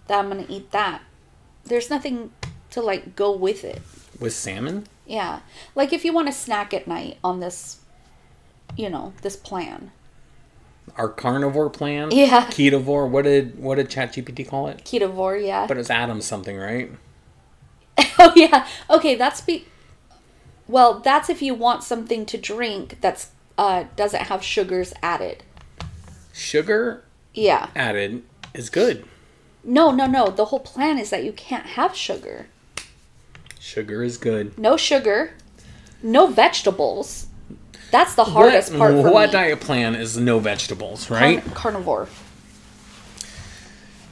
that I'm going to eat that. There's nothing to, like, go with it. With salmon? Yeah. Like, if you want to snack at night on this, you know, this plan. Our carnivore plan? Yeah. Ketovore. What did ChatGPT call it? Ketovore, yeah. But it's Adam something, right? Oh, yeah. Okay, well, that's if you want something to drink that's doesn't have sugars added. Sugar? Yeah. Added is good. No. The whole plan is that you can't have sugar. Sugar is good. No sugar. No vegetables. That's the hardest part for me. What diet plan is no vegetables, right? Carnivore.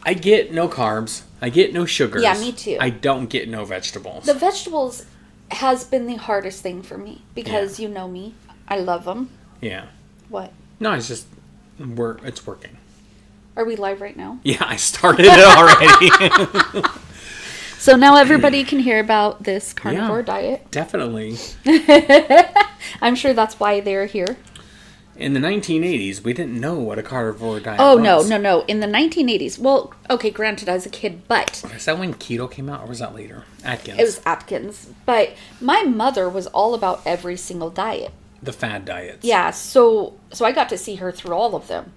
I get no carbs. I get no sugars. Yeah, me too. I don't get no vegetables. The vegetables has been the hardest thing for me because you know me. I love them. Yeah. What? No, it's just it's working. Are we live right now? Yeah, I started it already. So now everybody can hear about this carnivore diet. Definitely. I'm sure that's why they're here. In the 1980s, we didn't know what a carnivore diet was. was. No. In the 1980s. Well, okay, granted, I was a kid, but... Is that when keto came out, or was that later? Atkins. It was Atkins. But my mother was all about every single diet. The fad diets. Yeah, so I got to see her through all of them.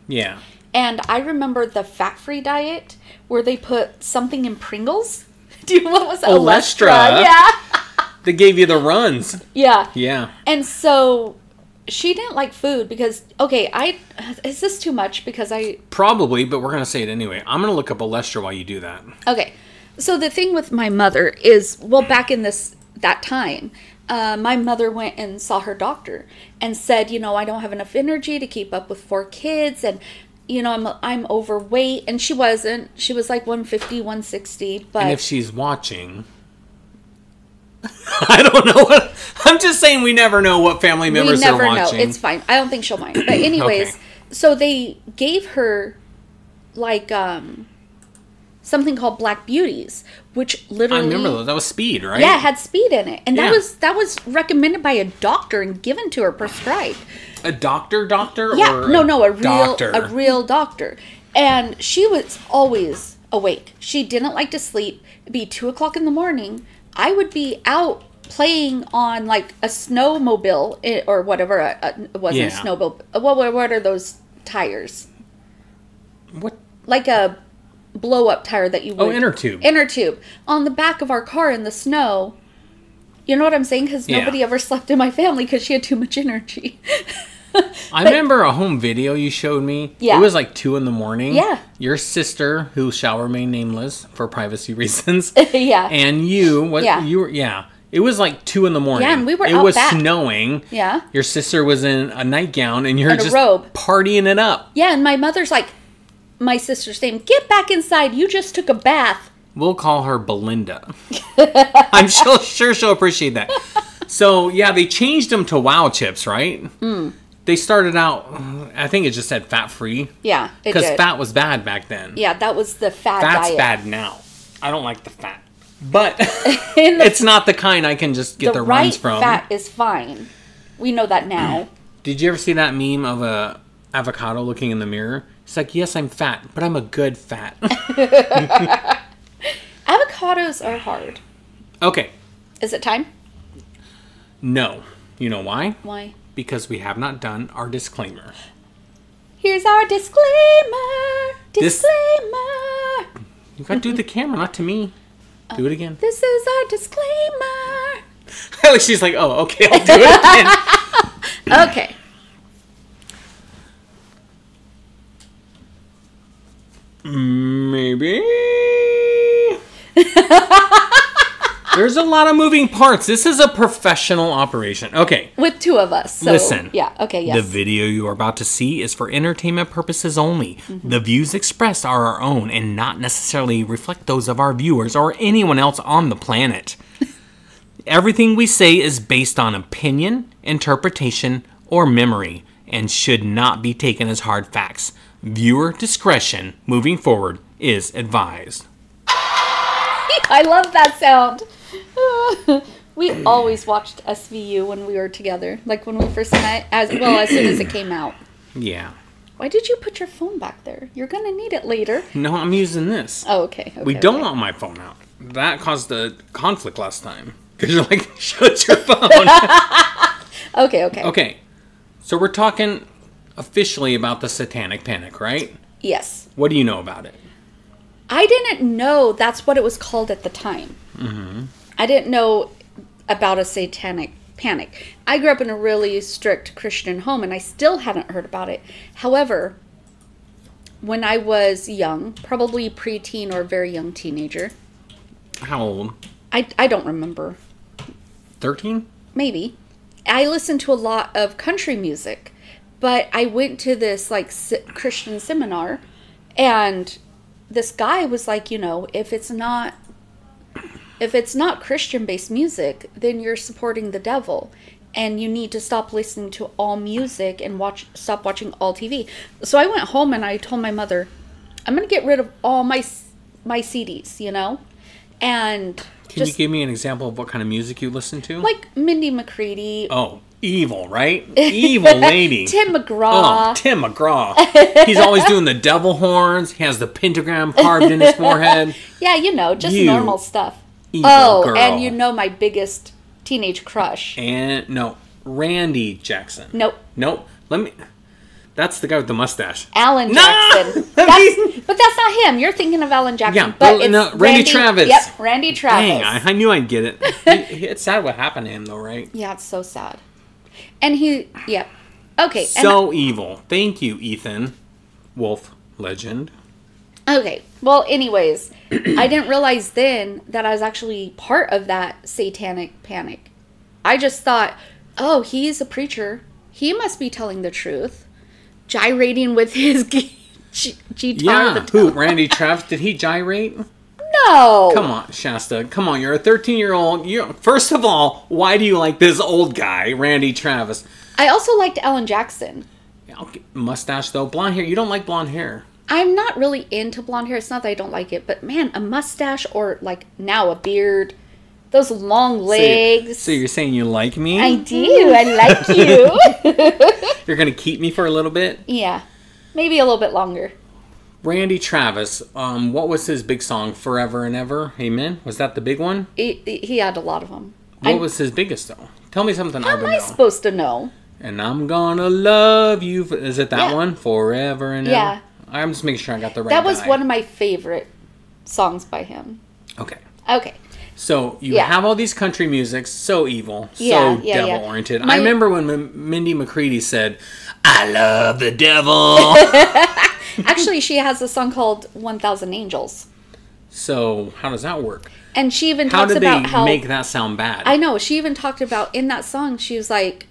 Yeah. And I remember the fat-free diet where they put something in Pringles. Do you know what was it? Olestra. Yeah. They gave you the runs. Yeah. Yeah. And so she didn't like food because, okay, is this too much? Because Probably, but we're going to say it anyway. I'm going to look up Olestra while you do that. Okay. So the thing with my mother is, well, back in that time, my mother went and saw her doctor and said, you know, I don't have enough energy to keep up with 4 kids and, you know, I'm overweight. And she wasn't. She was like 150, 160. But and if she's watching... I don't know I'm just saying we never know what family members are watching. We never know. It's fine. I don't think she'll mind. But anyways, So they gave her like something called Black Beauties, which literally... I remember those. That was speed, right? Yeah, it had speed in it. And that was recommended by a doctor and given to her, prescribed. A doctor? Yeah, or a real doctor. And she was always awake. She didn't like to sleep. It'd be 2 o'clock in the morning. I would be out playing on like a snowmobile or whatever. It wasn't a snowmobile. What are those tires? What? Like a blow-up tire that you would... Oh, inner tube. Inner tube. On the back of our car in the snow. You know what I'm saying? Because nobody ever slept in my family because she had too much energy. I remember a home video you showed me. Yeah. It was like 2 in the morning. Yeah. Your sister, who shall remain nameless for privacy reasons. Yeah. And you, you were, it was like 2 in the morning. Yeah, and we were It out was back. Snowing. Yeah. Your sister was in a nightgown and you're just a robe. Partying it up. Yeah, and my mother's like, my sister's saying, get back inside. You just took a bath. We'll call her Belinda. I'm sure she'll appreciate that. So, yeah, they changed them to Wow Chips, right? Mm. They started out, I think it just said fat-free. Yeah, it did. Because fat was bad back then. Yeah, that was the fat diet. Fat's bad now. I don't like the fat. But it's not the kind I can just get the runs from. The right fat is fine. We know that now. Did you ever see that meme of a avocado looking in the mirror? It's like, yes, I'm fat, but I'm a good fat. Avocados are hard. Okay. Is it time? No. You know why? Why? Because we have not done our disclaimer. Here's our disclaimer. Disclaimer. You gotta do the camera, not to me. Do it again. This is our disclaimer. She's like, oh, okay, I'll do it again. Okay. Maybe. There's a lot of moving parts. This is a professional operation. Okay. With 2 of us. So, listen. Yeah, okay, yes. The video you are about to see is for entertainment purposes only. Mm-hmm. The views expressed are our own and not necessarily reflect those of our viewers or anyone else on the planet. Everything we say is based on opinion, interpretation, or memory and should not be taken as hard facts. Viewer discretion moving forward is advised. I love that sound. We always watched SVU when we were together. Like when we first met, as soon as it came out. Yeah. Why did you put your phone back there? You're going to need it later. No, I'm using this. Oh, okay. We don't want my phone out. That caused a conflict last time. Because you're like, shut your phone. Okay. Okay. So we're talking officially about the Satanic Panic, right? Yes. What do you know about it? I didn't know that's what it was called at the time. Mm-hmm. I didn't know about a Satanic Panic. I grew up in a really strict Christian home, and I still hadn't heard about it. However, when I was young, probably preteen or very young teenager. How old? I don't remember. 13? Maybe. I listened to a lot of country music, but I went to this like Christian seminar, and this guy was like, if it's not Christian-based music, then you're supporting the devil, and you need to stop listening to all music and stop watching all TV. So I went home and I told my mother, I'm going to get rid of all my CDs, and Can you give me an example of what kind of music you listen to? Like Mindy McCready. Oh, evil, right? Evil lady. Tim McGraw. Oh, Tim McGraw. He's always doing the devil horns. He has the pentagram carved in his forehead. Yeah, just normal stuff. Evil girl. And my biggest teenage crush. And no, Randy Jackson. Nope. That's the guy with the mustache. Alan Jackson. But that's not him. You're thinking of Alan Jackson. Yeah, but it's Randy Travis. Yep, Randy Travis. Dang, I knew I'd get it. It's sad what happened to him, though, right? Yeah, it's so sad. And okay. So evil. Thank you, Ethan. Wolf legend. Okay. Well, anyways, I didn't realize then that I was actually part of that Satanic Panic. I just thought, oh, he's a preacher. He must be telling the truth. Gyrating with his guitar. Yeah, who? Randy Travis? Did he gyrate? No. Come on, Shasta. Come on, you're a 13-year-old. First of all, why do you like this old guy, Randy Travis? I also liked Alan Jackson. Okay, mustache, though. Blonde hair. You don't like blonde hair. I'm not really into blonde hair. It's not that I don't like it. But, man, a mustache or, like, now a beard. Those long legs. So you're saying you like me? I do. I like you. You're going to keep me for a little bit? Yeah. Maybe a little bit longer. Randy Travis, what was his big song? Forever and Ever? Amen? Was that the big one? He had a lot of them. What was his biggest, though? Tell me something I would know. How am I supposed to know? And I'm gonna love you. Is it that one? Forever and Ever? Yeah. I'm just making sure I got the right That was guy. one of my favorite songs by him. Okay. So you have all these country musics, so evil, so devil-oriented. I remember when Mindy McCready said, I love the devil. Actually, she has a song called 1,000 Angels. So how does that work? And she even talks about how... How did they make that sound bad? I know. She even talked about, in that song, she was like,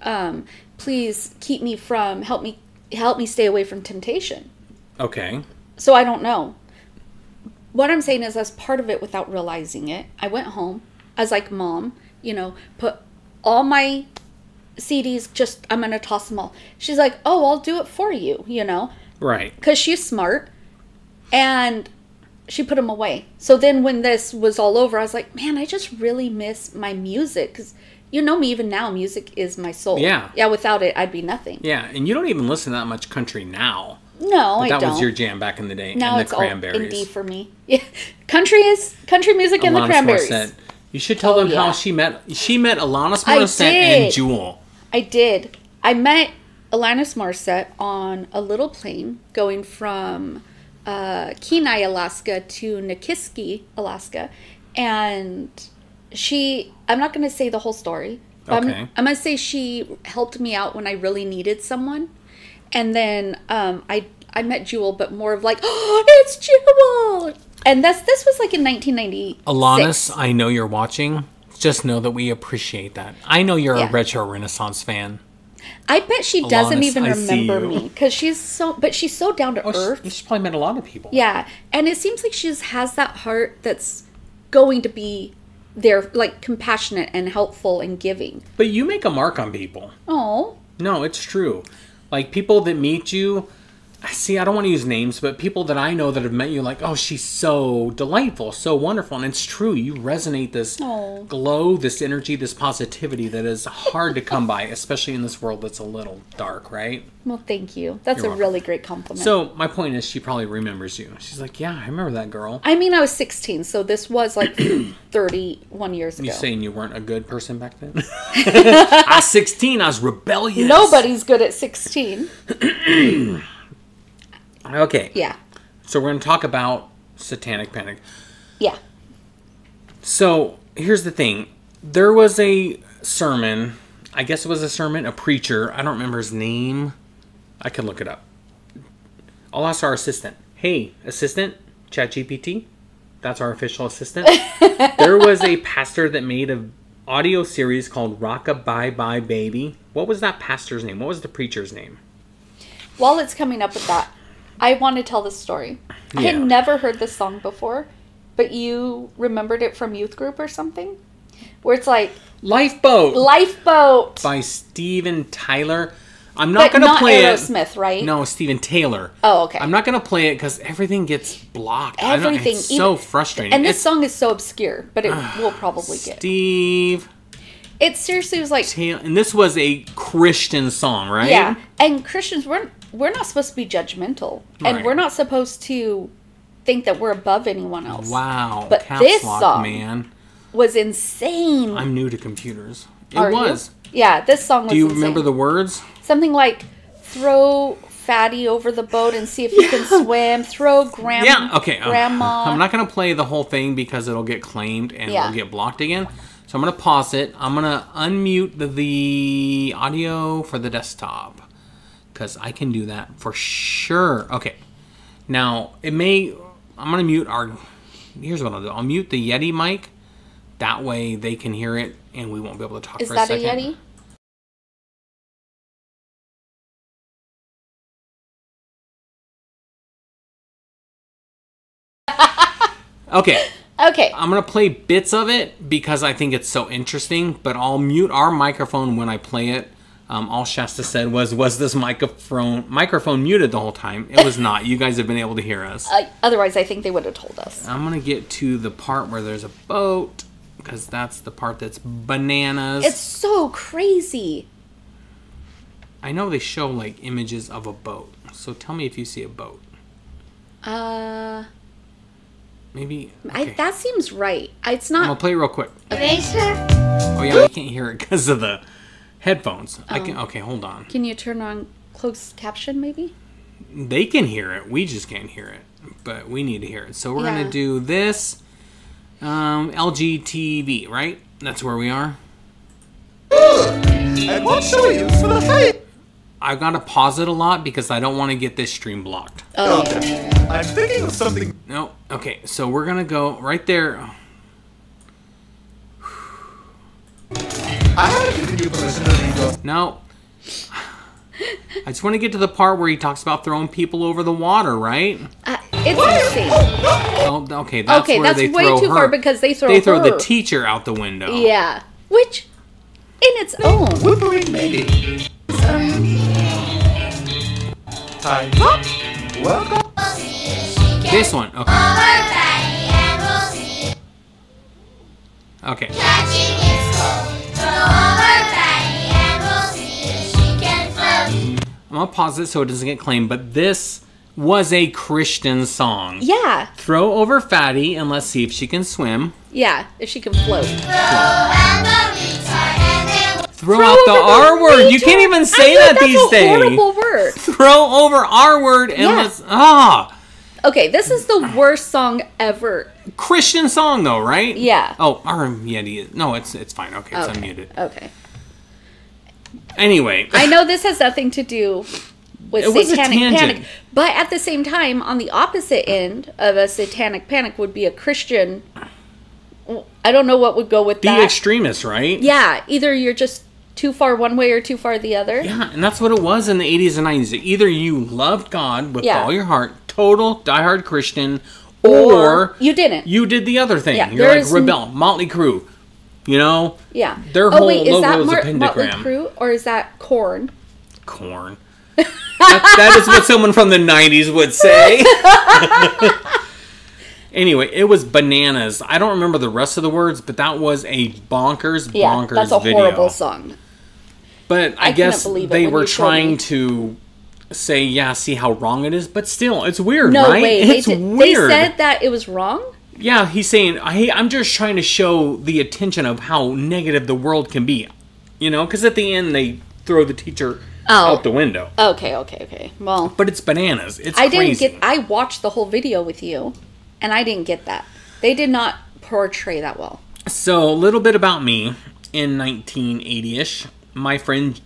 please keep me from... Help me stay away from temptation. Okay. So I don't know. What I'm saying is, as part of it without realizing it, I went home. I was like, Mom, put all my CDs, I'm going to toss them all. She's like, oh, I'll do it for you, Right. Because she's smart. And she put them away. So then when this was all over, I was like, man, I just really miss my music. Because you know me, even now, music is my soul. Yeah. Yeah, without it, I'd be nothing. Yeah, and you don't even listen to that much country now. No, I don't. That was your jam back in the day. Now and it's the Cranberries. all indie for me. Yeah, country music and the Cranberries. Morissette. You should tell them how she met Alanis Morissette and Jewel. I did. I met Alanis Morissette on a little plane going from Kenai, Alaska to Nikiski, Alaska, and I'm not going to say the whole story. But Okay. I'm going to say she helped me out when I really needed someone. And then I met Jewel, but more of like, oh, it's Jewel! And this was like in 1996. Alanis, I know you're watching. Just know that we appreciate that. I know you're a Retro-Renaissance fan. I bet she doesn't even I see remember you. me. Because she's so down to earth. She's probably met a lot of people. Yeah. And it seems like she just has that heart that's going to be there, like compassionate and helpful and giving. But you make a mark on people. Oh. No, it's true. Like, people that meet you, See, I don't want to use names, but people that I know that have met you, like, oh, she's so delightful, so wonderful. And it's true. You resonate this glow, this energy, this positivity that is hard to come by, especially in this world that's a little dark, right? Well, thank you. That's a really great compliment. So my point is she probably remembers you. She's like, yeah, I remember that girl. I mean, I was 16, so this was like 31 years ago. You saying you weren't a good person back then? I was 16. I was rebellious. Nobody's good at 16. Okay. Yeah. So we're going to talk about Satanic Panic. Yeah. So here's the thing. There was a sermon. I guess it was a sermon. A preacher. I don't remember his name. I can look it up. I'll ask our assistant. Hey, assistant, ChatGPT. That's our official assistant. There was a pastor that made an audio series called Rock-a-Bye Bye Baby. What was that pastor's name? What was the preacher's name? While it's coming up with that, I want to tell this story. I had never heard this song before, but you remembered it from youth group or something? Where it's like... Lifeboat! Lifeboat! By Steven Tyler. I'm not going to play it. Aerosmith, right? No, Steven Taylor. Oh, okay. I'm not going to play it because everything gets blocked. Everything. It's so frustrating. And this song is so obscure, but it will probably get... Steve... It seriously was like... And this was a Christian song, right? Yeah. And Christians, we're not supposed to be judgmental. And we're not supposed to think that we're above anyone else. Wow. But Caps this lock, song man. was insane. I'm new to computers. It Are was. You? Yeah, this song was Do you insane. remember the words? Something like, throw Fatty over the boat and see if you can swim. Throw Grandma. Yeah, okay. Grandma. I'm not going to play the whole thing because it'll get claimed and it'll get blocked again. So I'm going to pause it. I'm going to unmute the audio for the desktop. Because I can do that for sure. Okay. Now, I'm going to mute here's what I'll do. I'll mute the Yeti mic. That way they can hear it and we won't be able to talk for a second. Is that a Yeti? Okay. Okay. I'm going to play bits of it because I think it's so interesting, but I'll mute our microphone when I play it. All Shasta said was this microphone muted the whole time? It was not. You guys have been able to hear us. Otherwise, I think they would have told us. I'm going to get to the part where there's a boat because that's the part that's bananas. It's so crazy. I know they show like images of a boat. So tell me if you see a boat. Maybe. Okay. That seems right. It's not. I'm gonna play it real quick. Okay. Oh yeah, we can't hear it because of the headphones. Okay, hold on. Can you turn on closed caption, maybe? They can hear it. We just can't hear it. But we need to hear it. So we're gonna do this. LGTV, right? That's where we are. And what shall we use for the height? I've got to pause it a lot because I don't want to get this stream blocked. Oh. Okay. I'm thinking of something. No. Okay, so we're going to go right there. I have to give you permission to read those. No. I just want to get to the part where he talks about throwing people over the water, right? It's insane. Oh, okay, that's where they way throw too her. far because they throw the her. teacher out the window. Yeah. Which, in its own. Whimpering maybe. Time's up. Welcome. This one. Okay. Okay. I'm going to pause it so it doesn't get claimed, but this was a Christian song. Yeah. Throw over Fatty and let's see if she can swim. Yeah, if she can float. Throw out the R word. You can't even say that these days. That's a horrible word. Throw over R word and let's... Okay, this is the worst song ever. Christian song though, right? Yeah. Oh, our Yeti. No, it's fine. Okay, it's unmuted. Okay. Anyway. I know this has nothing to do with Satanic Panic. But at the same time, on the opposite end of a Satanic Panic would be a Christian... I don't know what would go with that. The extremists, right? Yeah, either you're just too far one way or too far the other. Yeah, and that's what it was in the 80s and 90s. Either you loved God with all your heart, total diehard Christian, or you didn't. You did the other thing. Yeah, You're like Rebel, Motley Crue. You know? Yeah. Their whole is logo that is a pentagram. Motley Crue or is that Korn? Korn. That is what someone from the 90s would say. Anyway, it was bananas. I don't remember the rest of the words, but that was a bonkers Yeah, that's a video. horrible song. But I couldn't guess believe it they when were you showed me. trying to say, yeah, see how wrong it is? But still, it's weird, No right? way. It's They weird. said that it was wrong? Yeah, he's saying, hey, I'm just trying to show the attention of how negative the world can be. You know, because at the end, they throw the teacher out the window. Okay. Well, But it's bananas. It's I crazy. didn't get... I watched the whole video with you, and I didn't get that. They did not portray that well. So, a little bit about me. In 1980-ish, my friend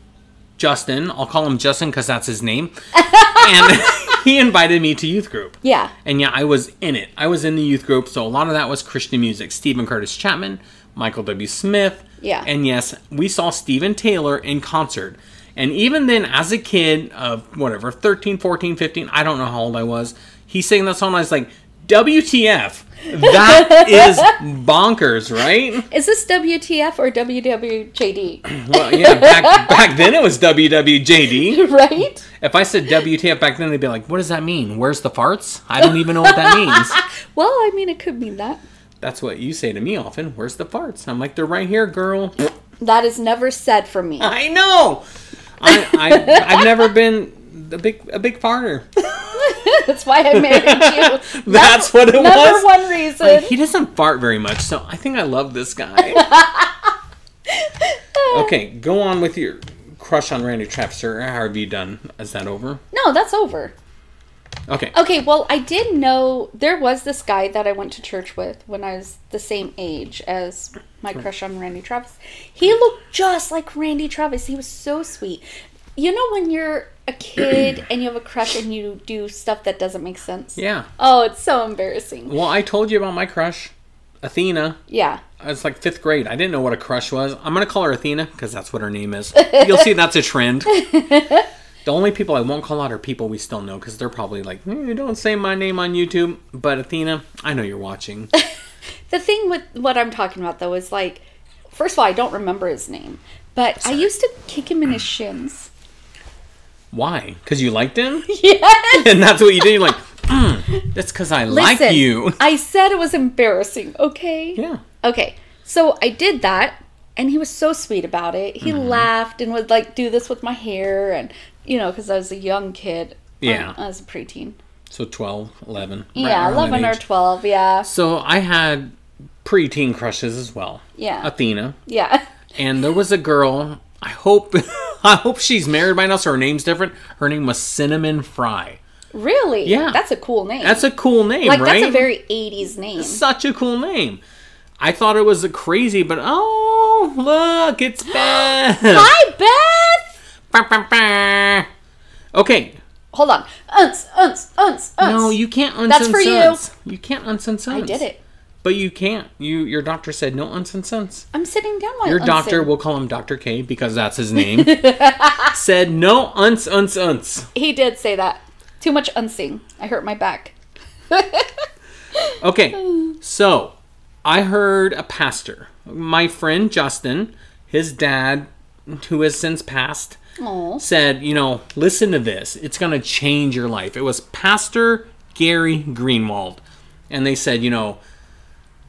Justin, I'll call him Justin because that's his name, and he invited me to youth group. Yeah. And yeah, I was in it. I was in the youth group, so a lot of that was Christian music. Stephen Curtis Chapman, Michael W. Smith. Yeah. And yes, we saw Steven Taylor in concert. And even then, as a kid of, 13, 14, 15, I don't know how old I was, he sang that song, and I was like, WTF. That is bonkers, right? Is this WTF or WWJD? Well, yeah, back then it was WWJD. Right? If I said WTF back then, they'd be like, what does that mean? Where's the farts? I don't even know what that means. Well, I mean, it could mean that. That's what you say to me often. Where's the farts? I'm like, they're right here, girl. That is never said from me. I know. I've never been a big farter. That's why I married you. That's what it was. Number one reason. Like, he doesn't fart very much, so I think I love this guy. Okay, go on with your crush on Randy Travis, or how have you done? Is that over? No, that's over. Okay. Okay, well, I did know there was this guy that I went to church with when I was the same age as my crush on Randy Travis. He looked just like Randy Travis. He was so sweet. You know when you're a kid and you have a crush and you do stuff that doesn't make sense? Yeah. Oh, it's so embarrassing. Well, I told you about my crush, Athena. Yeah. It's like 5th grade. I didn't know what a crush was. I'm going to call her Athena because that's what her name is. You'll see that's a trend. The only people I won't call out are people we still know because they're probably like, don't say my name on YouTube. But Athena, I know you're watching. The thing with what I'm talking about, though, is like, first of all, I don't remember his name. But I used to kick him in his shins. Why? Because you liked him? Yes! And that's what you did? You're like, that's because I like you. I said it was embarrassing, okay? Yeah. Okay, so I did that, and he was so sweet about it. He laughed and would, like, do this with my hair, and, you know, because I was a young kid. Yeah. I was a preteen. So 12, 11. Yeah, right around 11 that or age. 12, yeah. So I had preteen crushes as well. Yeah. Athena. Yeah. And there was a girl, I hope she's married by now, so her name's different. Her name was Cinnamon Fry. Really? Yeah. That's a cool name. That's a cool name, like, right? that's a very 80s name. Such a cool name. I thought it was a crazy, but oh, look, it's Beth. Hi, Beth! Bah, bah, bah. Okay. Hold on. Unce. No, you can't unsense. That's for you. You can't unsense. I did it. But you can't. Your doctor said no unsense. I'm sitting down while Your doctor, unsing. we'll call him Dr. K because that's his name, said no unce. He did say that. Too much unsing. I hurt my back. Okay, so I heard a pastor, my friend Justin, his dad, who has since passed, Aw. said, listen to this. It's going to change your life. It was Pastor Gary Greenwald. And they said,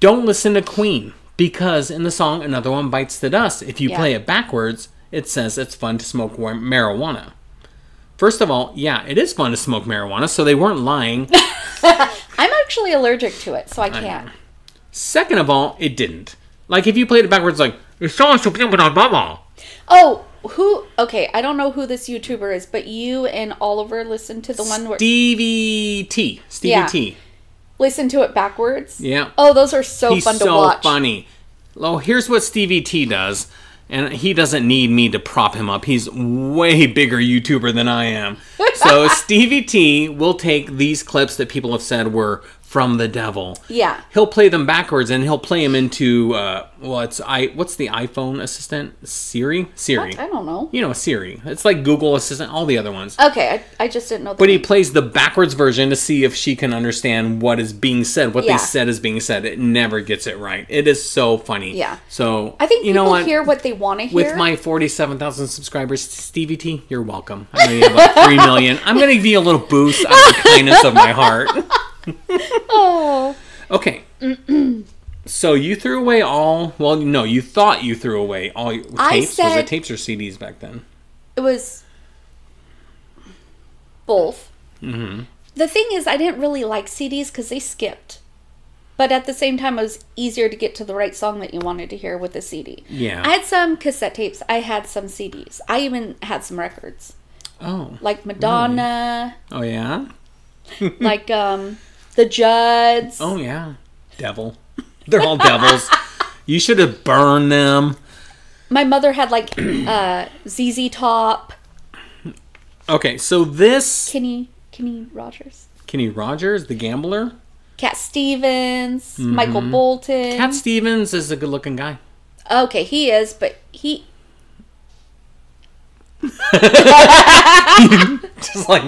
don't listen to Queen because in the song Another One Bites the Dust, if you play it backwards, it says it's fun to smoke marijuana. First of all, yeah, it is fun to smoke marijuana, so they weren't lying. I'm actually allergic to it, so I can't. Second of all, it didn't. Like, if you played it backwards, like, Oh, who? Okay, I don't know who this YouTuber is, but you and Oliver listen to the one where... Stevie T. Listen to it backwards? Yeah. Oh, those are so He's fun to watch. so funny. Well, here's what Stevie T does. And he doesn't need me to prop him up. He's way bigger YouTuber than I am. So Stevie T will take these clips that people have said were from the devil. Yeah. He'll play them backwards and he'll play them into What's the iPhone assistant? Siri? Siri. What? I don't know. You know, Siri. It's like Google Assistant, all the other ones. Okay, I just didn't know. But he plays the backwards version to see if she can understand what is being said, what they said is being said. It never gets it right. It is so funny. Yeah. So I think people hear what they want to hear. With my 47,000 subscribers, Stevie T, you're welcome. I know you have like 3 million. I'm going to give you a little boost out of the kindness of my heart. Oh. Okay. So you threw away all... Well, no, you thought you threw away all your tapes. Was it tapes or CDs back then? It was both. Mm-hmm. The thing is, I didn't really like CDs because they skipped. But at the same time, it was easier to get to the right song that you wanted to hear with a CD. Yeah. I had some cassette tapes. I had some CDs. I even had some records. Oh. Like Madonna. Really? Oh, yeah? Like the Judds. Oh, yeah. Devil. They're all devils. You should have burned them. My mother had like ZZ Top. Okay, so this... Kenny Rogers. Kenny Rogers, the gambler. Cat Stevens. Michael Bolton. Cat Stevens is a good-looking guy. Okay, he is, but he... Just like...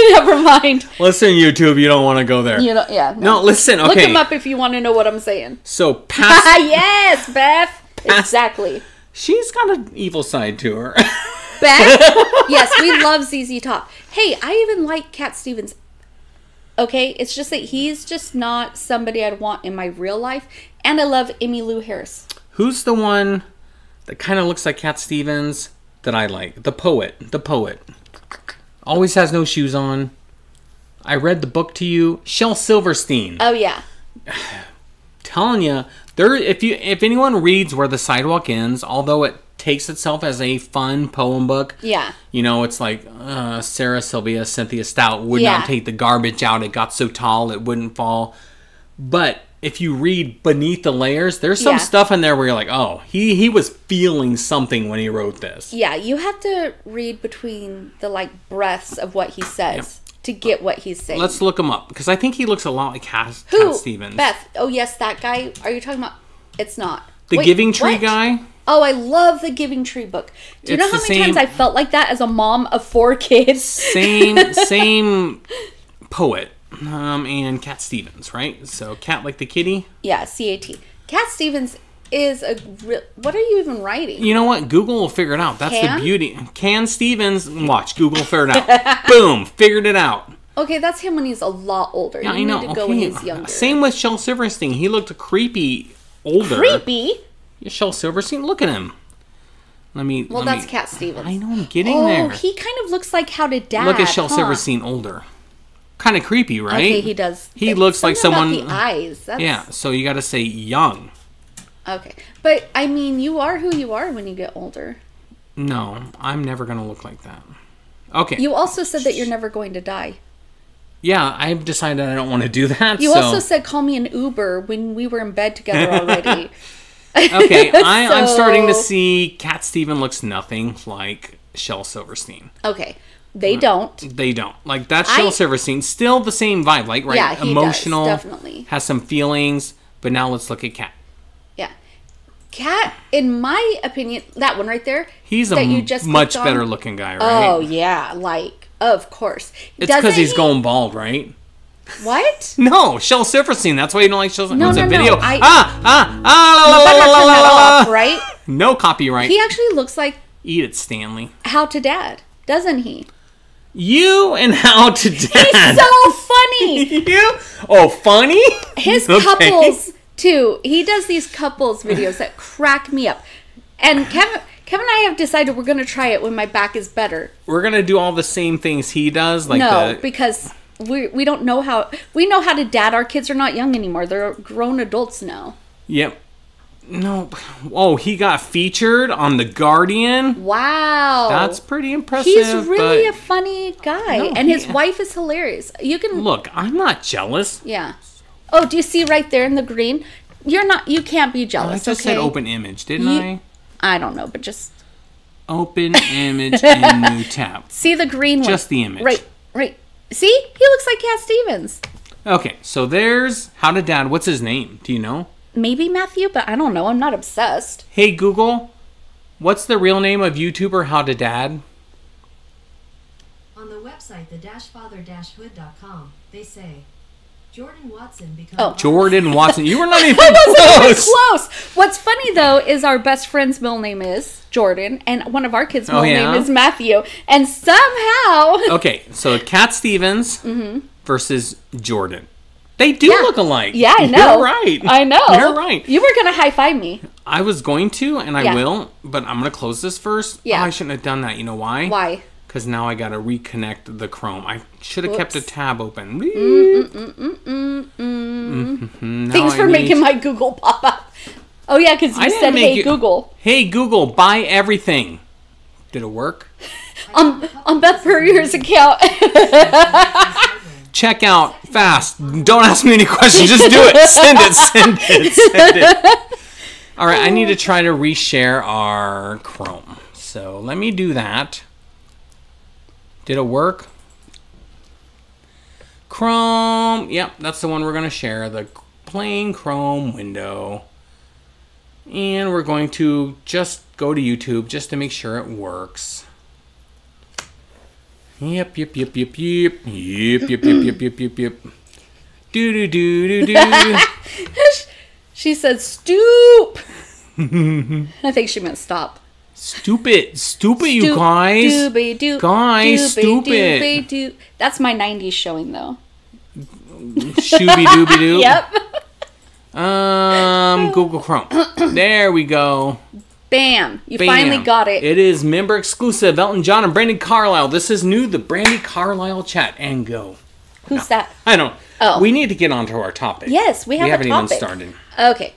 Never mind. Listen, YouTube, you don't want to go there. You know, yeah. No, listen, okay. Look him up if you want to know what I'm saying. So, past... Yes, Beth. Exactly. She's got an evil side to her. Beth? Yes, we love ZZ Top. Hey, I even like Cat Stevens. Okay, it's just that he's just not somebody I'd want in my real life. And I love Emmylou Harris. Who's the one that kind of looks like Cat Stevens that I like? The poet. Always has no shoes on. I read the book to you. Shel Silverstein. Oh, yeah. Telling you, if anyone reads Where the Sidewalk Ends, although it takes itself as a fun poem book. Yeah. You know, it's like Sarah Sylvia Cynthia Stout would not take the garbage out. It got so tall it wouldn't fall. But if you read beneath the layers, there's some stuff in there where you're like, oh, he was feeling something when he wrote this. Yeah, you have to read between the like breaths of what he says to get what he's saying. Let's look him up because I think he looks a lot like Cat Stevens. Beth. Oh, yes, that guy. Are you talking about? It's not. The Giving Tree guy? Oh, I love the Giving Tree book. Do you know how many times I felt like that as a mom of 4 kids? Same poet. And Cat Stevens, right? So Cat like the kitty? Yeah, C-A-T. Cat Stevens is a what are you even writing? You know what? Google will figure it out. That's the beauty. Can Stevens, watch, Google figured it out. Boom, figured it out. Okay, that's him when he's a lot older. Yeah, you need to go when he's younger. Same with Shel Silverstein. He looked creepy older. Creepy? Shel Silverstein, look at him. That's Cat Stevens. I know, I'm getting there. Oh, he kind of looks like How to Dad. Look at Shel Silverstein older. Kind of creepy, right? Okay, he does. He looks like someone... About the eyes. Yeah, so you got to say young. Okay. But, I mean, you are who you are when you get older. No, I'm never going to look like that. Okay. You also said that you're never going to die. Yeah, I've decided I don't want to do that. You also said call me an Uber when we were in bed together already. Okay, I'm starting to see Cat Stevens looks nothing like Shel Silverstein. Okay. They don't. They don't. Like, that's Shel Silverstein. Still the same vibe. Like, right? Yeah, he emotional. does, definitely. Has some feelings. But now let's look at Cat. Yeah. Cat, in my opinion, that one right there. He's a much better looking guy, right? Oh, yeah. Like, of course. It's because he's going bald, right? What? No, Shel Silverstein. That's why you don't like Shel Silverstein. No. Video. You better turn that off, right? No copyright. He actually looks like... Eat it, Stanley. How to Dad, doesn't he? You and How to Dad. He's so funny. You? Oh, funny? His couples, too. He does these couples videos that crack me up. And Kevin and I have decided we're going to try it when my back is better. We're going to do all the same things he does? Because we don't know how... We know how to dad. Our kids are not young anymore. They're grown adults now. Yep. No. Oh, he got featured on The Guardian. Wow. That's pretty impressive. He's really a funny guy. No, and his wife is hilarious. You can... Look, I'm not jealous. Yeah. Oh, do you see right there in the green? You can't be jealous, I just said open image, didn't I? I don't know, but just... Open image in new tab. See the green one? Just the image. Right. See? He looks like Cat Stevens. Okay, so there's How to Dad. What's his name? Do you know? maybe Matthew, but I don't know. I'm not obsessed. Hey, Google, what's the real name of YouTuber How to Dad? On the website, the-father-hood.com, they say, Jordan Watson becomes... Oh. Jordan Watson. You were not even Close. close. What's funny, though, is our best friend's middle name is Jordan, and one of our kids' middle name is Matthew. And somehow... Okay, so Cat Stevens versus Jordan. They do look alike. Yeah, I know. You're right. I know. You're right. You were going to high-five me. I was going to, and I will, but I'm going to close this first. Yeah. Oh, I shouldn't have done that. You know why? Why? Because now I got to reconnect the Chrome. I should have kept a tab open. Thanks for making my Google pop up. Oh, yeah, because you said, hey, Google. Hey, Google, buy everything. Did it work? On Beth Puryear's account. Check out fast. Don't ask me any questions. Just do it. Send it. All right, I need to try to reshare our Chrome. So let me do that. Did it work? Chrome. Yep, that's the one we're going to share. The plain Chrome window. And we're going to just go to YouTube just to make sure it works. Yep. Do. She said, stoop. I think she meant stop. Stupid, you guys. Guys, stupid. That's my 90s showing, though. Shooby dooby doo. Yep. Google Chrome. There we go. Bam. You Bam. finally got it. It is member exclusive. Elton John and Brandi Carlile. This is new. The Brandi Carlile chat. And go. Who's that? I don't. Oh. We need to get onto our topic. Yes, we have a topic. We haven't even started. Okay.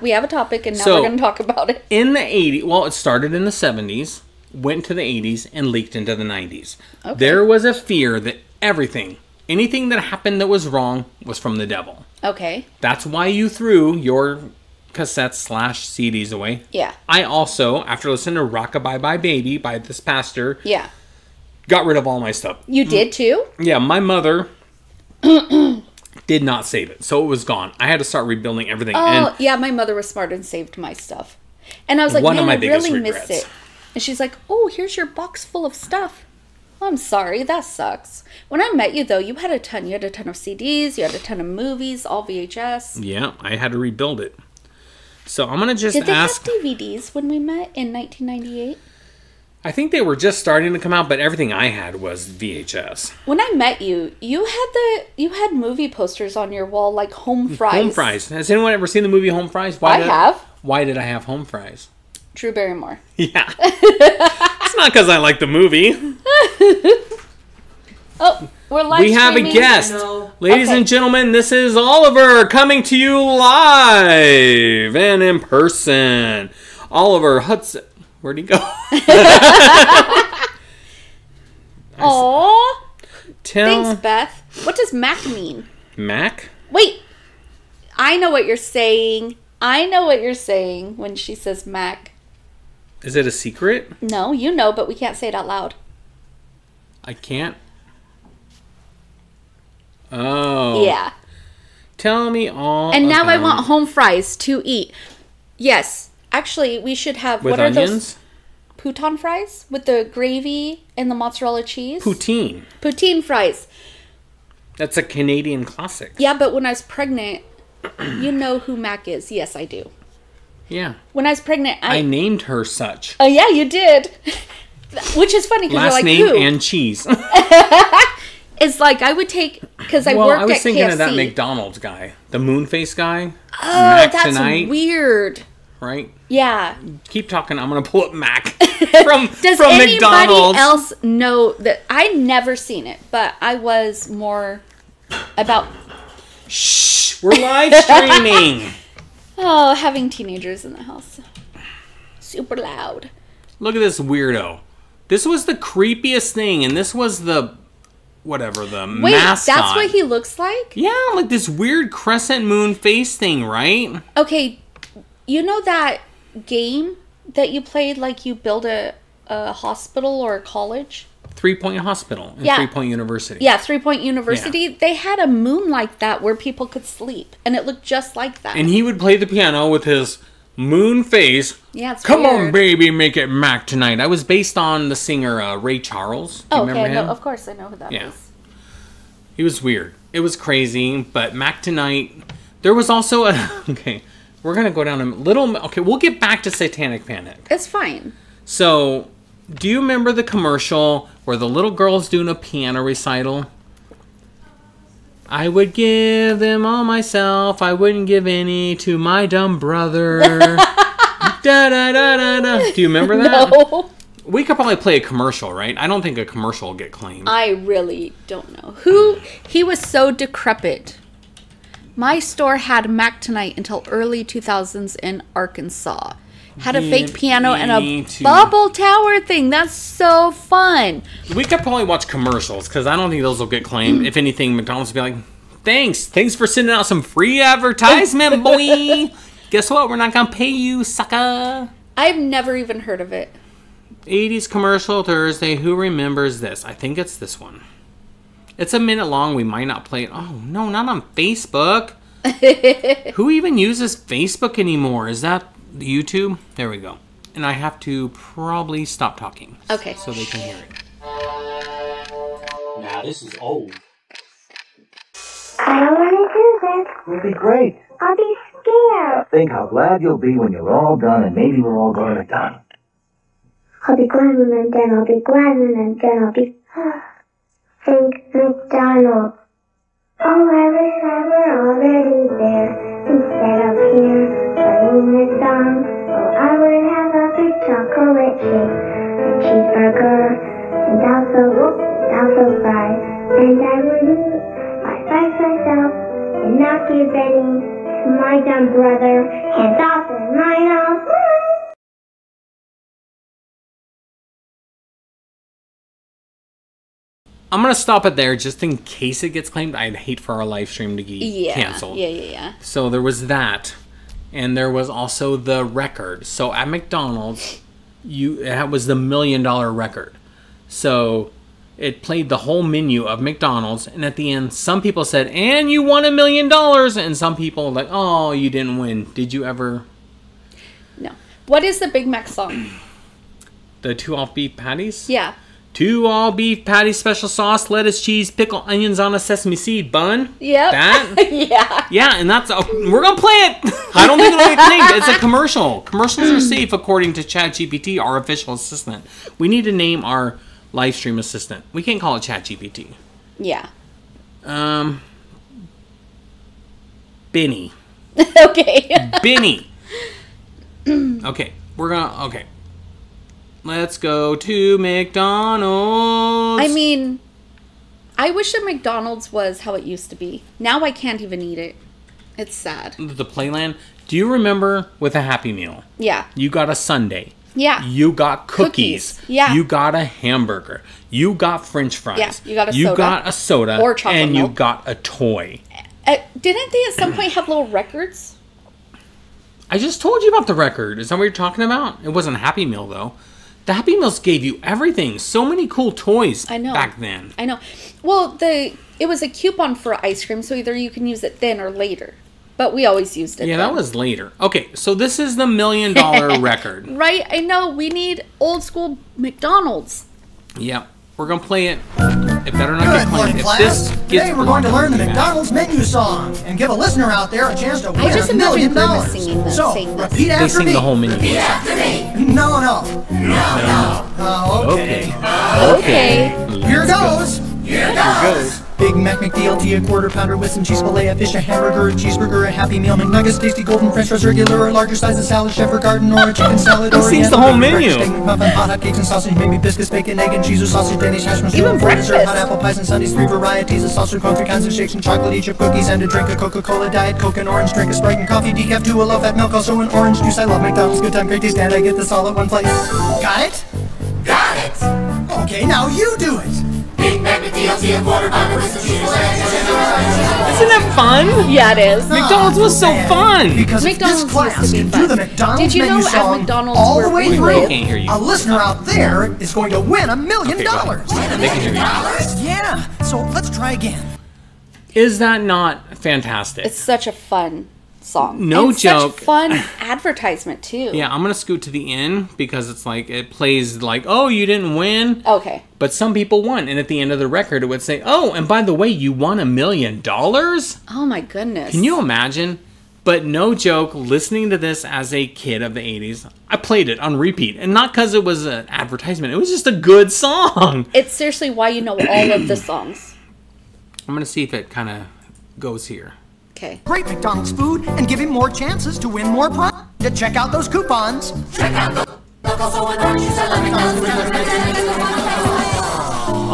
We have a topic, and now we're going to talk about it. In the 80s, well, it started in the 70s, went to the 80s, and leaked into the 90s. Okay. There was a fear that anything that happened that was wrong was from the devil. Okay. That's why you threw your cassettes / CDs away. Yeah. I also, after listening to Rockabye Bye Baby by this pastor, got rid of all my stuff. You did too? Yeah, my mother did not save it, so it was gone. I had to start rebuilding everything. Oh, yeah, my mother was smart and saved my stuff. And I was like, man, I really miss it. And she's like, oh, here's your box full of stuff. Oh, I'm sorry, that sucks. When I met you, though, you had a ton. You had a ton of CDs, you had a ton of movies, all VHS. Yeah, I had to rebuild it. So I'm going to just ask... Did they have DVDs when we met in 1998? I think they were just starting to come out, but everything I had was VHS. When I met you, you had movie posters on your wall like Home Fries. Home Fries. Has anyone ever seen the movie Home Fries? I have. Why did I have Home Fries? Drew Barrymore. Yeah. It's not because I like the movie. Oh, we're live We have a guest. Ladies and gentlemen, this is Oliver coming to you live and in person. Oliver Hudson. Where'd he go? Aww. Thanks, Beth. What does Mac mean? Mac? Wait. I know what you're saying. When she says Mac. Is it a secret? No, you know, but we can't say it out loud. I can't? Oh. Yeah. Tell me all And now I want Home Fries to eat. Yes. Actually, we should have... With onions? Poutine fries? With the gravy and the mozzarella cheese? Poutine. Poutine fries. That's a Canadian classic. Yeah, but when I was pregnant, you know who Mac is. Yes, I do. Yeah. When I was pregnant, I named her such. Oh, yeah, you did. Which is funny because you're like, name who? And cheese. It's like I would take... Because I worked at KFC. I was thinking of that McDonald's guy. The Moonface guy. Oh, Mac that's tonight. Weird. Right? Yeah. Keep talking. I'm going to pull up Mac from Does from anybody McDonald's. Else know that? I never seen it, but I was more about... Shh! We're live streaming! Oh, having teenagers in the house. Super loud. Look at this weirdo. This was the creepiest thing, and this was the... Whatever, the mascot. That's what he looks like? Yeah, like this weird crescent moon face thing, right? Okay, you know that game that you played, like you build a hospital or a college? Three Point Hospital and Yeah. 3 Point University. Yeah, 3 Point University. Yeah. They had a moon like that where people could sleep, and it looked just like that. And he would play the piano with his moon face. Yeah, it's Come weird. on, baby, make it Mac tonight. I was based on the singer Ray Charles. Do you remember him? No, of course I know who that is. Yeah. He was weird. It was crazy, but Mac tonight. There was also a. Okay, we're gonna go down a little. Okay, we'll get back to Satanic Panic. It's fine. So, do you remember the commercial where the little girl's doing a piano recital? I would give them all myself. I wouldn't give any to my dumb brother. Da da da da da. Do you remember that? No. We could probably play a commercial, right? I don't think a commercial will get claimed. I really don't know. He was so decrepit. My store had Mac Tonight until early 2000s in Arkansas. Had a fake piano and a bubble tower thing. That's so fun. We could probably watch commercials because I don't think those will get claimed. If anything, McDonald's will be like, thanks for sending out some free advertisement, boy. Guess what? We're not going to pay you, sucker. I've never even heard of it. 80s commercial Thursday. Who remembers this? I think it's this one. It's a minute long. We might not play it. Oh, no, not on Facebook. Who even uses Facebook anymore? Is that YouTube? There we go. And I have to probably stop talking. Okay. So they can hear it. Now this is old. I don't want to do this. It'll be great. I'll be scared. Think how glad you'll be when you're all done, and maybe we're all going to done. I'll be glad when I'm done. I'll be glad when I'm done. I'll be... Think McDonald's. Oh, I wish I were already there. Instead of here, playing this song. Oh, I would have a big chocolate shake, a cheeseburger, and also fries. And I would eat my fries myself, and not give any to my dumb brother. Hands off and mine off. I'm going to stop it there just in case it gets claimed. I'd hate for our live stream to get canceled. Yeah. So there was that. And there was also the record. So at McDonald's, it was the $1 million record. So it played the whole menu of McDonald's. And at the end, some people said, and you won $1 million. And some people like, oh, you didn't win. Did you ever? No. What is the Big Mac song? The 2 all beef patties? Yeah. 2 all beef patties, special sauce, lettuce, cheese, pickle, onions on a sesame seed bun. Yep. That? Yeah. Yeah, and that's... we're going to play it. I don't think it'll get named. It's a commercial. Commercials are safe according to ChatGPT, our official assistant. We need to name our live stream assistant. We can't call it ChatGPT. Yeah. Benny. Okay. Benny. Okay, we're going to... Okay. Let's go to McDonald's. I mean, I wish that McDonald's was how it used to be. Now I can't even eat it. It's sad. The Playland. Do you remember with a Happy Meal? Yeah. You got a sundae. Yeah. You got cookies. Yeah. You got a hamburger. You got French fries. Yeah. You got a soda. You got a soda. Or chocolate and milk. you got a toy. Didn't they at some point have little records? I just told you about the record. Is that what you're talking about? It wasn't a Happy Meal, though. The Happy Meals gave you everything. So many cool toys back then. I know. Well, it was a coupon for ice cream, so either you can use it then or later. But we always used it. Yeah, then. that was later. Okay, so this is the $1 million record. Right? I know. We need old school McDonald's. Yep. We're going to play it. It better not get Good morning, claimed. If class. this gets Today we're going to learn the bad. McDonald's menu song and give a listener out there a chance to win just $1 million. imagine Grimace singing this- So, saying this. repeat They after sing me. the whole menu. No. Okay. Okay. Here goes. Big Mac McDLT, a quarter pounder with some cheese fillet, a fish, a hamburger, a cheeseburger, a Happy Meal, McNuggets, tasty golden French fries, regular or larger size, a salad, chef or garden, or a chicken salad, He or sings the whole menu. muffin, hot cakes and sausage, maybe biscuits, bacon, egg and cheese, or sausage, Danish hash browns, Even for dessert, breakfast. hot apple pies and sundaes, 3 varieties of sausage, corn, 3 kinds of shakes and chocolate, chip cookies, and a drink of Coca-Cola, Diet Coke, and orange drink, a Sprite and coffee, decaf, 2 a low-fat milk, also an orange juice. I love McDonald's, good time, great taste, and I get this all at one place. Got it? Got it! Okay, now you do it! Isn't that fun? Yeah, it is. McDonald's was so fun. Because if McDonald's this class used to be can fun. do the McDonald's Did you menu know at song McDonald's all where the way we through, live- Can't hear you. a listener out there is going to win $1 million. Okay, go ahead. They can hear you. Yeah, so let's try again. Is that not fantastic? It's such a fun song. No and joke. Such fun advertisement too. Yeah, I'm gonna scoot to the end because it's like it plays like, oh, you didn't win. Okay. But some people won, and at the end of the record, it would say, oh, and by the way, you won $1 million. Oh my goodness. Can you imagine? But no joke, listening to this as a kid of the 80s, I played it on repeat. And not because it was an advertisement. It was just a good song. It's seriously why you know all of the songs. I'm going to see if it kind of goes here. Okay. Great McDonald's food and give him more chances to win more prizes. To check out those coupons.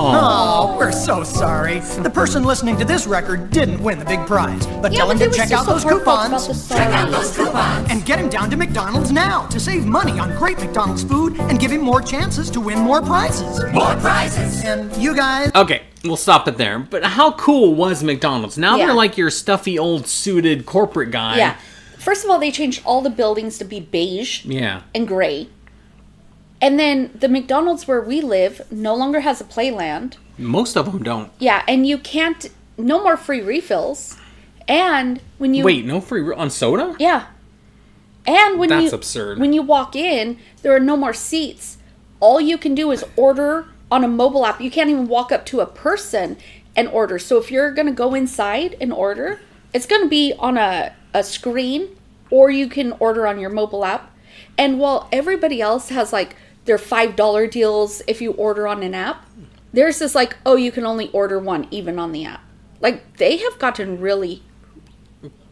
Oh, we're so sorry. The person listening to this record didn't win the big prize. But Yeah, tell but him they to were check still out so those heartfelt about the coupons. songs. And get him down to McDonald's now to save money on great McDonald's food and give him more chances to win more prizes. More prizes! And you guys... Okay, we'll stop it there. But how cool was McDonald's? Now Yeah. they're like your stuffy old suited corporate guy. Yeah. First of all, they changed all the buildings to be beige Yeah. and gray. And then the McDonald's where we live no longer has a playland. Most of them don't. Yeah, and you can't... No more free refills. And when you... Wait, no free on soda? Yeah. And when That's you... absurd. When you walk in, there are no more seats. All you can do is order on a mobile app. You can't even walk up to a person and order. So if you're going to go inside and order, it's going to be on a screen, or you can order on your mobile app. And while everybody else has like their $5 deals if you order on an app, there's this like, oh, you can only order one even on the app. Like, they have gotten really...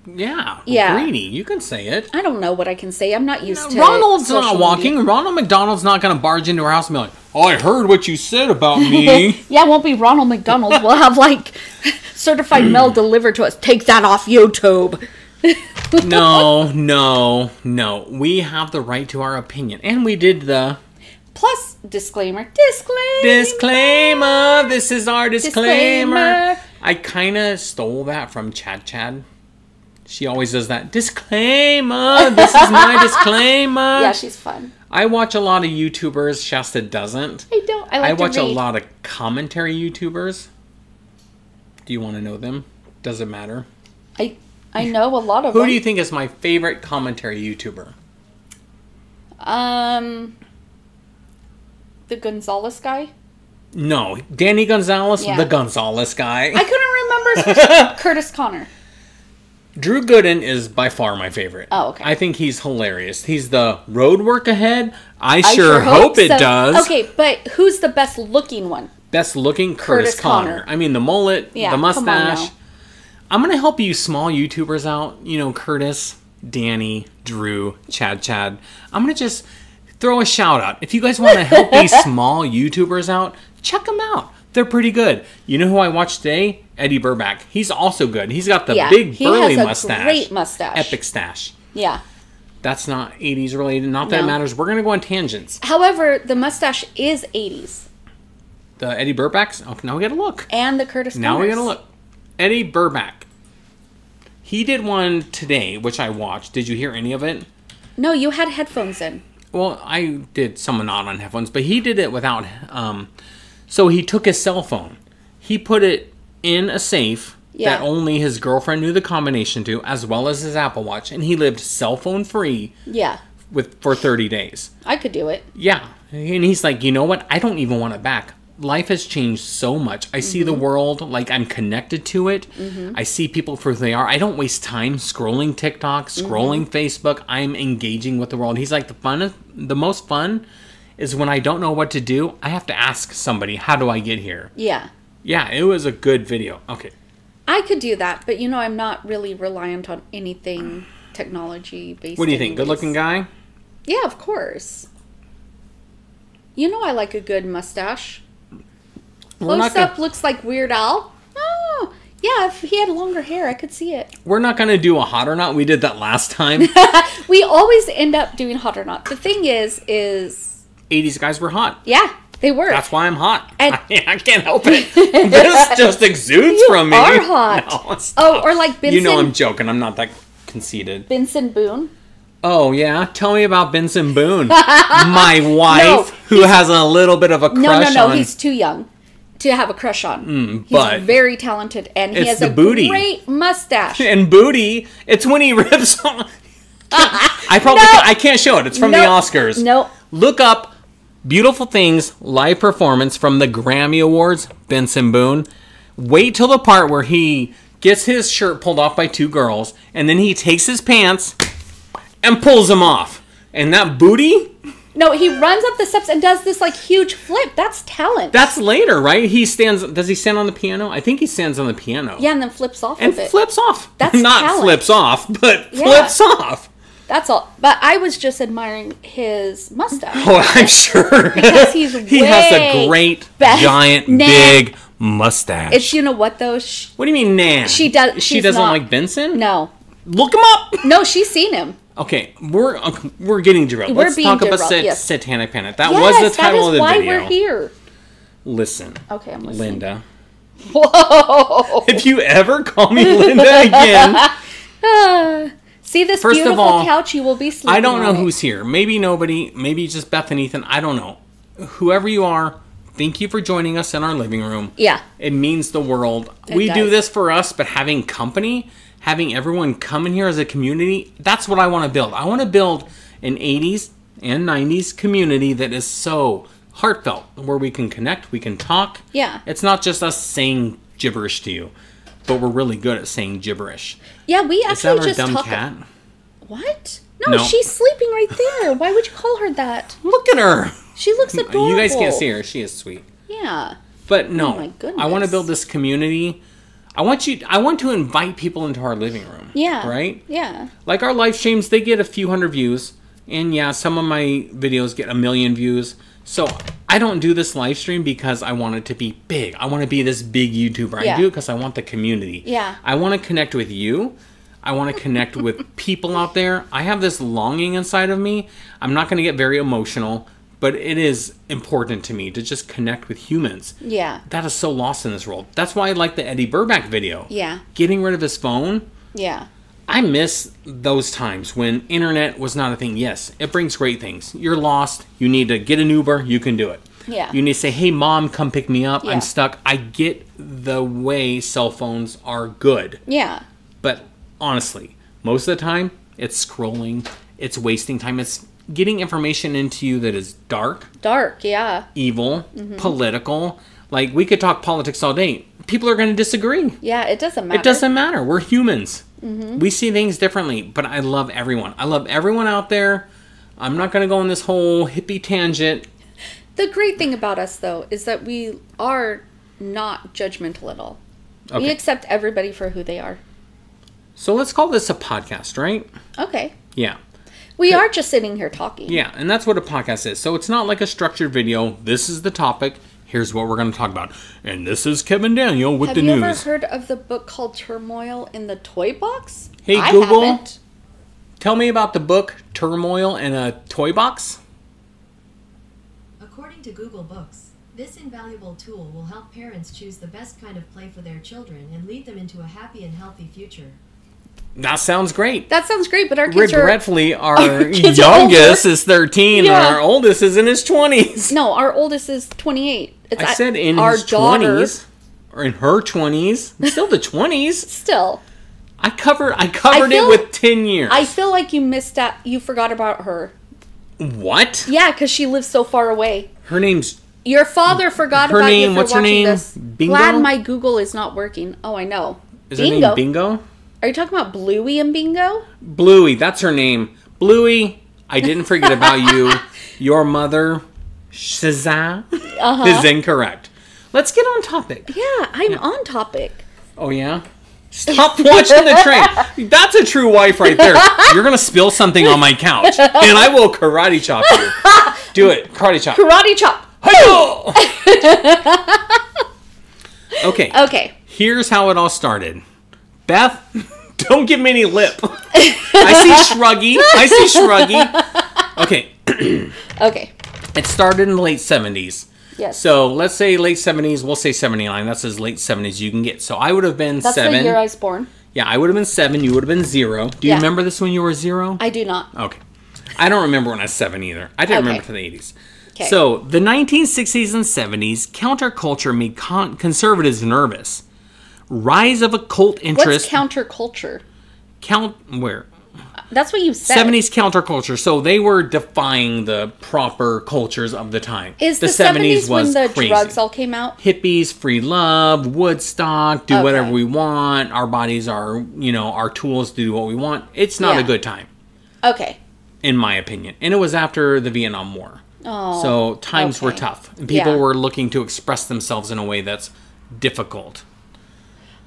Yeah. Yeah. Greedy. You can say it. I don't know what I can say. I'm not used to Ronald's social not media. walking. Ronald McDonald's not going to barge into our house and be like, oh, I heard what you said about me. Yeah, it won't be Ronald McDonald. We'll have like certified mail delivered to us. Take that off YouTube. No. We have the right to our opinion. And we did the... Plus, disclaimer. Disclaimer. This is our disclaimer. Disclaimer. I kind of stole that from Chad. She always does that. Disclaimer. This is my disclaimer. Yeah, she's fun. I watch a lot of YouTubers. Shasta doesn't. I don't. I like I watch to a read. lot of commentary YouTubers. Do you want to know them? Does it matter? I know a lot of Who them. do you think is my favorite commentary YouTuber? The Gonzalez guy? No, Danny Gonzalez, Yeah. the Gonzalez guy. I couldn't remember his Curtis Connor. Drew Gooden is by far my favorite. Oh, okay. I think he's hilarious. He's the road work ahead. I sure hope it so. does. Okay, but who's the best looking one? Best looking Curtis Connor. I mean, the mullet, Yeah, the come on mustache. now. I'm going to help you small YouTubers out. You know, Curtis, Danny, Drew, Chad. I'm going to just throw a shout out. If you guys want to help these small YouTubers out, check them out. They're pretty good. You know who I watched today? Eddie Burback. He's also good. He's got the big burly has a mustache. great mustache. Epic stash. Yeah. That's not 80s related. Not that it No. matters. We're going to go on tangents. However, the mustache is 80s. The Eddie Burbacks? Oh, now we got to look. And the Curtis Now we Connors. got to look. Eddie Burback. He did one today, which I watched. Did you hear any of it? No, you had headphones in. Well, I did some not on headphones, but he did it without. So he took his cell phone. He put it in a safe that only his girlfriend knew the combination to, as well as his Apple Watch, and he lived cell phone free. Yeah. For 30 days. I could do it. Yeah. And he's like, you know what? I don't even want it back. Life has changed so much. I see the world like I'm connected to it. I see people for who they are. I don't waste time scrolling TikTok, scrolling Facebook. I'm engaging with the world. He's like, the most fun is when I don't know what to do. I have to ask somebody, how do I get here? Yeah. Yeah, it was a good video. Okay. I could do that, but you know, I'm not really reliant on anything technology based. What do you think? Good looking guy? Yeah, of course. You know I like a good mustache. Close up looks like Weird Al. Oh, yeah, if he had longer hair, I could see it. We're not going to do a hot or not. We did that last time. We always end up doing hot or not. The thing is 80s guys were hot. yeah, They were. That's why I'm hot. And- I can't help it. This just exudes from me. You are hot. No, stop. or like Benson. You know I'm joking. I'm not that conceited. Benson Boone. Oh, yeah? Tell me about Benson Boone. My wife, who has a little bit of a crush on... No, he's too young to have a crush on. but he's very talented, and he it's has the a booty. great mustache. And booty, it's when he rips on... I can't show it. It's from the Oscars. Nope. Look up Beautiful Things live performance from the Grammy Awards, Benson Boone. Wait till the part where he gets his shirt pulled off by two girls, and then he takes his pants and pulls them off. And that booty... No, he runs up the steps and does this like huge flip. That's talent. That's later, right? Does he stand on the piano? I think he stands on the piano. Yeah, and then flips off And of it. flips off. That's not talent. flips off, but Yeah. flips off. That's all. But I was just admiring his mustache. Oh, I'm sure. Because he's he has a great, giant, big mustache. It's, you know what though? What do you mean, nah? She does. She she's doesn't not- like Benson? No. Look him up. No, she's seen him. Okay, we're getting derailed. We're Let's being talk about derailed, yes. Satanic Panic. That was the title of the that is video. why we're here. Listen. Okay, I'm listening. Linda. Whoa. If you ever call me Linda again... See this First of beautiful all, couch you will be sleeping I don't know on who's here. Maybe nobody. Maybe just Beth and Ethan. I don't know. Whoever you are, thank you for joining us in our living room. Yeah. It means the world. It We do does. this for us, but having company, having everyone come in here as a community, that's what I want to build. I want to build an 80s and 90s community that is so heartfelt, where we can connect, we can talk. Yeah. It's not just us saying gibberish to you, but we're really good at saying gibberish. Yeah, we Is that actually our just dumb talk. cat? What? No, No. she's sleeping right there. Why would you call her that? Look at her. She looks adorable. You guys can't see her. She is sweet. Yeah. But no, Oh my goodness. I want to build this community. I want to invite people into our living room. Yeah. Right? Yeah. Like our live streams, they get a few hundred views. And yeah, some of my videos get 1 million views. So I don't do this live stream because I want it to be big. I want to be this big YouTuber. Yeah. I do it because I want the community. Yeah. I want to connect with you. I want to connect with people out there. I have this longing inside of me. I'm not going to get very emotional, but it is important to me to just connect with humans. Yeah. That is so lost in this world. That's why I like the Eddie Burback video. Yeah. Getting rid of his phone. Yeah. I miss those times when internet was not a thing. Yes, it brings great things. You're lost. You need to get an Uber. You can do it. Yeah. You need to say, hey, Mom, come pick me up. Yeah. I'm stuck. I get the way cell phones are good. Yeah. But honestly, most of the time, it's scrolling. It's wasting time. It's getting information into you that is dark, Yeah. evil, political. Like, we could talk politics all day. People are going to disagree. Yeah, it doesn't matter. It doesn't matter. We're humans. We see things differently, but I love everyone. I love everyone out there. I'm not going to go on this whole hippie tangent. The great thing about us, though, is that we are not judgmental at all. We Okay. accept everybody for who they are. So let's call this a podcast, right? Okay. Yeah. We are just sitting here talking. Yeah, and that's what a podcast is. So it's not like a structured video. This is the topic. Here's what we're going to talk about. And this is Kevin Daniel with Have the you news. ever heard of the book called Turmoil in the Toy Box? Hey, I Google. haven't. Tell me about the book Turmoil in a Toy Box. According to Google Books, this invaluable tool will help parents choose the best kind of play for their children and lead them into a happy and healthy future. That sounds great. That sounds great, but our kids Regretfully, our kids are youngest older. is 13 Yeah. and our oldest is in his 20s. No, our oldest is 28. I said in our his daughter, 20s. Or in her 20s. Still the 20s. Still. I covered I it feel- with 10 years. I feel like you missed out. You forgot about her. What? Yeah, because she lives so far away. Her name's... Your father forgot Her about name- you for what's her watching name? this. Bingo? Glad my Google is not working. Oh, I know. Is her name Bingo? Are you talking about Bluey and Bingo? Bluey, that's her name. Bluey, I didn't forget about you. Your mother, Shazam, is incorrect. Let's get on topic. Yeah, I'm on topic. Oh, yeah? Stop watching the train. That's a true wife right there. You're going to spill something on my couch, and I will karate chop you. Do it. Karate chop. Karate chop. Hi-yo! Okay. Okay. Here's how it all started. Beth, don't give me any lip. I see shruggy. Okay. Okay. It started in the late 70s. Yes. So let's say late 70s. We'll say 79. That's as late 70s you can get. So I would have been That's 7. the year I was born. Yeah, I would have been 7. You would have been 0. Do you Yeah. remember this when you were 0? I do not. Okay. I don't remember when I was 7 either. I didn't remember to the 80s. Okay. So the 1960s and 70s, counterculture made conservatives nervous. Rise of occult interest. What's counterculture? Where? That's what you said. 70s counterculture. So they were defying the proper cultures of the time. Is the 70s when the crazy. drugs all came out? Hippies, free love, Woodstock, do Okay. whatever we want. Our bodies are, our tools to do what we want. It's not a good time, Okay. in my opinion. And it was after the Vietnam War. Oh. So times were okay. tough. And people Yeah. were looking to express themselves in a way that's difficult.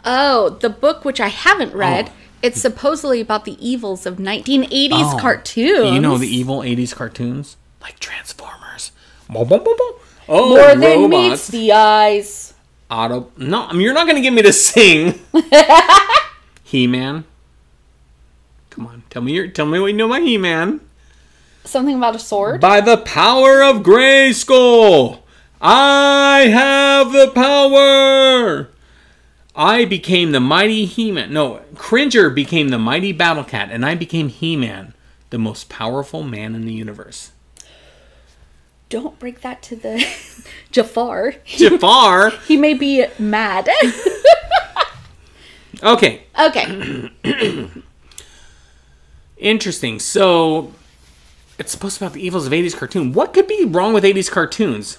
Oh, the book, which I haven't read, Oh. it's supposedly about the evils of 1980s cartoons. You know the evil 80s cartoons? Like Transformers. Boom, boom, boom, boom. Oh, More than robots. meets the eyes. No, I mean, you're not going to get me to sing. He-Man. Come on, tell me what you know about He-Man. Something about a sword? By the power of Grayskull, I have the power. I became the mighty He-Man. No, Cringer became the mighty Battle Cat, and I became He-Man, the most powerful man in the universe. Don't break that to the Jafar. Jafar. He may be mad. Okay. Okay. Interesting. So, it's supposed to be about the evils of 80s cartoon. What could be wrong with 80s cartoons?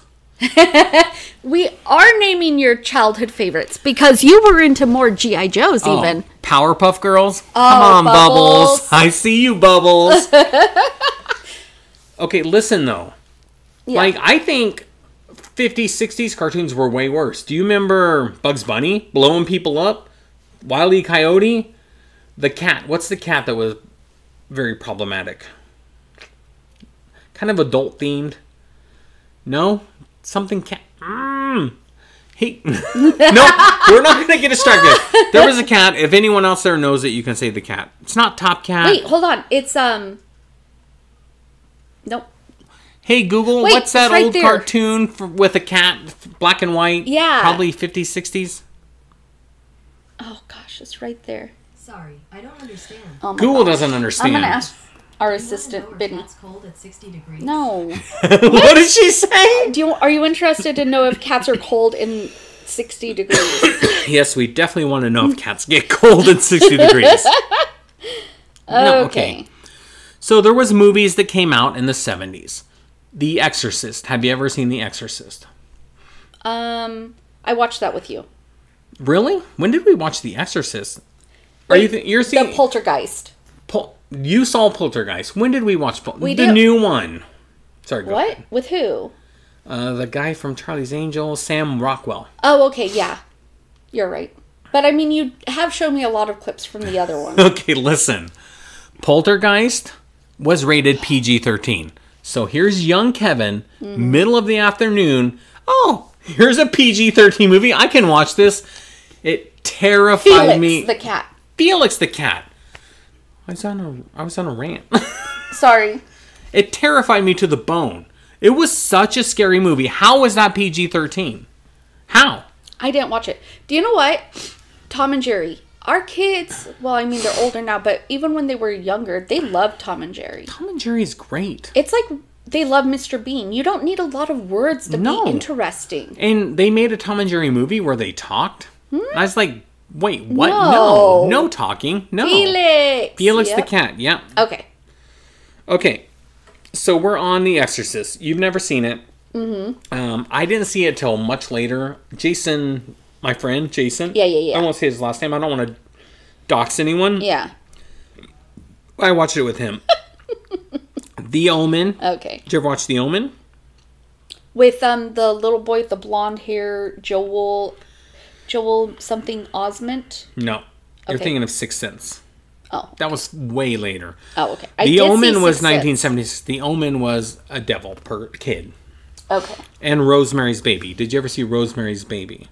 We are naming your childhood favorites because you were into more G.I. Joes even. Powerpuff Girls? Oh, Come on, Bubbles. Bubbles. I see you, Bubbles. Okay, listen, though. Yeah. Like, I think 50s, 60s cartoons were way worse. Do you remember Bugs Bunny blowing people up? Wile E. Coyote? The cat. What's the cat that was very problematic? Kind of adult themed. No? Something cat. Hey. No, we're not going to get distracted. There was a cat. If anyone else there knows it, you can say the cat. It's not Top Cat. Wait, hold on. It's, nope. Hey, Google, Wait, what's that it's right old there. cartoon with a cat, black and white? Yeah. Probably 50s, 60s. Oh, gosh, it's right there. Sorry, I don't understand. Oh my Google gosh. doesn't understand. I'm going to ask our You wanna know assistant, are Biddy. cats cold at 60 degrees? No. What did she say? Are you interested to know if cats are cold in 60 degrees? Yes, we definitely want to know if cats get cold at 60 degrees. No, okay. So there was movies that came out in the 70s. The Exorcist. Have you ever seen The Exorcist? I watched that with you. Really? When did we watch The Exorcist? You're seeing The Poltergeist. You saw Poltergeist. When did we watch We the did. new one? Sorry, go What? ahead. With who? The guy from Charlie's Angels, Sam Rockwell. Oh, okay, yeah. You're right. But I mean, you have shown me a lot of clips from the other one. Okay, listen. Poltergeist was rated PG-13. So here's young Kevin, middle of the afternoon. Oh, here's a PG-13 movie. I can watch this. It terrified me. Felix the cat. Felix the cat. I was on a rant. Sorry. It terrified me to the bone. It was such a scary movie. How was that PG-13? How? I didn't watch it. Do you know what? Tom and Jerry. Our kids, well, I mean, they're older now, but even when they were younger, they loved Tom and Jerry. Tom and Jerry's great. It's like they love Mr. Bean. You don't need a lot of words to be interesting. And they made a Tom and Jerry movie where they talked. And I was like, wait, what? No. No talking. No. Felix the cat, yeah. Okay. Okay, so we're on The Exorcist. You've never seen it. Mm-hmm. I didn't see it till much later. Jason, my friend, Jason. Yeah. I won't say his last name. I don't want to dox anyone. Yeah. I watched it with him. The Omen. Okay. Did you ever watch The Omen? With the little boy with the blonde hair, Joel something Osment. No. You're Okay. thinking of Sixth Sense. Oh. That was way later. Oh, okay. The Omen was Sixth Sense. 1970s. The Omen was a devil per kid. Okay. And Rosemary's Baby. Did you ever see Rosemary's Baby?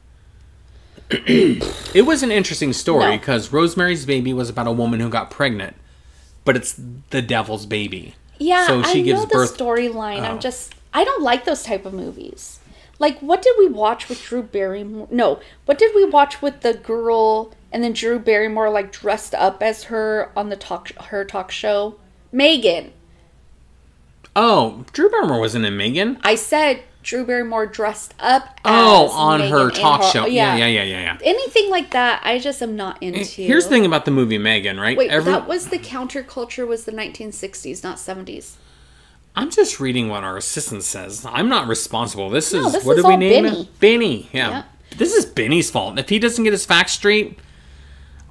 It was an interesting story No. because Rosemary's Baby was about a woman who got pregnant, but it's the devil's baby. Yeah, So she I gives know birth. the storyline. Oh. I don't like those type of movies. Like, what did we watch with Drew Barrymore? No, what did we watch with the girl and then Drew Barrymore, like, dressed up as her on the her talk show? Megan. Oh, Drew Barrymore wasn't in Megan. I said Drew Barrymore dressed up as on Megan her talk show. Yeah. Yeah. Anything like that, I just am not into. Here's the thing about the movie Megan, right? Wait, that was the counterculture, was the 1960s, not 70s. I'm just reading what our assistant says. I'm not responsible. This is what is did we all name Benny. it? Benny. Yeah. Yep. This is Benny's fault. If he doesn't get his facts straight,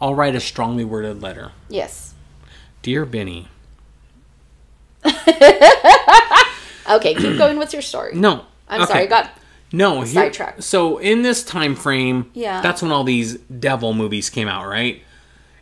I'll write a strongly worded letter. Yes. Dear Benny. Okay, keep going with your story. No. I'm sorry, I got sidetracked. So in this time frame, Yeah. that's when all these devil movies came out, right?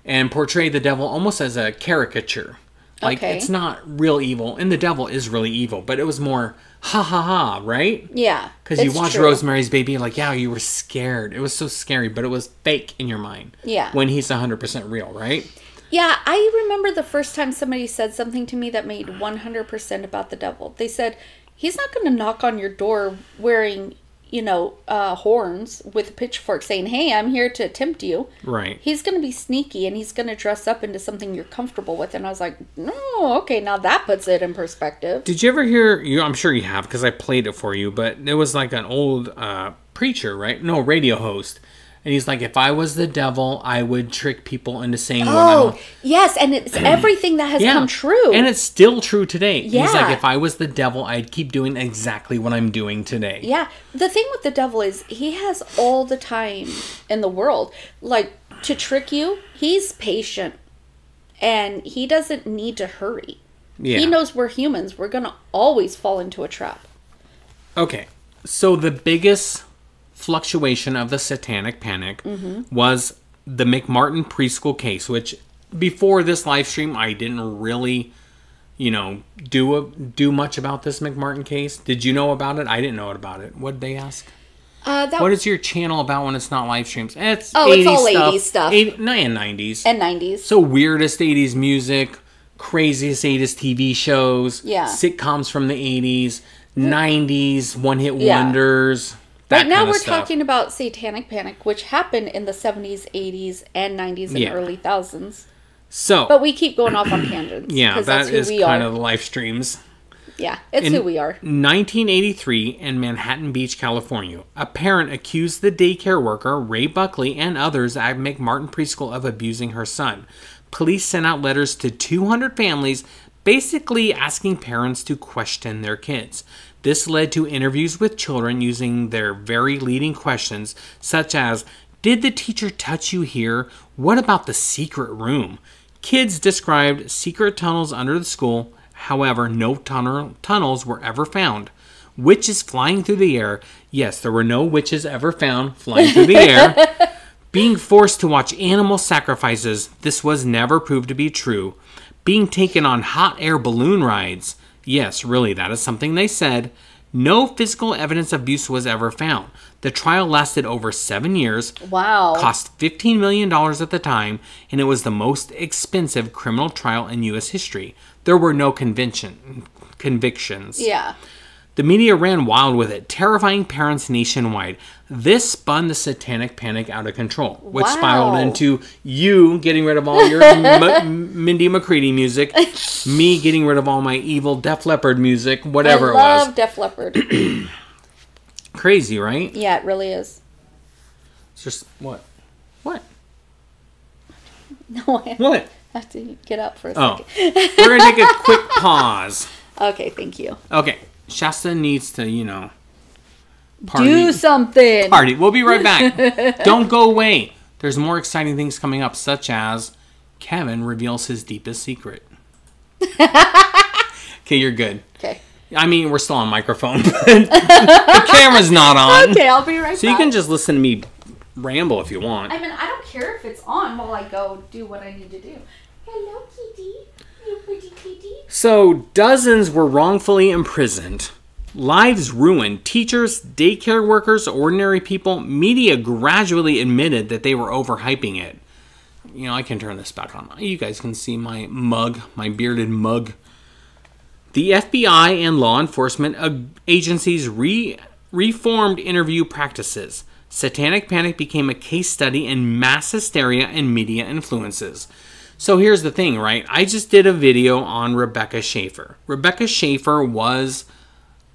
And portrayed the devil almost as a caricature. Like, Okay. it's not real evil, and the devil is really evil, but it was more ha ha ha, right? Yeah. Because you it's watch true. Rosemary's Baby, like, yeah, you were scared. It was so scary, but it was fake in your mind. Yeah. When he's 100% real, right? Yeah, I remember the first time somebody said something to me that made 100% about the devil. They said, he's not going to knock on your door wearing, horns with a pitchfork saying, hey, I'm here to tempt you. Right. He's going to be sneaky and he's going to dress up into something you're comfortable with. And I was like, no, okay, now that puts it in perspective. Did you ever hear, I'm sure you have because I played it for you, but it was like an old preacher, right? No, radio host. And he's like, if I was the devil, I would trick people into saying what I want. Yes, and it's everything that has come true. And it's still true today. Yeah. He's like, if I was the devil, I'd keep doing exactly what I'm doing today. Yeah. The thing with the devil is he has all the time in the world. Like, to trick you, he's patient. And he doesn't need to hurry. Yeah. He knows we're humans. We're going to always fall into a trap. Okay. So the biggest fluctuation of the Satanic Panic was the McMartin Preschool case, which before this live stream, I didn't really, do much about this McMartin case. Did you know about it? I didn't know about it. What did they ask? What is your channel about when it's not live streams? It's 80s it's all stuff, 80s stuff. And 90s. And 90s. So weirdest 80s music, craziest 80s TV shows, sitcoms from the 80s, 90s, one-hit wonders. Right now we're talking about Satanic Panic, which happened in the 70s, 80s, and 90s and early thousands. So, but we keep going off on tangents. Yeah, that is kind of the live streams. Yeah, it's who we are. 1983 in Manhattan Beach, California, a parent accused the daycare worker, Ray Buckley, and others at McMartin Preschool of abusing her son. Police sent out letters to 200 families, basically asking parents to question their kids. This led to interviews with children using their very leading questions, such as, did the teacher touch you here? What about the secret room? Kids described secret tunnels under the school. However, no tunnels were ever found. Witches flying through the air. Yes, there were no witches ever found flying through the air. Being forced to watch animal sacrifices. This was never proved to be true. Being taken on hot air balloon rides. Yes, really, that is something they said. No physical evidence of abuse was ever found. The trial lasted over 7 years. Wow. Cost $15 million at the time, and it was the most expensive criminal trial in U.S. history. There were no convictions. Yeah. The media ran wild with it, terrifying parents nationwide. This spun the Satanic Panic out of control, which spiraled into you getting rid of all your Mindy McCready music, me getting rid of all my evil Def Leppard music, whatever it was. I love Def Leppard. Crazy, right? Yeah, it really is. It's just, what? What? No, What? I have to get up for a second. We're going to take a quick pause. Okay, thank you. Okay. Shasta needs to, party. Do something. Party. We'll be right back. Don't go away. There's more exciting things coming up, such as Kevin reveals his deepest secret. Okay, you're good. Okay. I mean, we're still on microphone, but the camera's not on. Okay, I'll be right back. So you can just listen to me ramble if you want. I mean, I don't care if it's on while I go do what I need to do. Hello, kitty. You pretty kitty. So, dozens were wrongfully imprisoned. Lives ruined. Teachers, daycare workers, ordinary people. Media gradually admitted that they were overhyping it. I can turn this back on. You guys can see my mug, my bearded mug. The FBI and law enforcement agencies reformed interview practices. Satanic Panic became a case study in mass hysteria and media influences. So here's the thing, right? I just did a video on Rebecca Schaefer. Rebecca Schaefer was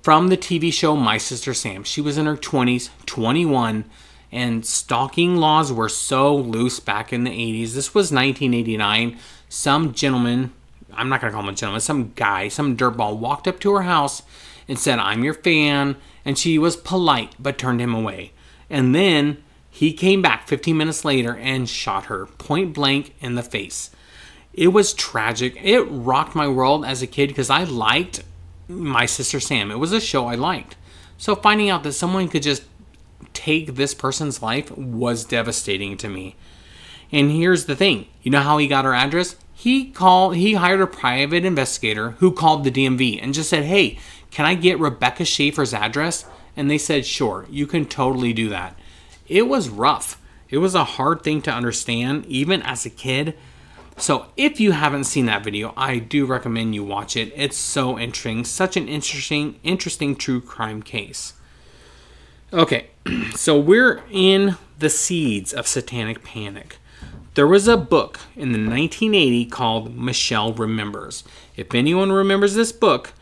from the TV show My Sister Sam. She was in her 20s, 21, and stalking laws were so loose back in the 80s. This was 1989. Some gentleman, I'm not going to call him a gentleman, some guy, some dirtball walked up to her house and said, "I'm your fan," and she was polite but turned him away. And then he came back 15 minutes later and shot her point blank in the face. It was tragic. It rocked my world as a kid because I liked My Sister Sam. It was a show I liked. So finding out that someone could just take this person's life was devastating to me. And here's the thing. You know how he got her address? He hired a private investigator who called the DMV and just said, "Hey, can I get Rebecca Schaefer's address?" And they said, "Sure, you can totally do that." It was rough. It was a hard thing to understand, even as a kid. So if you haven't seen that video, I do recommend you watch it. It's so interesting. Such an interesting true crime case. Okay, so we're in the seeds of Satanic Panic. There was a book in the 1980 called Michelle Remembers. If anyone remembers this book,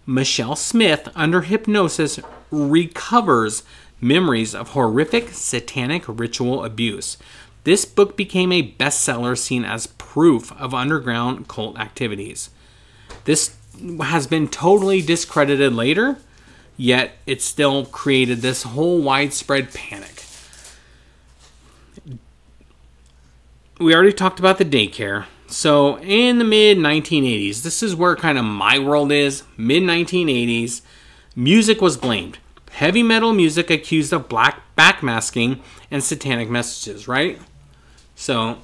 Michelle Smith, under hypnosis, recovers memories of horrific satanic ritual abuse. This book became a bestseller seen as proof of underground cult activities. This has been totally discredited later, yet it still created this whole widespread panic. We already talked about the daycare. So in the mid-1980s, this is where kind of my world is, mid-1980s, music was blamed. Heavy metal music accused of backmasking and satanic messages, right? So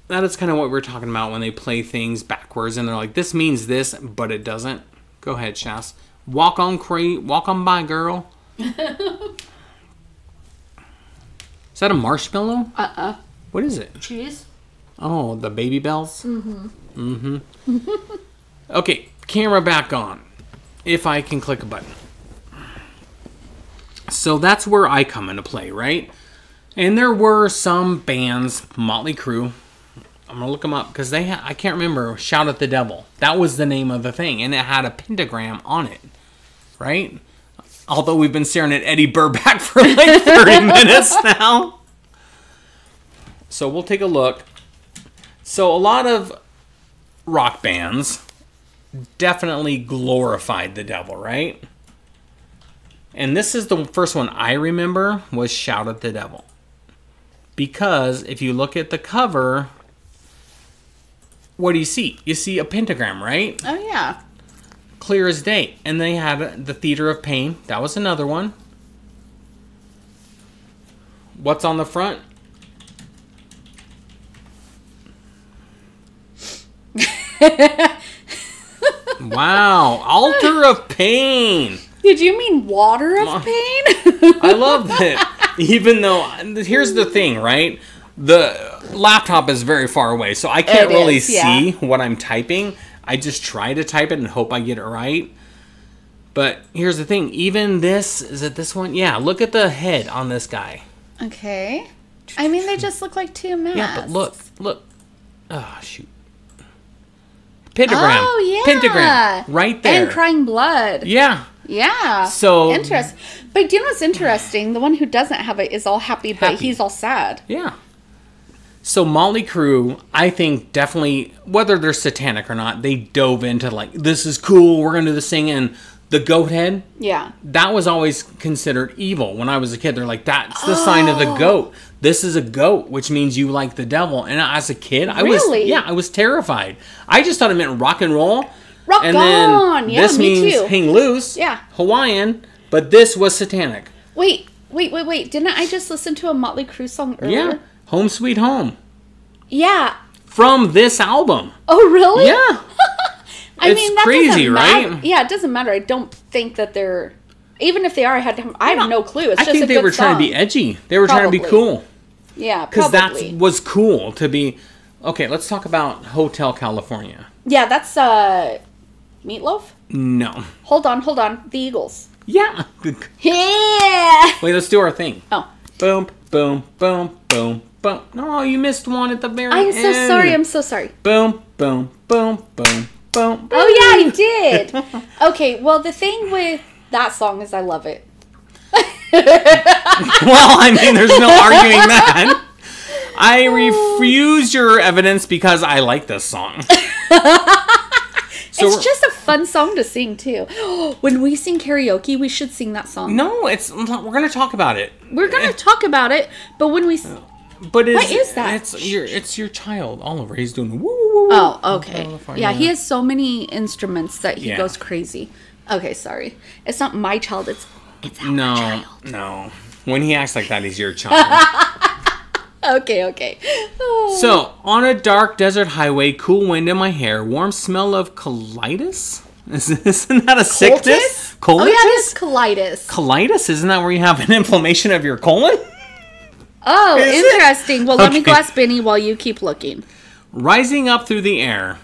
that is kind of what we're talking about when they play things backwards and they're like, this means this, but it doesn't. Go ahead, Shas. Walk on by, girl. Is that a marshmallow? What is it? Cheese. Oh, the baby bells? Okay, camera back on. If I can click a button. So that's where I come into play, right? And there were some bands, Motley Crue. I'm going to look them up because I can't remember. Shout at the Devil. That was the name of the thing. And it had a pentagram on it, right? Although we've been staring at Eddie Burback for like 30 minutes now. So we'll take a look. So a lot of rock bands definitely glorified the devil, right? And this is the first one I remember was Shout at the Devil. Because if you look at the cover, what do you see? You see a pentagram, right? Oh, yeah. Clear as day. And they had the Theater of Pain. That was another one. What's on the front? Wow. Altar of Pain. Did you mean Water of Pain? I love that. Even though, here's the thing, right? The laptop is very far away, so I can't really see what I'm typing. I just try to type it and hope I get it right. But here's the thing. Even this, is it this one? Yeah, look at the head on this guy. Okay. I mean, they just look like two masks. Yeah, but look. Oh, shoot. Pentagram. Oh, yeah. Pentagram. Right there. And crying blood. Yeah. Yeah. So interesting. But do you know what's interesting? The one who doesn't have it is all happy, but he's all sad. Yeah. So Motley Crue, I think definitely, whether they're satanic or not, they dove into like, this is cool, we're going to do this thing. And the goat head, that was always considered evil when I was a kid. They're like, that's the sign of the goat. This is a goat, which means you like the devil. And as a kid, I was terrified. I just thought it meant rock and roll. Rock and on. Yeah, this means too. Hang Loose. Yeah. Hawaiian. But this was satanic. Wait. Didn't I just listen to a Motley Crue song earlier? Yeah. Home Sweet Home. Yeah. From this album. Oh, really? Yeah. I mean, that crazy, right? Yeah, it doesn't matter. I don't think that they're... Even if they are, I have no clue. It's just a good song. I think they were trying to be edgy. They were trying to be cool. Yeah, because that was cool to be... Okay, let's talk about Hotel California. Yeah, that's Meatloaf? No. Hold on. The Eagles. Yeah. Yeah. Wait, let's do our thing. Oh. Boom, boom, boom, boom, boom. No, you missed one at the very I'm end. so sorry. I'm so sorry. Boom, boom, boom, boom, boom. Oh, yeah, I did. Okay, well, the thing with that song is I love it. Well, I mean, there's no arguing that. I refuse your evidence because I like this song. So it's just a fun song to sing, too. When we sing karaoke, we should sing that song. No, we're going to talk about it. We're going to talk about it, but when we... But what is that? It's your child, Oliver. He's doing woo, woo, woo. Oh, okay. Yeah, he has so many instruments that he goes crazy. Okay, sorry. It's not my child, it's our child. No. When he acts like that, he's your child. Okay. Oh. So, on a dark desert highway, cool wind in my hair, warm smell of colitis? Isn't that a sickness? Colitis? Oh, yeah, it is colitis. Colitis? Isn't that where you have an inflammation of your colon? Oh, interesting. Well, let me go ask Benny while you keep looking. Rising up through the air.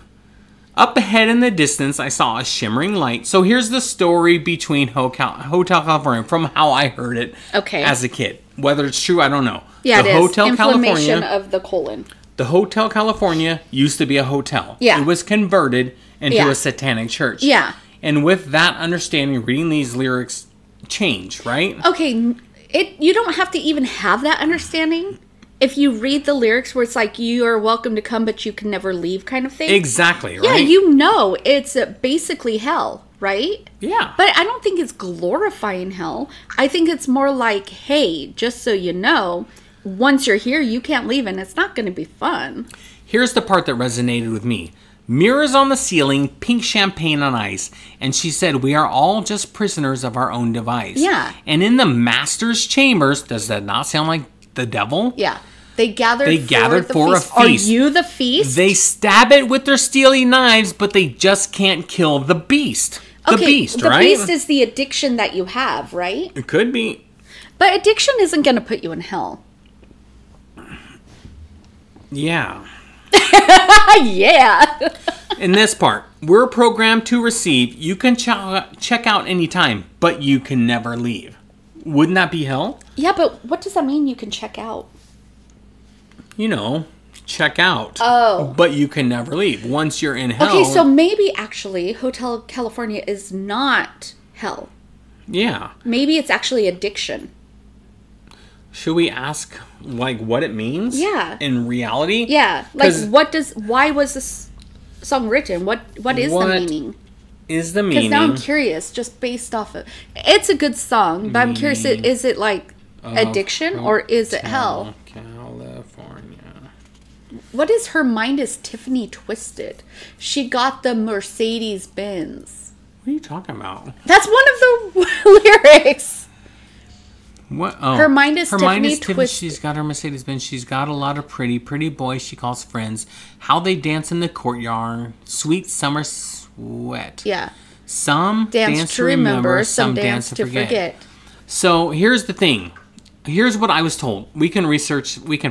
Up ahead in the distance, I saw a shimmering light. So here's the story between Hotel California from how I heard it as a kid. Whether it's true, I don't know. Yeah, the it Hotel is. Inflammation California, of the colon. The Hotel California used to be a hotel. Yeah. It was converted into a satanic church. Yeah. And with that understanding, reading these lyrics change, right? Okay, you don't have to even have that understanding. If you read the lyrics where it's like, you are welcome to come, but you can never leave kind of thing. Exactly, right? Yeah, you know it's basically hell, right? Yeah. But I don't think it's glorifying hell. I think it's more like, hey, just so you know, once you're here, you can't leave, and it's not going to be fun. Here's the part that resonated with me. Mirrors on the ceiling, pink champagne on ice. And she said, we are all just prisoners of our own device. Yeah. And in the master's chambers, does that not sound like the devil? Yeah. They gathered for a feast. Are you the feast? They stab it with their steely knives, but they just can't kill the beast. The beast, right? The beast is the addiction that you have, right? It could be. But addiction isn't going to put you in hell. Yeah. Yeah. In this part, we're programmed to receive. You can check out anytime, but you can never leave. Wouldn't that be hell? Yeah, but what does that mean you can check out? You know, check out. Oh. But you can never leave. Once you're in hell. Okay, so maybe actually Hotel California is not hell. Yeah. Maybe it's actually addiction. Should we ask, like, what it means? Yeah. In reality? Yeah. Like, why was this song written? What is the meaning? Is the meaning? Because now I'm curious, just based off of... It's a good song, but I'm curious, is it like addiction or is it hell? California. What is her mind is Tiffany twisted? She got the Mercedes Benz. What are you talking about? That's one of the lyrics. What? Oh. Her mind is Tiffany twisted. She's got her Mercedes Benz. She's got a lot of pretty boys she calls friends. How they dance in the courtyard. Sweet summer sweat. Yeah. Some dance to remember, some dance to forget. So here's the thing. Here's what I was told. We can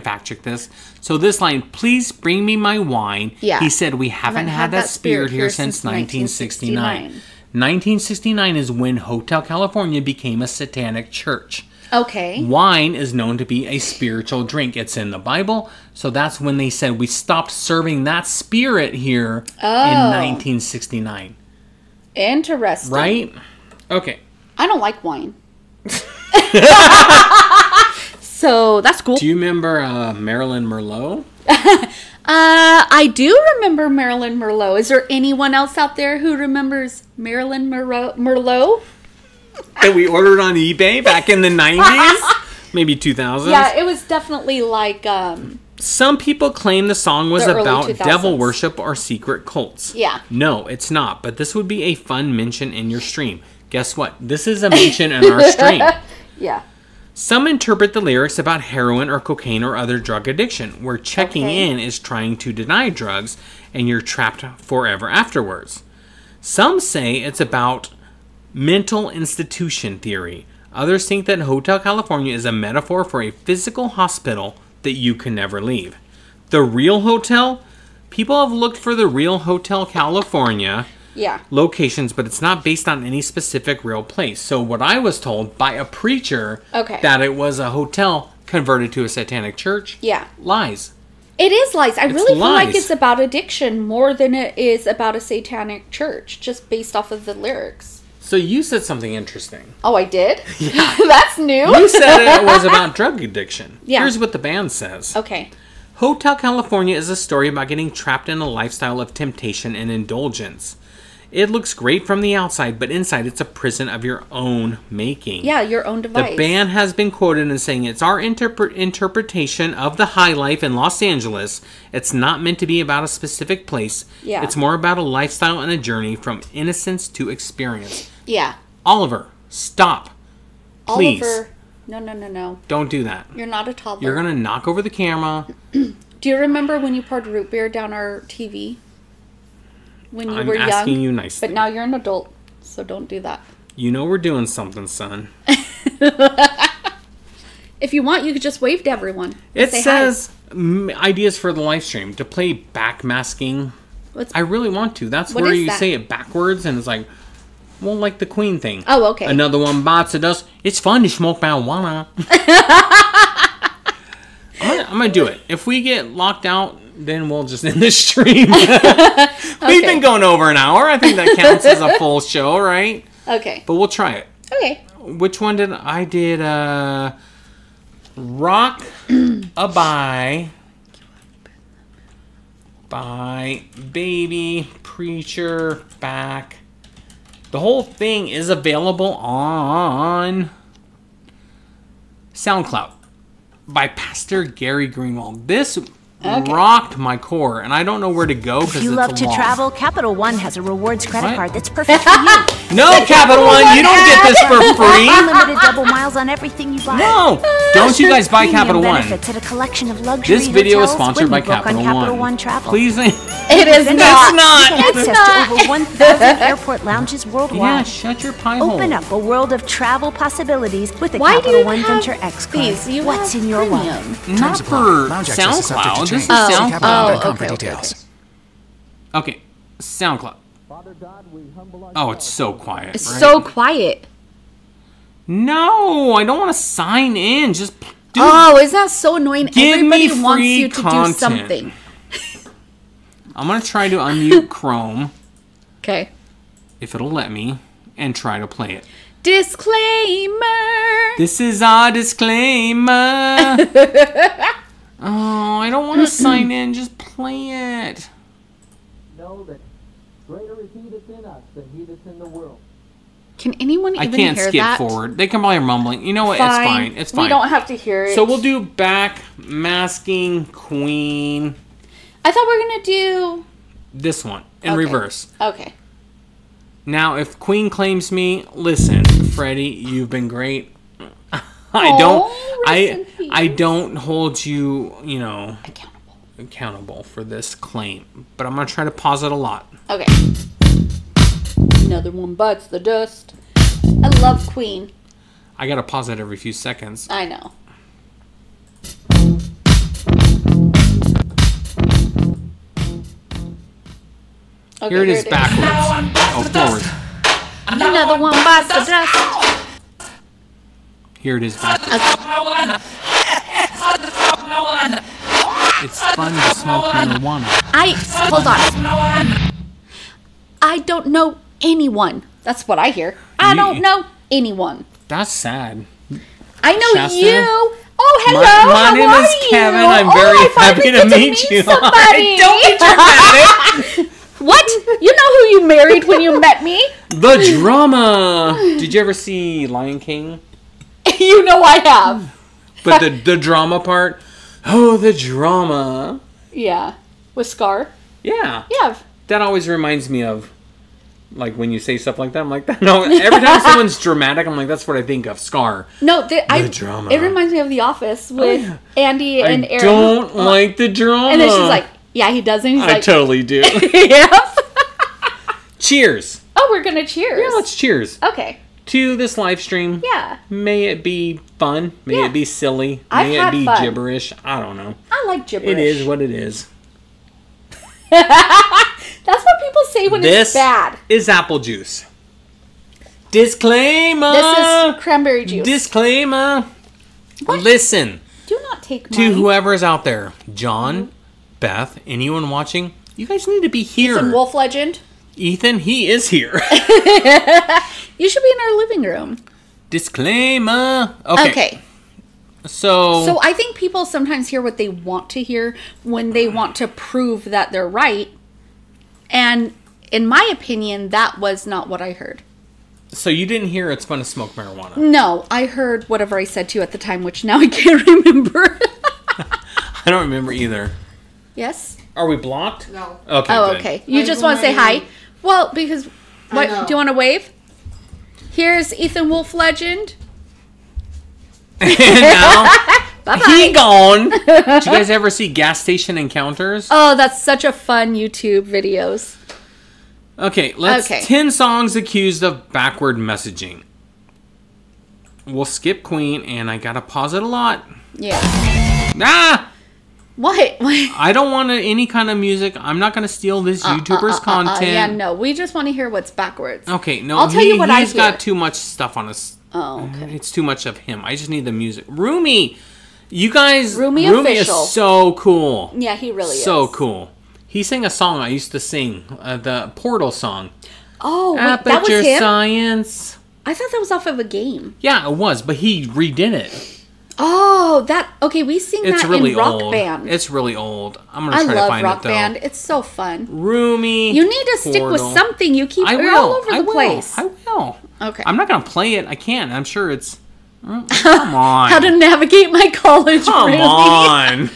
fact check this. So this line, please bring me my wine. Yeah. He said, we haven't had that spirit here since 1969. 1969 is when Hotel California became a satanic church. Okay. Wine is known to be a spiritual drink. It's in the Bible. So that's when they said we stopped serving that spirit here in 1969. Interesting. Right? Okay. I don't like wine. So that's cool. Do you remember Marilyn Merlot? I do remember Marilyn Merlot. Is there anyone else out there who remembers Marilyn Merlot? That we ordered on eBay back in the 90s? Maybe 2000s? Yeah, it was definitely like... Some people claim the song was about 2000s. devil worship or secret cults. Yeah. No, it's not. But this would be a fun mention in your stream. Guess what? This is a mention in our stream. Yeah. Some interpret the lyrics about heroin or cocaine or other drug addiction, where checking in is trying to deny drugs and you're trapped forever afterwards. Some say it's about mental institution theory. Others think that Hotel California is a metaphor for a physical hospital that you can never leave. The real hotel? People have looked for the real Hotel California, Yeah. locations, but it's not based on any specific real place. So what I was told by a preacher that it was a hotel converted to a satanic church. Yeah. Lies. It is lies. I really feel lies. like it's about addiction more than it is about a satanic church, just based off of the lyrics. So you said something interesting. Oh, I did? Yeah. That's new. You said it was about drug addiction. Yeah. Here's what the band says. Okay. Hotel California is a story about getting trapped in a lifestyle of temptation and indulgence. It looks great from the outside, but inside it's a prison of your own making. Yeah, your own device. The band has been quoted as saying, it's our interpretation of the high life in Los Angeles. It's not meant to be about a specific place. Yeah. It's more about a lifestyle and a journey from innocence to experience. Yeah. Oliver, stop. Please. Oliver, no. Don't do that. You're not a toddler. You're going to knock over the camera. Do you remember when you poured root beer down our TV? When you were young? I'm asking you nicely. But now you're an adult, so don't do that. You know we're doing something, son. If you want, you could just wave to everyone. It says ideas for the live stream. To play backmasking. I really want to. That's where you say it backwards and it's like, well, like the Queen thing. Oh, okay. Another one bites the dust. It's fun to smoke marijuana. I'm going to do it. If we get locked out, then we'll just end the stream. We've been going over an hour. I think that counts as a full show, right? Okay. But we'll try it. Okay. Which one did I did? Rock a Bye by Baby Preacher Back. The whole thing is available on SoundCloud by Pastor Gary Greenwald. This rocked my core, and I don't know where to go because it's If you love to long. travel, Capital One has a rewards credit card that's perfect for you. No, Capital One, you don't get this for free. Unlimited double miles on everything you buy. No, don't you guys buy Capital One? Benefits at a collection of luxury This video is hotels sponsored when by you book on Capital One. Travel. Please. It is It's not. You get access to over 1,000 airport lounges worldwide. Yeah, shut your pie hole. Open up a world of travel possibilities with the Why do Capital you One have Venture X card. these? You What's have in your wallet? premium. Not for SoundCloud. This is SoundCloud. Okay, SoundCloud. Oh, it's so quiet. It's right? so quiet. No, I don't want to sign in. Just do. Oh, is that so annoying? Give Everybody me wants free you to content. do something. I'm gonna try to unmute Chrome Okay. if it'll let me, and try to play it. Disclaimer. This is our disclaimer. Oh, I don't want to sign in. Just play it. Know that greater is he that's in us than he that's in the world. Can anyone even I can't hear skip that? forward. They can probably mumbling. You know what? It's fine. It's fine. We don't have to hear it. So we'll do backmasking Queen. I thought we were going to do... This one in reverse. Okay. Now, if Queen claims me, listen, Freddie, you've been great. I don't hold you, accountable for this claim, but I'm gonna try to pause it a lot. Okay. Another one bites the dust. I love Queen. I gotta pause it every few seconds. I know. Okay, here it is backwards. Oh, forward. Another one bites the dust. Here it is backwards. It's fun to smoke marijuana. Hold on. I don't know anyone. That's what I hear. I don't know anyone. That's sad. I know Shasta? you. Oh, hello. My name is Kevin. I'm very happy to meet you. Somebody. Don't be dramatic. What? You know who you married when you met me? The drama. Did you ever see Lion King? You know I have. But the drama part. Oh, the drama. Yeah. With Scar? Yeah. Yeah. That always reminds me of, like, when you say stuff like that, I'm like, no, every time someone's dramatic, I'm like, that's what I think of, Scar. No, the drama. It reminds me of The Office with Andy and Aaron. I don't like the drama. And then she's like, yeah, he does. And he's like, totally do. Yeah. Cheers. Oh, we're going to cheers. Yeah, let's cheers. Okay. To this live stream. Yeah. May it be fun. May it be silly. May it be gibberish. I don't know. I like gibberish. It is what it is. That's what people say one this is bad. is apple juice. Disclaimer. This is cranberry juice. Disclaimer. What? Listen. Do not take To mine. whoever's out there, John, Beth, anyone watching, you guys need to be here. Ethan Wolf Legend. Ethan, he is here. You should be in our living room. Disclaimer. Okay. So I think people sometimes hear what they want to hear when they want to prove that they're right. And in my opinion, that was not what I heard. So you didn't hear it's fun to smoke marijuana? No, I heard whatever I said to you at the time, which now I can't remember. I don't remember either. Yes? Are we blocked? No. Okay. Oh, good. okay. You just want to say hi? Well, because what do you want to wave? Here's Ethan Wolf Legend. And now Bye-bye. he gone. Did you guys ever see gas station encounters? Oh, that's such a fun YouTube videos. Okay, let's 10 songs accused of backward messaging. We'll skip Queen, and I gotta pause it a lot. Yeah. Ah! What? I don't want any kind of music. I'm not gonna steal this YouTuber's content. Yeah, no. We just want to hear what's backwards. Okay, no. I'll tell you what he's I hear. got too much stuff on his. Oh, okay. It's too much of him. I just need the music. Rumi, you guys. Rumi is official. so cool. Yeah, he really is. So cool. He sang a song I used to sing, the Portal song. Oh, wait, Aperture that was him? Science. I thought that was off of a game. Yeah, it was, but he redid it. Oh, okay, we sing It's that really in Rock old. Band. It's really old. I'm gonna try to find Rock it though. Band. It's so fun. Rumi. You need to stick with Portal. something. You keep I you're will. all over the place. I will. Okay. I'm not gonna play it. I can't. I'm sure it's. Come on. How to navigate my college. Come Rumi. on.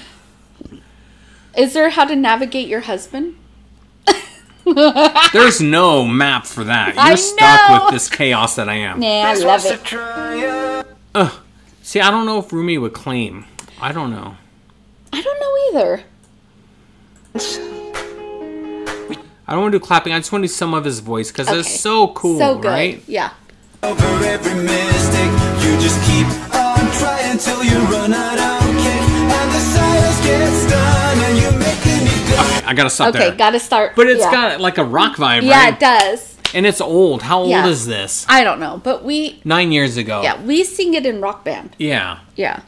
Is there how to navigate your husband? There's no map for that. You're I stuck know. with this chaos that I am. Nah, I love it. See, I don't know if Rumi would claim. I don't know. I don't know either. I don't want to do clapping. I just want to do some of his voice because it's so cool, So good. right? Yeah. Over every mistake, you just keep on trying till you run out of kick, and the silence gets done, and you make me go. Okay, I gotta stop there. Okay, gotta start. But it's yeah. got like a rock vibe, Yeah, right? it does. And it's old. How Yeah. old is this? I don't know, but we 9 years ago. yeah we sing it in Rock Band. Yeah. Yeah.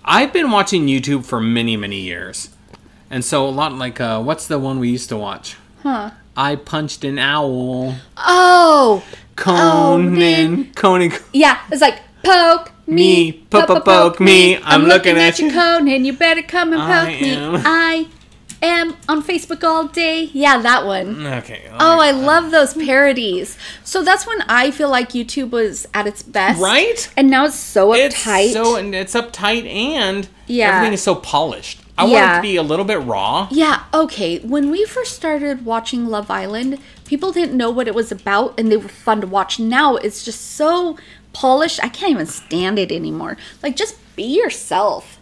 I've been watching YouTube for many, many years. And so a lot like, what's the one we used to watch? Huh. I punched an owl. Oh. Conan. Conan. Yeah, it's like poke me, poke me. I'm looking at you. Conan. You better come and I poke me. am. I am on Facebook all day. Yeah, that one. Okay. Oh, I love those parodies. So that's when I feel like YouTube was at its best. Right? And now it's so uptight. It's uptight and Yeah. everything is so polished. I want it to be a little bit raw. Yeah, okay. When we first started watching Love Island, people didn't know what it was about and they were fun to watch. Now it's just so polished. I can't even stand it anymore. Like, just be yourself.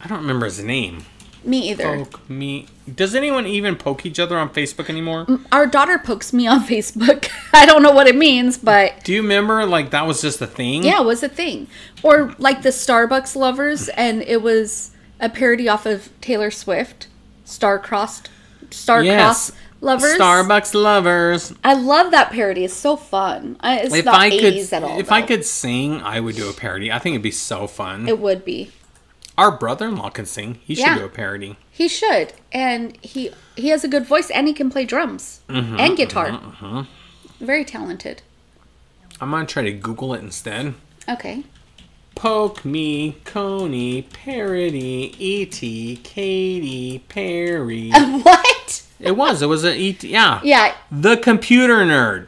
I don't remember his name. Me either. Poke me. Does anyone even poke each other on Facebook anymore? Our daughter pokes me on Facebook. I don't know what it means, but... Do you remember, like, that was just a thing? Yeah, it was a thing. Or, like, the Starbucks lovers, and it was a parody off of Taylor Swift. Star-crossed lovers. Starbucks lovers. I love that parody. It's so fun. It's not 80s at all. If I could sing, I would do a parody. I think it'd be so fun. It would be. Our brother-in-law can sing. He should do a parody. He should. And he has a good voice and he can play drums and guitar. Very talented. I'm going to try to Google it instead. Okay. Poke me, Coney, parody, E.T., Katy Perry. What? It was a E.T., yeah. Yeah. The Computer Nerd.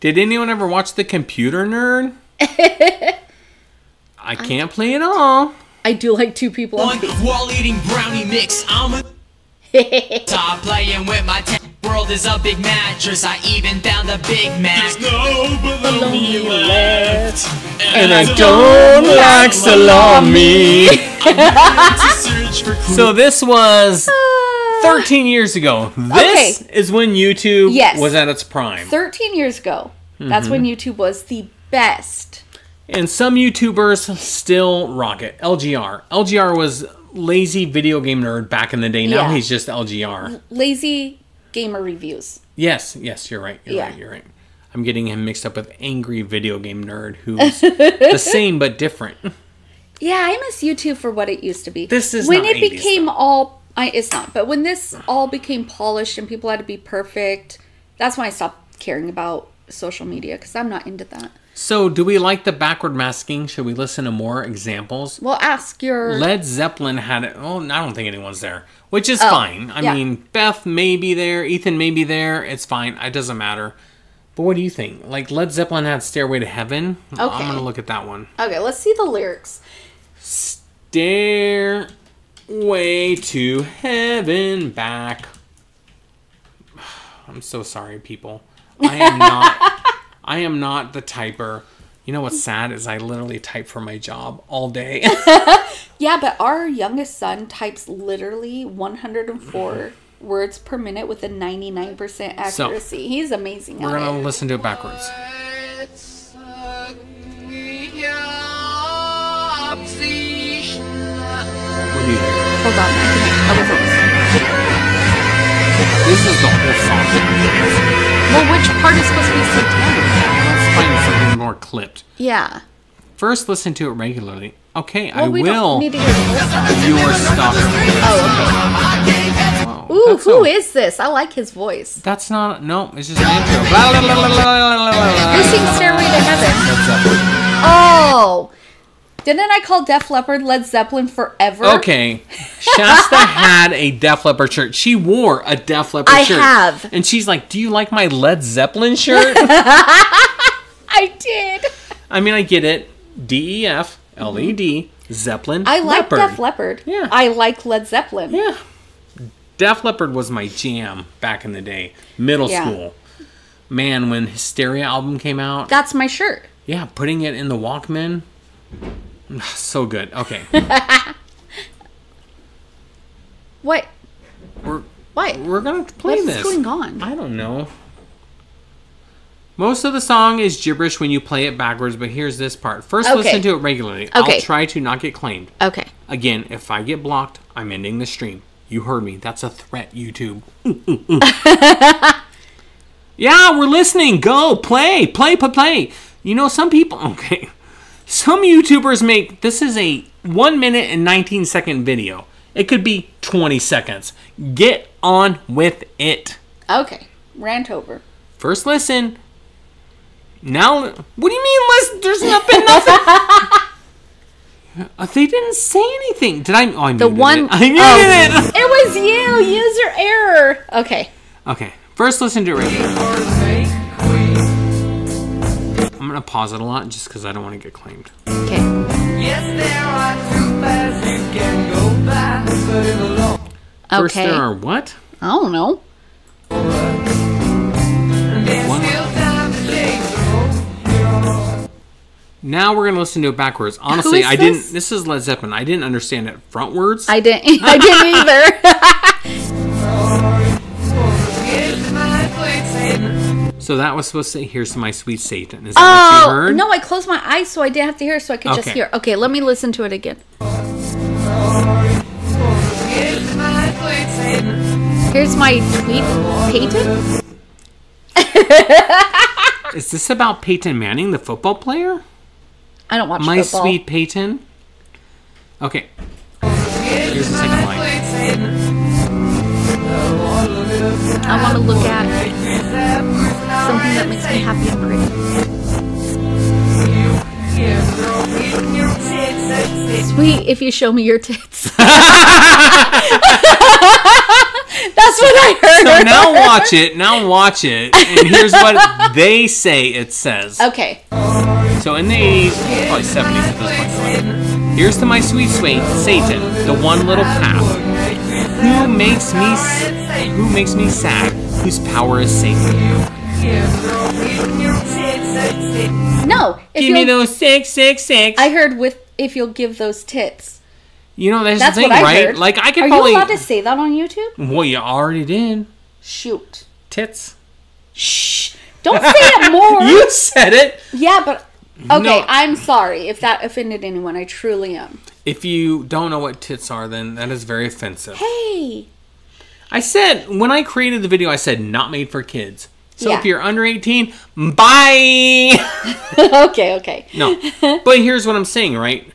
Did anyone ever watch The Computer Nerd? I can't play it all. I do like two people on While eating brownie mix, I'm a stop playing with my world is a big mattress. I even found a Big Mac. There's no bologna left, and I don't like salami. So this was 13 years ago. This is when YouTube was at its prime. 13 years ago. That's when YouTube was the best. And some YouTubers still rock it. LGR. LGR was lazy video game nerd back in the day. Now he's just LGR. Lazy gamer reviews. Yes, you're right. Yeah. You're right. I'm getting him mixed up with Angry Video Game Nerd, who's the same but different. Yeah, I miss YouTube for what it used to be. This is when not it 80s became all. It's not. But when this all became polished and people had to be perfect, that's when I stopped caring about social media because I'm not into that. So, do we like the backward masking? Should we listen to more examples? Well, ask your... Led Zeppelin had it. Oh, I don't think anyone's there. Which is fine. I mean, Beth may be there. Ethan may be there. It's fine. It doesn't matter. But what do you think? Like, Led Zeppelin had Stairway to Heaven. Okay. I'm going to look at that one. Okay, let's see the lyrics. Stairway to Heaven back. I'm so sorry, people. I am not the typer. You know what's sad is I literally type for my job all day. Yeah, but our youngest son types literally 104 words per minute with a 99% accuracy. So, he's amazing. We're going to listen to it backwards. What do you hear? Hold on. This is the whole song. Well, which part is supposed to be satanic? Let's find something more clipped. Yeah. First, listen to it regularly. Okay, well, I we will. Don't need to hear the whole song. Your stuff. Oh, okay. Ooh, who is this? I like his voice. That's not. No, it's just an intro. Who sings Stairway to Heaven? Oh. Didn't I call Def Leppard Led Zeppelin forever? Okay. Shasta had a Def Leppard shirt. She wore a Def Leppard shirt. I have. And she's like, do you like my Led Zeppelin shirt? I did. I mean, I get it. DEF, LED, Zeppelin, I like Leopard. Def Leppard. Yeah. I like Led Zeppelin. Yeah. Def Leppard was my jam back in the day. Middle school. Man, when Hysteria album came out. That's my shirt. Yeah, putting it in the Walkman. So good. Okay. What? We're gonna play this. What's going on? I don't know. Most of the song is gibberish when you play it backwards, but here's this part. First, listen to it regularly. Okay. I'll try to not get claimed. Okay. Again, if I get blocked, I'm ending the stream. You heard me. That's a threat, YouTube. Yeah, we're listening. Go. Play. Play. You know, some people... Okay. Some YouTubers make... This is a 1 minute and 19 second video. It could be 20 seconds. Get on with it. Okay. Rant over. First listen. Now... What do you mean listen? There's nothing. They didn't say anything. Did I... Oh, I muted it. I muted it. It was you. User error. Okay. Okay. First listen to it right. I'm going to pause it a lot just because I don't want to get claimed. Okay. Yes, there are two paths you can go by, but in the long. First, there are what? I don't know. Now we're going to listen to it backwards. Honestly, I didn't... This is Led Zeppelin. I didn't understand it frontwards. I didn't either. So that was supposed to say, here's to my sweet Satan. Is that what you heard? No, I closed my eyes so I didn't have to hear, so I could just hear. Okay, let me listen to it again. Here's my tweet, Peyton. Is this about Peyton Manning, the football player? I don't watch my football. My sweet Peyton. Okay. Here's the second line. I want to look at something that makes me happy and pretty. Sweet, if you show me your tits. That's what I heard. So now watch it, and here's what they say it says. Okay. So in the 80s, probably 70s at this point, here's to my sweet Satan, the one little path. Who makes me sad? Whose power is Satan? No. Give me those 666. I heard if you'll give those tits. You know, that's the thing, what I right? heard. Like I could Are probably. you allowed to say that on YouTube? Well, you already did. Shoot. Tits. Shh. Don't say it more. You said it. Yeah, but okay. No. I'm sorry if that offended anyone. I truly am. If you don't know what tits are, then that is very offensive. Hey. I said, when I created the video, I said not made for kids. So Yeah. if you're under 18, bye! Okay. No. But here's what I'm saying, right?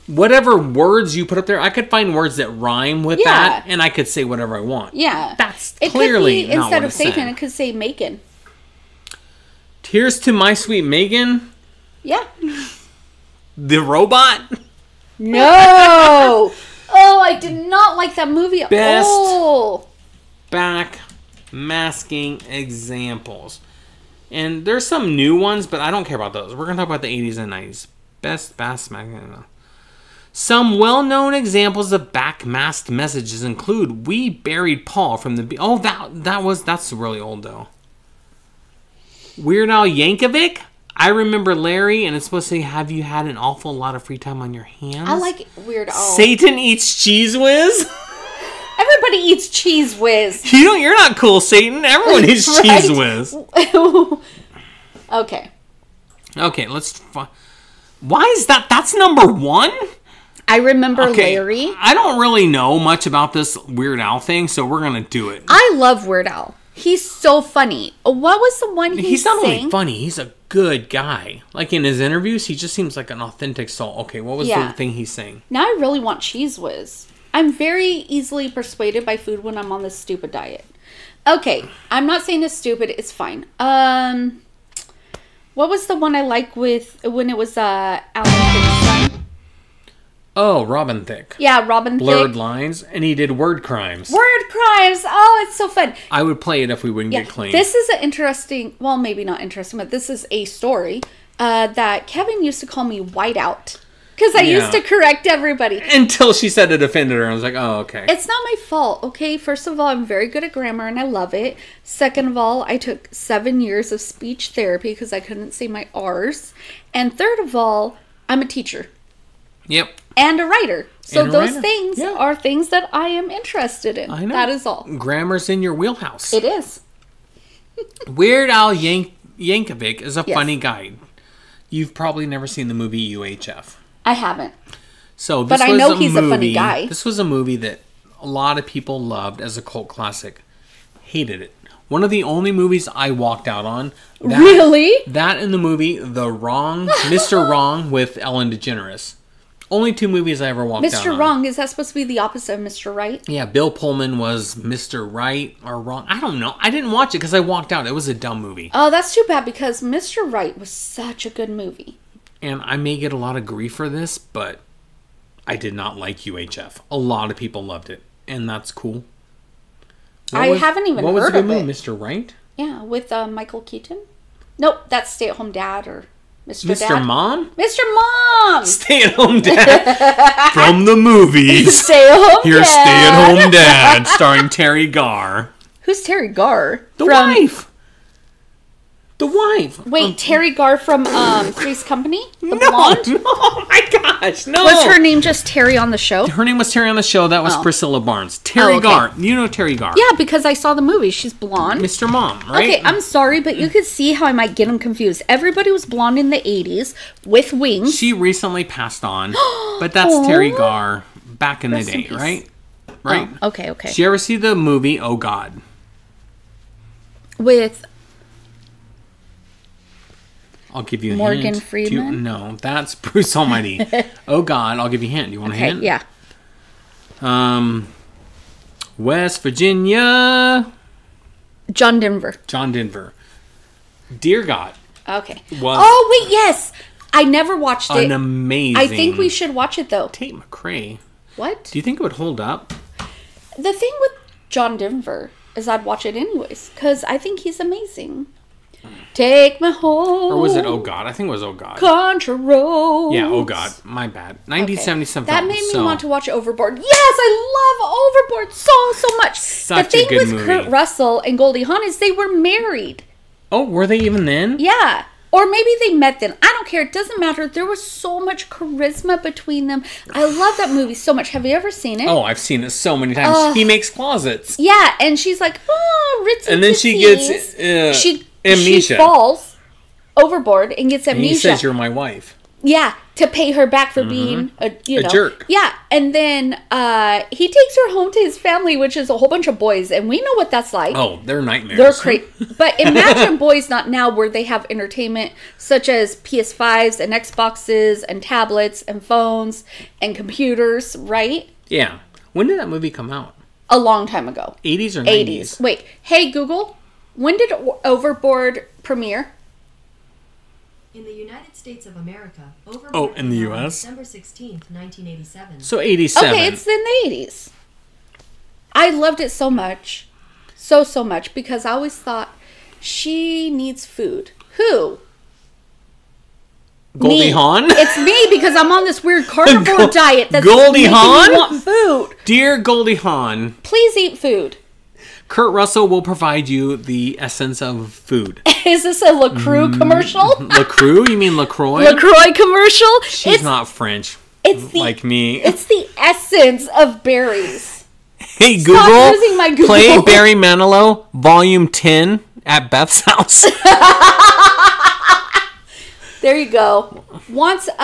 Whatever words you put up there, I could find words that rhyme with that, and I could say whatever I want. Yeah. That's it clearly could be, not instead what of it's saying. Satan, it could say Macon. Here's to my sweet Megan. Yeah. The robot. No! Oh, I did not like that movie at Best all. back masking examples. And there's some new ones, but I don't care about those. We're going to talk about the 80s and 90s. Best backmasking. Some well-known examples of backmasked messages include "We buried Paul from the..." Oh, that's really old though. Weird Al Yankovic. I remember Larry, and it's supposed to say, "Have you had an awful lot of free time on your hands?" I like Weird Al. Satan eats cheese whiz. Everybody eats cheese whiz. You're not cool, Satan. Everyone eats Right? cheese whiz. Okay. Okay, why is that? That's number one? I remember Larry. I don't really know much about this Weird Al thing, so we're going to do it. I love Weird Al. He's so funny. What was the one He's not sang? only funny, he's a good guy. Like in his interviews, he just seems like an authentic soul. Okay, what was the thing he's saying? Now I really want cheese whiz. I'm very easily persuaded by food when I'm on this stupid diet. Okay, I'm not saying it's stupid. It's fine. What was the one I like with when it was Alan Thicke's son? Oh, Robin Thicke. Yeah, Robin Blurred Thicke. lines, and he did word crimes. Word crimes. Oh, it's so fun. I would play it if we wouldn't get clean. This is an interesting, well, maybe not interesting, but this is a story that Kevin used to call me whiteout. Because I used to correct everybody. Until she said it offended her. I was like, oh, okay. It's not my fault, okay? First of all, I'm very good at grammar and I love it. Second of all, I took 7 years of speech therapy because I couldn't say my R's. And third of all, I'm a teacher. Yep. And a writer. So And a those writer. things are things that I am interested in. I know. That is all. Grammar's in your wheelhouse. It is. Weird Al Yankovic is a Yes. funny guy. You've probably never seen the movie UHF. I haven't. So this But I was know a he's movie, a funny guy. This was a movie that a lot of people loved as a cult classic. Hated it. One of the only movies I walked out on. Really? That and the movie The Wrong, Mr. Wrong with Ellen DeGeneres. Only 2 movies I ever walked out on. Mr. Wrong, is that supposed to be the opposite of Mr. Right? Yeah, Bill Pullman was Mr. Right or Wrong. I don't know. I didn't watch it because I walked out. It was a dumb movie. Oh, that's too bad because Mr. Right was such a good movie. And I may get a lot of grief for this, but I did not like UHF. A lot of people loved it, and that's cool. I haven't even what was heard the of good it. movie, Mr. Right? Yeah, with Michael Keaton. Nope, that's Stay at Home Dad or Mr. Mr. Dad. Mom? Mr. Mom! Stay at Home Dad from the movies. Stay at Home Here's Dad. Stay at Home Dad, starring Terry Garr. Who's Terry Garr? The wife. The wife. Wait, Terry Garr from Three's Company? The No, blonde? no, oh my gosh, no. Was her name just Terry on the show? Her name was Terry on the show. That was Oh. Priscilla Barnes. Terry Oh, okay. Garr. You know Terry Garr. Yeah, because I saw the movie. She's blonde. Mr. Mom, right? Okay, I'm sorry, but you could see how I might get them confused. Everybody was blonde in the 80s with wings. She recently passed on, but that's Terry Garr back in the Rest in day, peace. right? Right? Oh, okay, okay. Did you ever see the movie Oh God? With I'll give you a Morgan hint. Freeman? No, that's Bruce Almighty. Oh God, I'll give you a hint. You want a okay, hint? yeah. West Virginia. John Denver. John Denver. Dear God. Okay. Was Oh, wait, yes. I never watched it. an amazing. I think we should watch it, though. Tate McRae. What? Do you think it would hold up? The thing with John Denver is I'd watch it anyways, because I think he's amazing. Take me home. Or was it Oh God? I think it was Oh God. Country roads. Yeah, Oh God. My bad. 1977 That film, made me so- want to watch Overboard. Yes, I love Overboard so much. Such the thing a good with movie. Kurt Russell and Goldie Hawn is they were married. Oh, were they even then? Yeah. Or maybe they met then. I don't care. It doesn't matter. There was so much charisma between them. I love that movie so much. Have you ever seen it? Oh, I've seen it so many times. He makes closets. Yeah, and she's like, oh, ritzy And then she tootsies. gets She amnesia. falls overboard and gets And amnesia. he says, "You're my wife." Yeah, to pay her back for being a jerk. Yeah, and then he takes her home to his family, which is a whole bunch of boys, and we know what that's like. Oh, they're nightmares. They're crazy. But imagine boys not now where they have entertainment such as PS5s and Xboxes and tablets and phones and computers, right? Yeah. When did that movie come out? A long time ago. 80s or 90s? Wait, hey Google, when did Overboard premiere? In the United States of America, Overboard in the came out on US? December 16th, 1987. So 87. Okay, it's in the 80s. I loved it so much. So much. Because I always thought, she needs food. Who? Goldie Hawn? It's me because I'm on this weird carnivore diet that's Goldie making Hawn? me want food. Dear Goldie Hawn. Please eat food. Kurt Russell will provide you the essence of food. Is this a LaCroix commercial? LaCroix? You mean LaCroix? LaCroix commercial? She's not French. It's like me. It's the essence of berries. Hey, Stop Google, using my Google. play Barry Manilow, Volume 10 at Beth's house. There you go. Wasn't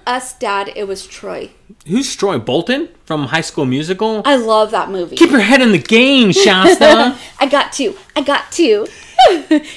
us, Dad, it was Troy. Who's Troy Bolton from High School Musical? I love that movie. Keep your head in the game, Shasta. I got to.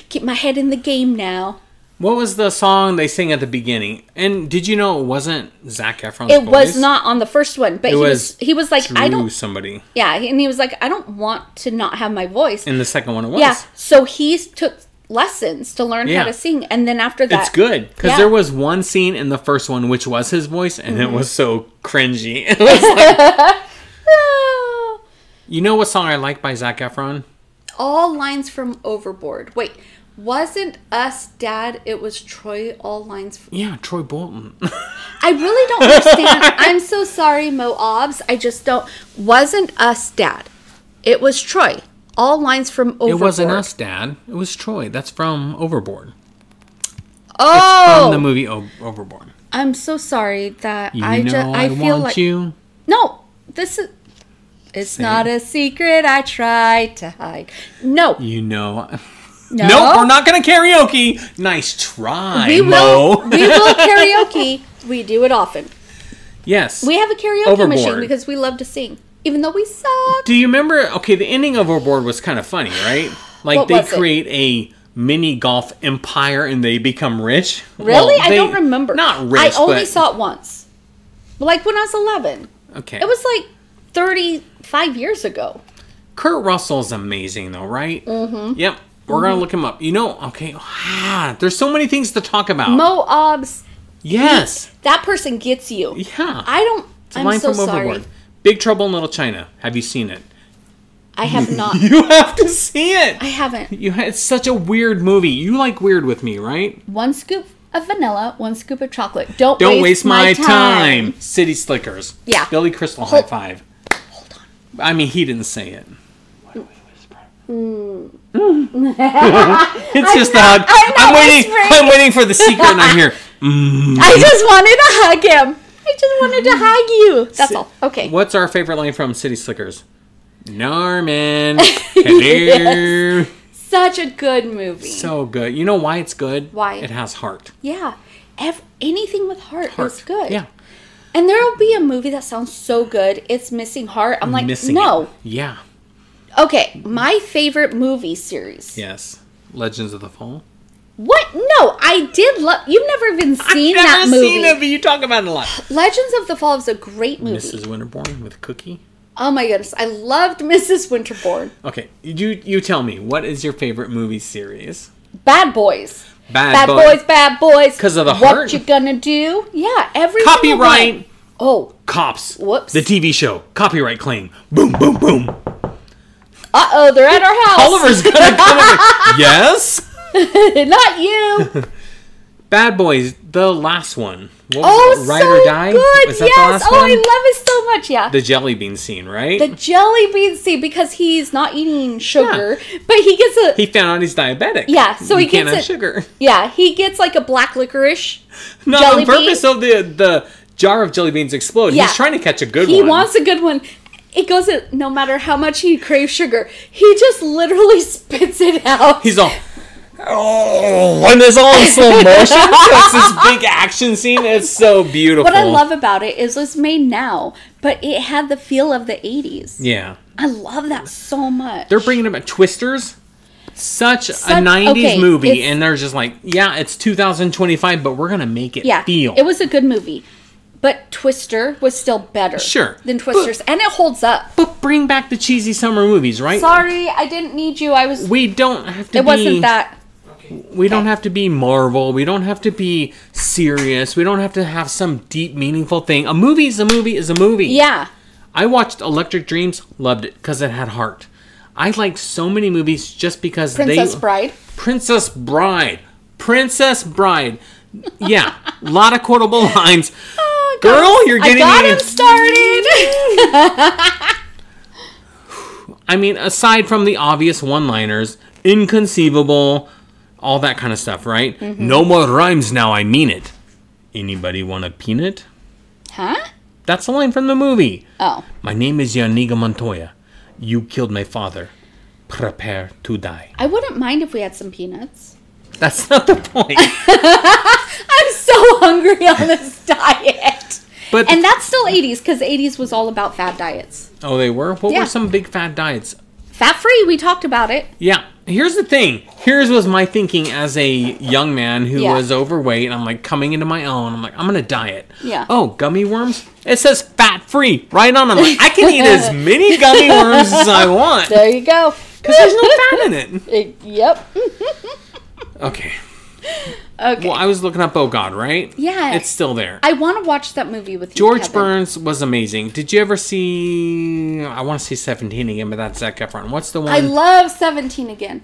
Keep my head in the game now. What was the song they sing at the beginning? And did you know it wasn't Zac Efron's It voice? was not on the first one, but he was like, I don't. Somebody. Yeah, and he was like, I don't want to not have my voice. In the second one, it was. Yeah, so he took lessons to learn how to sing, and then after that, it's good because there was one scene in the first one which was his voice, and it was so cringy. It was like, you know what song I like by Zac Efron? All lines from Overboard. Wait, wasn't us, Dad? It was Troy. All lines from... Yeah, Troy Bolton. I really don't understand. I'm so sorry, Moabs. I just don't. Wasn't us, Dad? It was Troy. All lines from Overboard. It wasn't us, Dad. It was Troy. That's from Overboard. Oh, it's from the movie Overboard. I'm so sorry that I feel want like you. No, this is. It's not a secret I try to hide. No. You know. No. Nope, we're not going to karaoke. Nice try, we Mo. We will karaoke. We do it often. Yes. We have a karaoke Overboard. machine because we love to sing. Even though we suck. Do you remember? Okay, the ending of Overboard was kind of funny, right? Like they create a mini golf empire and they become rich. Really? I don't remember. Not rich. I only saw it once. Like when I was 11. Okay. It was like 35 years ago. Kurt Russell's amazing though, right? Mm-hmm. Yep. We're going to look him up. You know, okay. There's so many things to talk about. Moabs. Yes. That person gets you. Yeah. I don't. It's a line so from Overboard. sorry. Big Trouble in Little China. Have you seen it? I have not. You have to see it. I haven't. It's such a weird movie. You like weird with me, right? 1 scoop of vanilla, 1 scoop of chocolate. Don't waste my time. City Slickers. Yeah. Billy Crystal, high five. Hold on. I mean, he didn't say it. What do we whisper? It's just a hug. I'm waiting for the secret, and I hear. I just wanted to hug him. I just wanted to hug you. That's all. Okay. What's our favorite line from City Slickers? Norman. Hello. Yes. Such a good movie. So good. You know why it's good? Why? It has heart. Yeah. Anything with heart is good. Yeah. And there will be a movie that sounds so good, it's missing heart. I'm like, no. It. Yeah. Okay, my favorite movie series. Yes. Legends of the Fall. What? No, I did love... You've never even seen that movie. I've never seen it, but you talk about it a lot. Legends of the Fall is a great movie. Mrs. Winterbourne with Cookie. Oh my goodness, I loved Mrs. Winterbourne. Okay, you tell me, what is your favorite movie series? Bad Boys. Bad Boys. Because of the heart? What you gonna do? Yeah, every Copyright. Oh. Cops. Whoops. The TV show. Copyright claim. Boom, boom, boom. Uh-oh, they're at our house. Oliver's gonna come in. Yes? Not you. Bad Boys, the last one. What was it? Ride so or Die? Good. Was that yes. the last one? one? I love it so much. Yeah. The jelly bean scene, right? The jelly bean scene, because he's not eating sugar, but he gets a... He found out he's diabetic. Yeah, so he can't gets have sugar. Yeah, he gets like a black licorice Not jelly on purpose, bean. so the jar of jelly beans explode. Yeah. He's trying to catch a good one. He wants a good one. It goes, no matter how much he craves sugar, he just literally spits it out. He's all... when it's all in slow motion. So it's this big action scene. It's so beautiful. What I love about it is it's made now, but it had the feel of the 80s. Yeah. I love that so much. They're bringing about Twisters. Such a 90s movie, and they're just like, yeah, it's 2025, but we're going to make it feel. It was a good movie. But Twister was still better than Twisters, and it holds up. But bring back the cheesy summer movies, right? Sorry, I didn't need you. We don't have to It wasn't that... We don't have to be Marvel. We don't have to be serious. We don't have to have some deep, meaningful thing. A movie is a movie is a movie. Yeah. I watched Electric Dreams, loved it, because it had heart. I like so many movies just because Princess Bride. Princess Bride. Princess Bride. Yeah, a lot of quotable lines. Oh, girl, you're getting him started. I mean, aside from the obvious one-liners, inconceivable, all that kind of stuff, right? Mm-hmm. No more rhymes now, I mean it. Anybody want a peanut? Huh? That's a line from the movie. Oh. My name is Yaniga Montoya. You killed my father. Prepare to die. I wouldn't mind if we had some peanuts. That's not the point. I'm so hungry on this diet. And that's still 80s, because 80s was all about fad diets. Oh, they were? What were some big fad diets? Fat-free, we talked about it. Yeah. Here's the thing. Here's was my thinking as a young man who was overweight, and I'm like coming into my own. I'm like, I'm going to diet. Yeah. Oh, gummy worms? It says fat-free right on. I'm like, I can eat as many gummy worms as I want. There you go. Because there's no fat in it. Yep. Okay. Well, I was looking up Oh God, right? Yeah. It's still there. I want to watch that movie with you, George Kevin. Burns was amazing. Did you ever see... I want to see 17 again, but that's Zac Efron. What's the one? I love 17 again.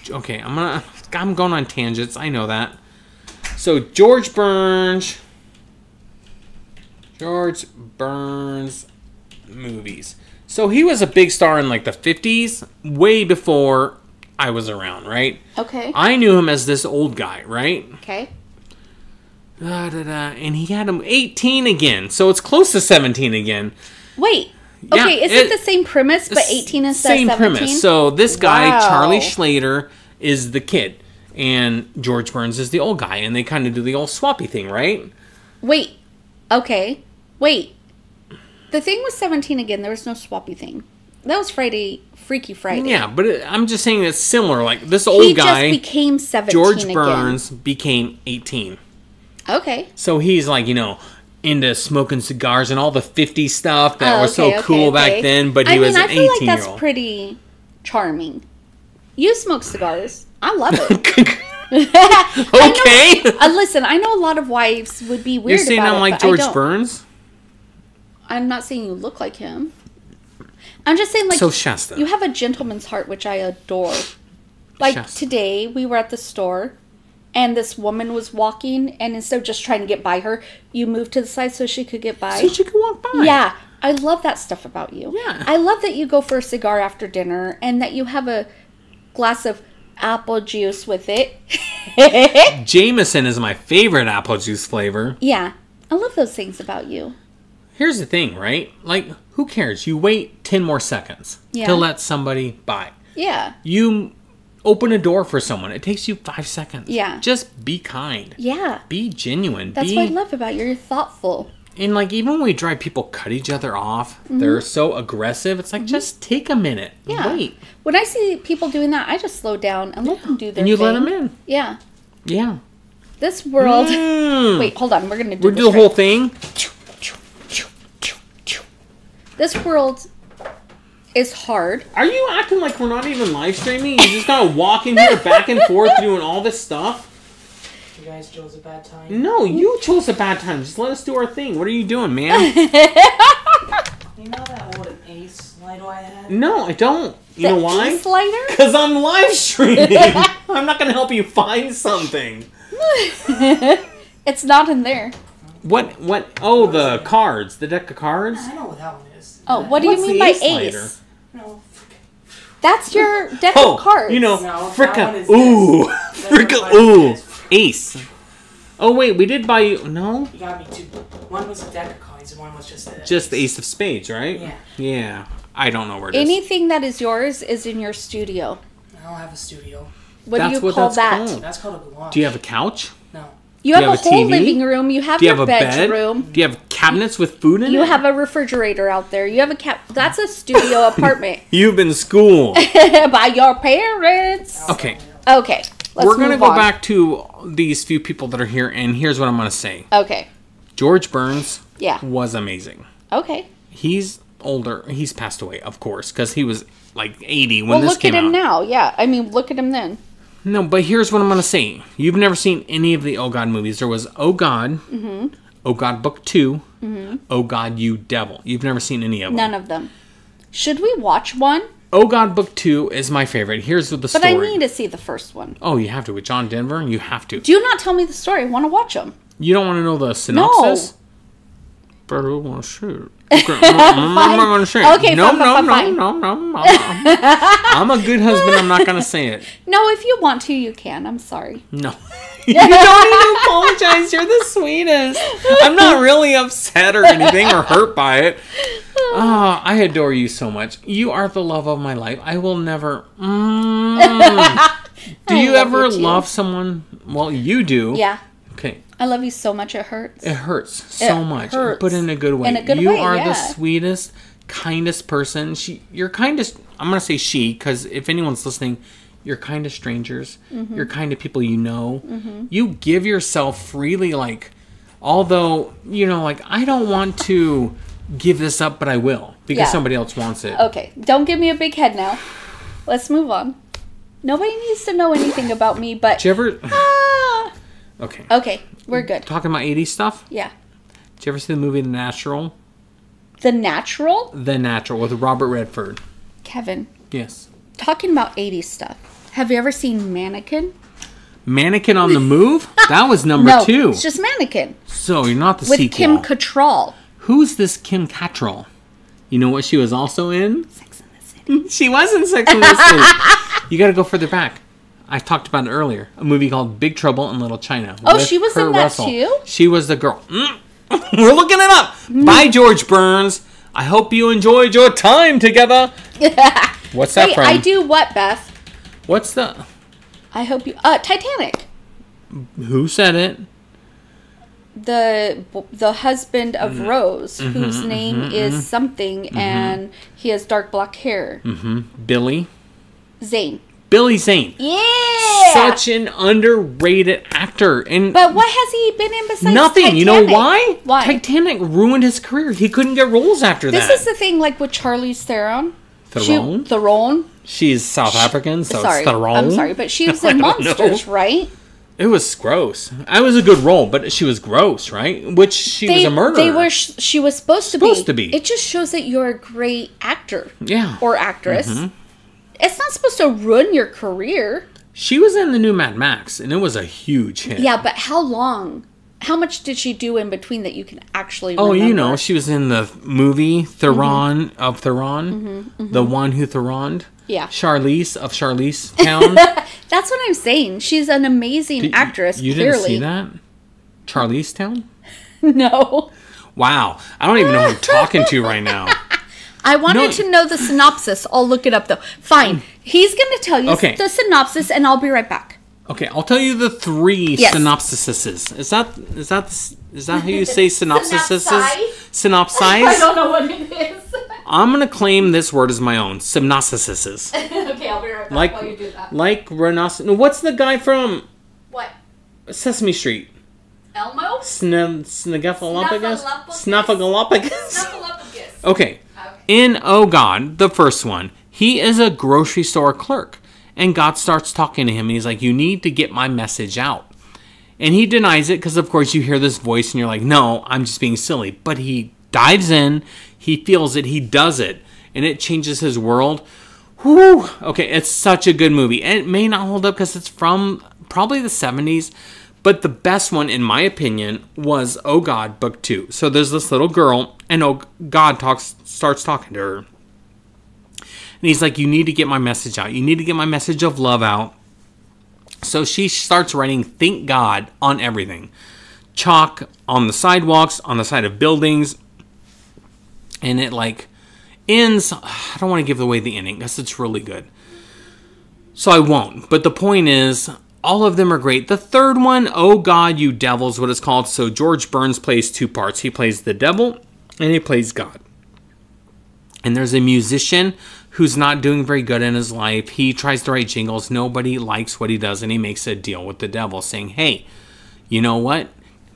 Okay, I'm going on tangents. I know that. So, George Burns movies. So, he was a big star in like the 50s, way before I was around, right? Okay. I knew him as this old guy, right? Okay. And he had him 18 again, so it's close to 17 again. Wait. Okay, is it the same premise, but 18 instead of 17? Same premise. So this guy, Charlie Schlater, is the kid, and George Burns is the old guy, and they kind of do the old swappy thing, right? Wait. Okay. Wait. The thing was 17 again. There was no swappy thing. That was Freaky Friday. Yeah, but I'm just saying it's similar. Like, this old guy... He just became 17 George again. Burns became 18. Okay. So he's like, into smoking cigars and all the 50 stuff that was so cool back then, but he was an 18-year-old. I feel like that's pretty charming. You smoke cigars. I love it. Okay. Listen, I know a lot of wives would be weird about it. You're saying I'm like George Burns? I'm not saying you look like him. I'm just saying, like, so Shasta. You have a gentleman's heart, which I adore. Like, Shasta. Today, we were at the store, and this woman was walking, and instead of just trying to get by her, you moved to the side so she could get by. So she could walk by. Yeah. I love that stuff about you. Yeah. I love that you go for a cigar after dinner, and that you have a glass of apple juice with it. Jameson is my favorite apple juice flavor. Yeah. I love those things about you. Here's the thing, right? Like, who cares? You wait 10 more seconds to let somebody by. Yeah. You open a door for someone. It takes you 5 seconds. Yeah. Just be kind. Yeah. Be genuine. That's what I love about you. You're thoughtful. And, like, even when we drive, people cut each other off. Mm-hmm. They're so aggressive. It's like, just take a minute. Yeah. Wait. When I see people doing that, I just slow down and let them do their thing. And you let them in. Yeah. Yeah. This world... Wait, hold on. We're going to do the whole thing. This world is hard. Are you acting like we're not even live streaming? You just gotta walk in here back and forth doing all this stuff? You guys chose a bad time. No, you chose a bad time. Just let us do our thing. What are you doing, man? You know that old Ace Lido I had? No, I don't. You know why? Ace lighter? Because I'm live streaming. I'm not gonna help you find something. It's not in there. What? Oh, the cards. The deck of cards? I know what that one is. Oh, what do you mean by ace? No. That's your deck of cards. You know, No, fricka, ooh. Fricka, ooh. Ace. Oh, wait, we did buy you... No? You got me two. One was a deck of coins and one was just a... Just the ace of spades, right? Yeah. Yeah. I don't know where it is. Anything that is yours is in your studio. I don't have a studio. What That's do you what call that's that? called. That's called a goulash. Do you have a couch? No. You Do have a whole TV? living room. You have Do you your have a bedroom. bed? Do you have cabinets with food in it? You have a refrigerator out there. You have a That's a studio apartment You've been schooled. by your parents. Okay. Okay. We're going to move go on. back to these few people that are here, and here's what I'm going to say. Okay. George Burns Yeah. was amazing. Okay. He's older. He's passed away, of course, because he was like 80 when Well, this look came at him out. now. Yeah. I mean, look at him then. No, but here's what I'm going to say. You've never seen any of the Oh God movies. There was Oh God, Oh God Book 2, Oh God, You Devil. You've never seen any of them. None of them. Should we watch one? Oh God Book 2 is my favorite. Here's the But story. I need to see the first one. Oh, you have to. With John Denver, you have to. Do not tell me the story. I want to watch them. You don't want to know the synopsis? But I want to shoot. Okay, I'm not going to say it. Okay, no, fine. no. I'm a good husband. I'm not going to say it. No, if you want to, you can. I'm sorry. No. You don't need to apologize. You're the sweetest. I'm not really upset or anything or hurt by it. Oh, I adore you so much. You are the love of my life. I will never... Do you ever love someone? Well, you do. Yeah. Okay. I love you so much it hurts. It hurts so much, hurts. but in a good way. In a good you way, are yeah. the sweetest, kindest person. You're kindest. I'm gonna say she, because if anyone's listening, you're kind to strangers. You're kind to people you know. You give yourself freely, like, although like I don't want to give this up, but I will because somebody else wants it. Okay, don't give me a big head now. Let's move on. Nobody needs to know anything about me, but Did you ever? Okay. Okay, we're good. Talking about 80s stuff. Yeah. Did you ever see the movie The Natural? The Natural? The Natural with Robert Redford. Kevin, Yes. talking about 80s stuff. Have you ever seen Mannequin? Mannequin on the Move? That was number No, 2. it's just Mannequin. So you're not the With sequel. Kim Cattrall. Who's this Kim Cattrall? You know what she was also in? Sex in the City. She was in Sex in the City. You got to go further back. I talked about it earlier. A movie called Big Trouble in Little China. Oh, she was in that too? She was the girl. We're looking it up. Bye, George Burns. I hope you enjoyed your time together. What's that from? I do what, Beth? What's the... I hope you... Titanic. Who said it? The husband of Rose, whose name is something, and he has dark black hair. Billy. Zane. Billy Zane. Yeah! Such an underrated actor. And But what has he been in besides nothing. Titanic? You know why? Why? Titanic ruined his career. He couldn't get roles after This that. is the thing, like with Charlize Theron. Theron? Theron. She's South African, so Sorry, it's Theron. I'm sorry, but she was I in don't know. Monsters, right? It was gross. It was a good role, but she was gross, right? Which she was a murderer. She was supposed to be. It just shows that you're a great actor. Yeah. Or actress. It's not supposed to ruin your career. She was in the new Mad Max, and it was a huge hit. Yeah, but how long? How much did she do in between that you can actually Oh, remember? you know, she was in the movie Theron of Theron. The one who Theroned. Yeah. Charlize of Charlize Town. That's what I'm saying. She's an amazing actress, You clearly. didn't see that? Charlize Town? No. Wow. I don't even know who I'm talking to right now. I wanted to know the synopsis. I'll look it up, though. Fine. He's going to tell you the synopsis, and I'll be right back. Okay, I'll tell you the 3 synopsises. Is that how you say synopsises? Synopsize? I don't know what it is. I'm going to claim this word as my own. Synopsises. Okay, I'll be right back while you do that. Like Renaissance. What's the guy from What? Sesame Street? Elmo? Snuffleupagus? Snuffleupagus. Snuffleupagus. Okay. In Oh God, the first one, he is a grocery store clerk. And God starts talking to him, and he's like, you need to get my message out. And he denies it, because of course you hear this voice, and you're like, no, I'm just being silly. But he dives in, he feels it, he does it, and it changes his world. Whew. Okay, it's such a good movie. And it may not hold up, because it's from probably the 70s. But the best one, in my opinion, was Oh God, Book 2. So there's this little girl, and Oh God starts talking to her. And he's like, you need to get my message out. You need to get my message of love out. So she starts writing thank God on everything. Chalk on the sidewalks, on the side of buildings. And it like ends. I don't want to give away the ending because it's really good. So I won't. But the point is, all of them are great. The third one, Oh God, You Devil, is what it's called. So George Burns plays two parts. He plays the devil and he plays God. And there's a musician who's not doing very good in his life. He tries to write jingles. Nobody likes what he does. And he makes a deal with the devil saying, hey, you know what?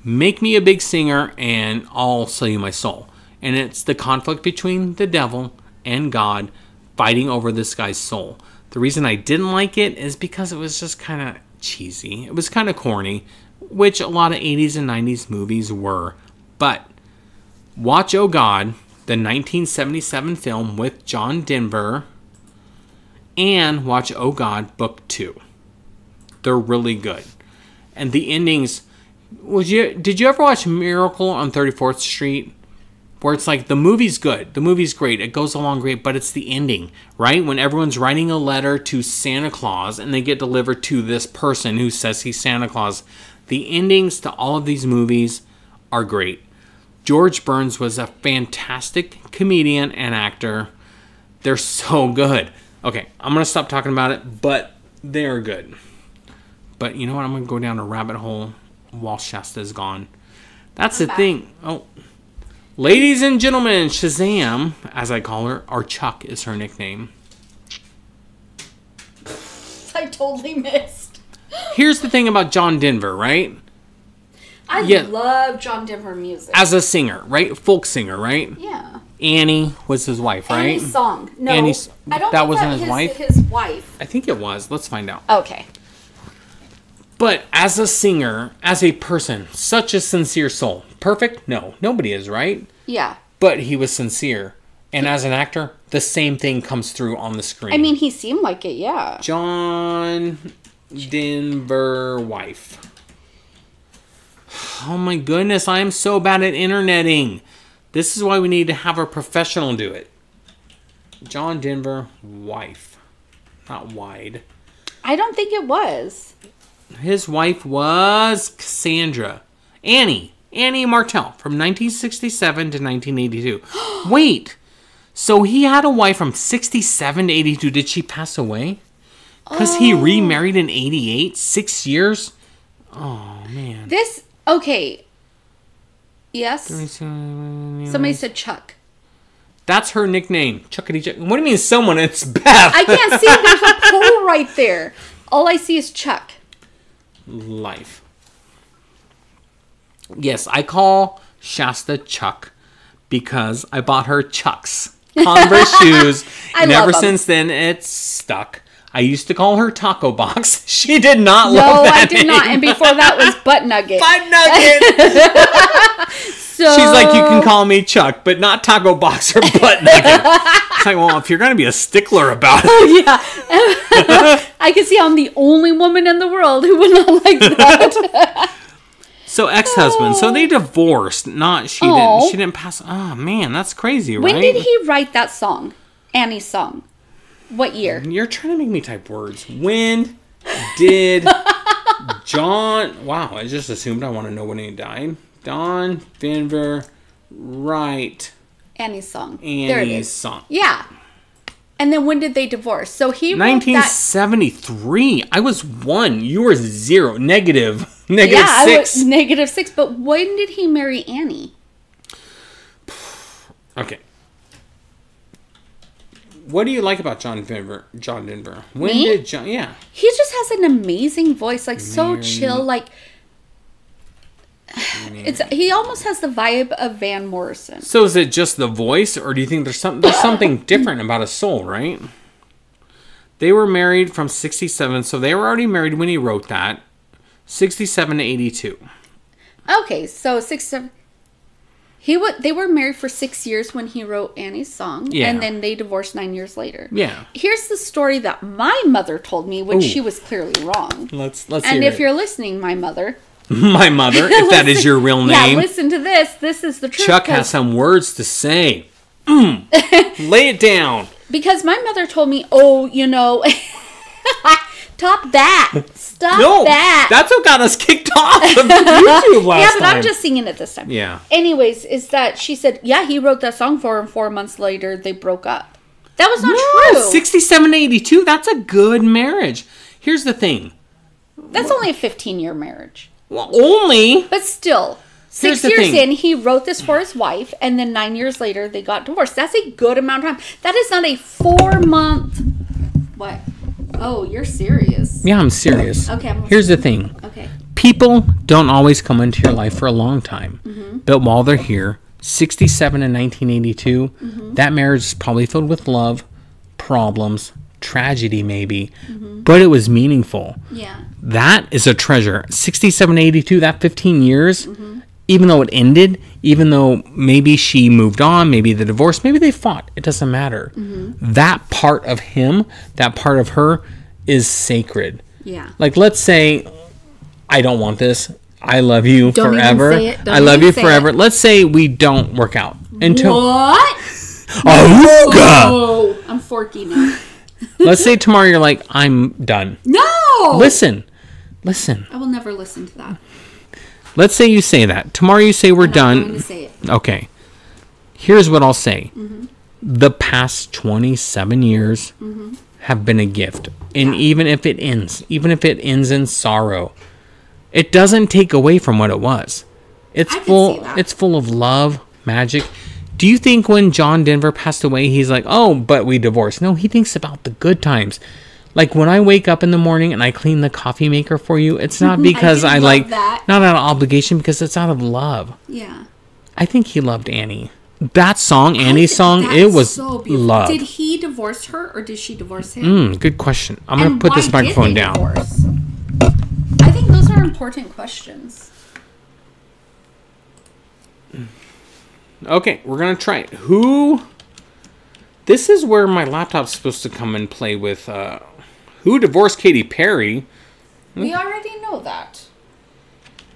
Make me a big singer and I'll sell you my soul. And it's the conflict between the devil and God fighting over this guy's soul. The reason I didn't like it is because it was just kind of cheesy. It was kind of corny, which a lot of 80s and 90s movies were. But watch Oh God, the 1977 film with John Denver, and watch Oh God, Book 2. They're really good. And the endings... Did you ever watch Miracle on 34th Street? Where it's like, the movie's good, the movie's great, it goes along great, but it's the ending, right? When everyone's writing a letter to Santa Claus and they get delivered to this person who says he's Santa Claus. The endings to all of these movies are great. George Burns was a fantastic comedian and actor. They're so good. Okay, I'm going to stop talking about it, but they're good. But you know what? I'm going to go down a rabbit hole while Shasta is gone. That's the thing. Oh, ladies and gentlemen, Shazam, as I call her, or Chuck is her nickname. I totally missed. Here's the thing about John Denver, right? I love John Denver music. As a singer, right? Folk singer, right? Yeah. Annie was his wife, right? Annie's song. No, Annie's, I don't that think wasn't that his wife? His wife. I think it was. Let's find out. Okay. But as a singer, as a person, such a sincere soul. Perfect? No. Nobody is, right? Yeah. But he was sincere. And as an actor, the same thing comes through on the screen. I mean, he seemed like it, yeah. John Denver wife. Oh my goodness, I am so bad at interneting. This is why we need to have a professional do it. John Denver wife. Not wide. I don't think it was. His wife was Cassandra. Annie Martell from 1967 to 1982. Wait. So he had a wife from 67 to 82. Did she pass away? Because he remarried in 88? 6 years? Oh, man. Okay. Yes? Somebody said Chuck. That's her nickname. Chuckity Chuck. What do you mean someone? It's Beth. I can't see. There's a pole right there. All I see is Chuck. Life. Yes, I call Shasta Chuck because I bought her Chucks. Converse shoes. And ever since then, it's stuck. I used to call her Taco Box. She did not love that. No, I did not. And before that was Butt Nugget. Butt Nugget! So... She's like, you can call me Chuck, but not Taco Box or Butt Nugget. It's like, well, if you're going to be a stickler about it. Oh, yeah. I can see I'm the only woman in the world who would not like that. So ex-husband. So they divorced. She didn't pass. Oh, man, that's crazy, right? When did he write that song? Annie's song. What year? You're trying to make me type words. When did John... Wow, I just assumed I want to know when he died. John Denver write... Annie's song. Annie's song. Yeah. And then when did they divorce? So he 1973. I was 1. You were 0. Negative 6. I was -6. But when did he marry Annie? Okay. What do you like about John Denver? When Me? did John... Yeah. He just has an amazing voice. Like, so chill. Like... He almost has the vibe of Van Morrison. So is it just the voice, or do you think there's something different about his soul, right? They were married from 67, so they were already married when he wrote that. 67 to 82. Okay, so 67. They were married for 6 years when he wrote Annie's song, and then they divorced 9 years later. Yeah. Here's the story that my mother told me, which she was clearly wrong. Let's and hear if it. you're listening, my mother. My mother, if that is your real name. Yeah, listen to this. This is the truth. Chuck has some words to say. Lay it down. Because my mother told me, stop that. Stop that. That's what got us kicked off of YouTube last time. Yeah, but I'm just singing it this time. Yeah. Anyways, is that she said, yeah, he wrote that song for her, and 4 months later, they broke up. That was not true. 67 to 82, that's a good marriage. Here's the thing. That's only a 15-year marriage. Well, only. But still, 6 years in, he wrote this for his wife, and then 9 years later, they got divorced. That's a good amount of time. That is not a 4-month... What? Oh, you're serious. Yeah, I'm serious. Okay. Here's the thing. Okay. People don't always come into your life for a long time. Mm-hmm. But while they're here, 67 and 1982, that marriage is probably filled with love, problems, tragedy maybe, but it was meaningful. Yeah. That is a treasure. 67 to 82, that 15 years, even though it ended, even though maybe she moved on, maybe the divorce, maybe they fought, it doesn't matter. That part of him, that part of her is sacred. Yeah. Like, let's say, I don't want this. I love you Don't forever. Even say it. Don't I love even you say forever. It. Let's say we don't work out. What? Awooga! Oh, I'm forky now. Let's say tomorrow you're like, I'm done. No! Listen. I will never listen to that. Let's say you say that. Tomorrow you say we're done. I'm going to say it. Okay. Here's what I'll say. The past 27 years have been a gift. And even if it ends in sorrow, it doesn't take away from what it was. It's full of love, magic. Do you think when John Denver passed away, he's like, oh, but we divorced? No, he thinks about the good times. Like when I wake up in the morning and I clean the coffee maker for you, it's not because I like, not out of obligation, because it's out of love. Yeah. I think he loved Annie. That song, Annie's song, it was so beautiful. love. Did he divorce her or did she divorce him? Good question. I'm going to put this microphone down. Divorce? I think those are important questions. Okay, we're going to try it. This is where my laptop's supposed to come and play with, who divorced Katy Perry? We already know that.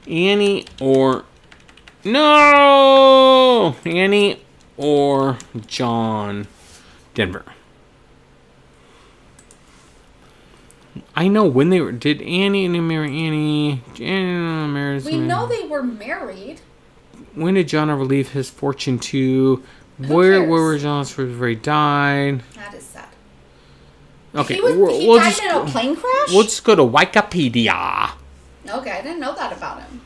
Annie or... No! Annie or John Denver. I know when they were... Did Annie marry Annie? We know they were married. When did John ever leave his fortune to... Where were John's before he died? That is sad. Okay, He died in a plane crash? We'll just go to Wikipedia. Okay, I didn't know that about him.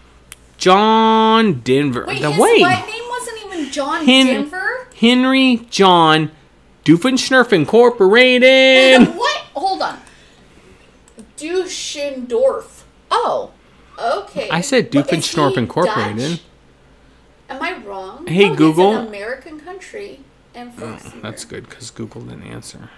John Denver. Wait, his name wasn't even John Denver? Henry John Doofenshmirtz Incorporated. What? Hold on. Dushendorf. Oh, okay. I said Doofenshmirtz Incorporated. Dutch? Am I wrong? Hey, no, Google. It's an American country. And that's good because Google didn't answer.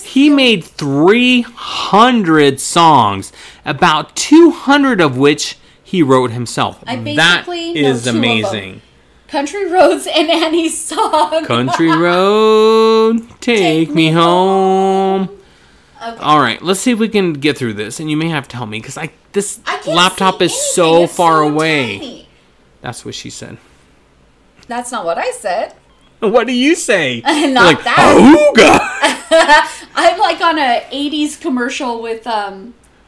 He made 300 songs, about 200 of which he wrote himself. That is amazing. Country Roads and Annie's song. Country Road, take me home. Okay. All right, let's see if we can get through this. And you may have to help me because this laptop is so far away. Tiny. That's what she said. That's not what I said. What do you say? Not like, that. Awooga! I'm like on a 80s commercial with,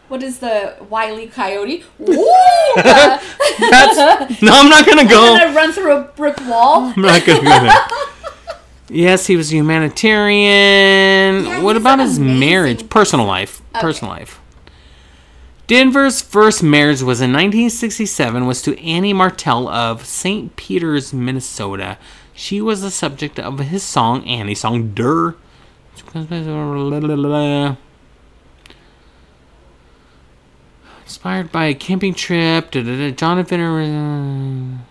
what is the Wile E. Coyote? No, I'm not going to go. And then I run through a brick wall. I'm not going to go there. Yes, he was a humanitarian. Yeah, what about his marriage? Personal life. Okay. Personal life. Denver's first marriage was in 1967, was to Annie Martell of St. Peters, Minnesota. She was the subject of his song, Annie's song, Durr. Inspired by a camping trip. Jonathan.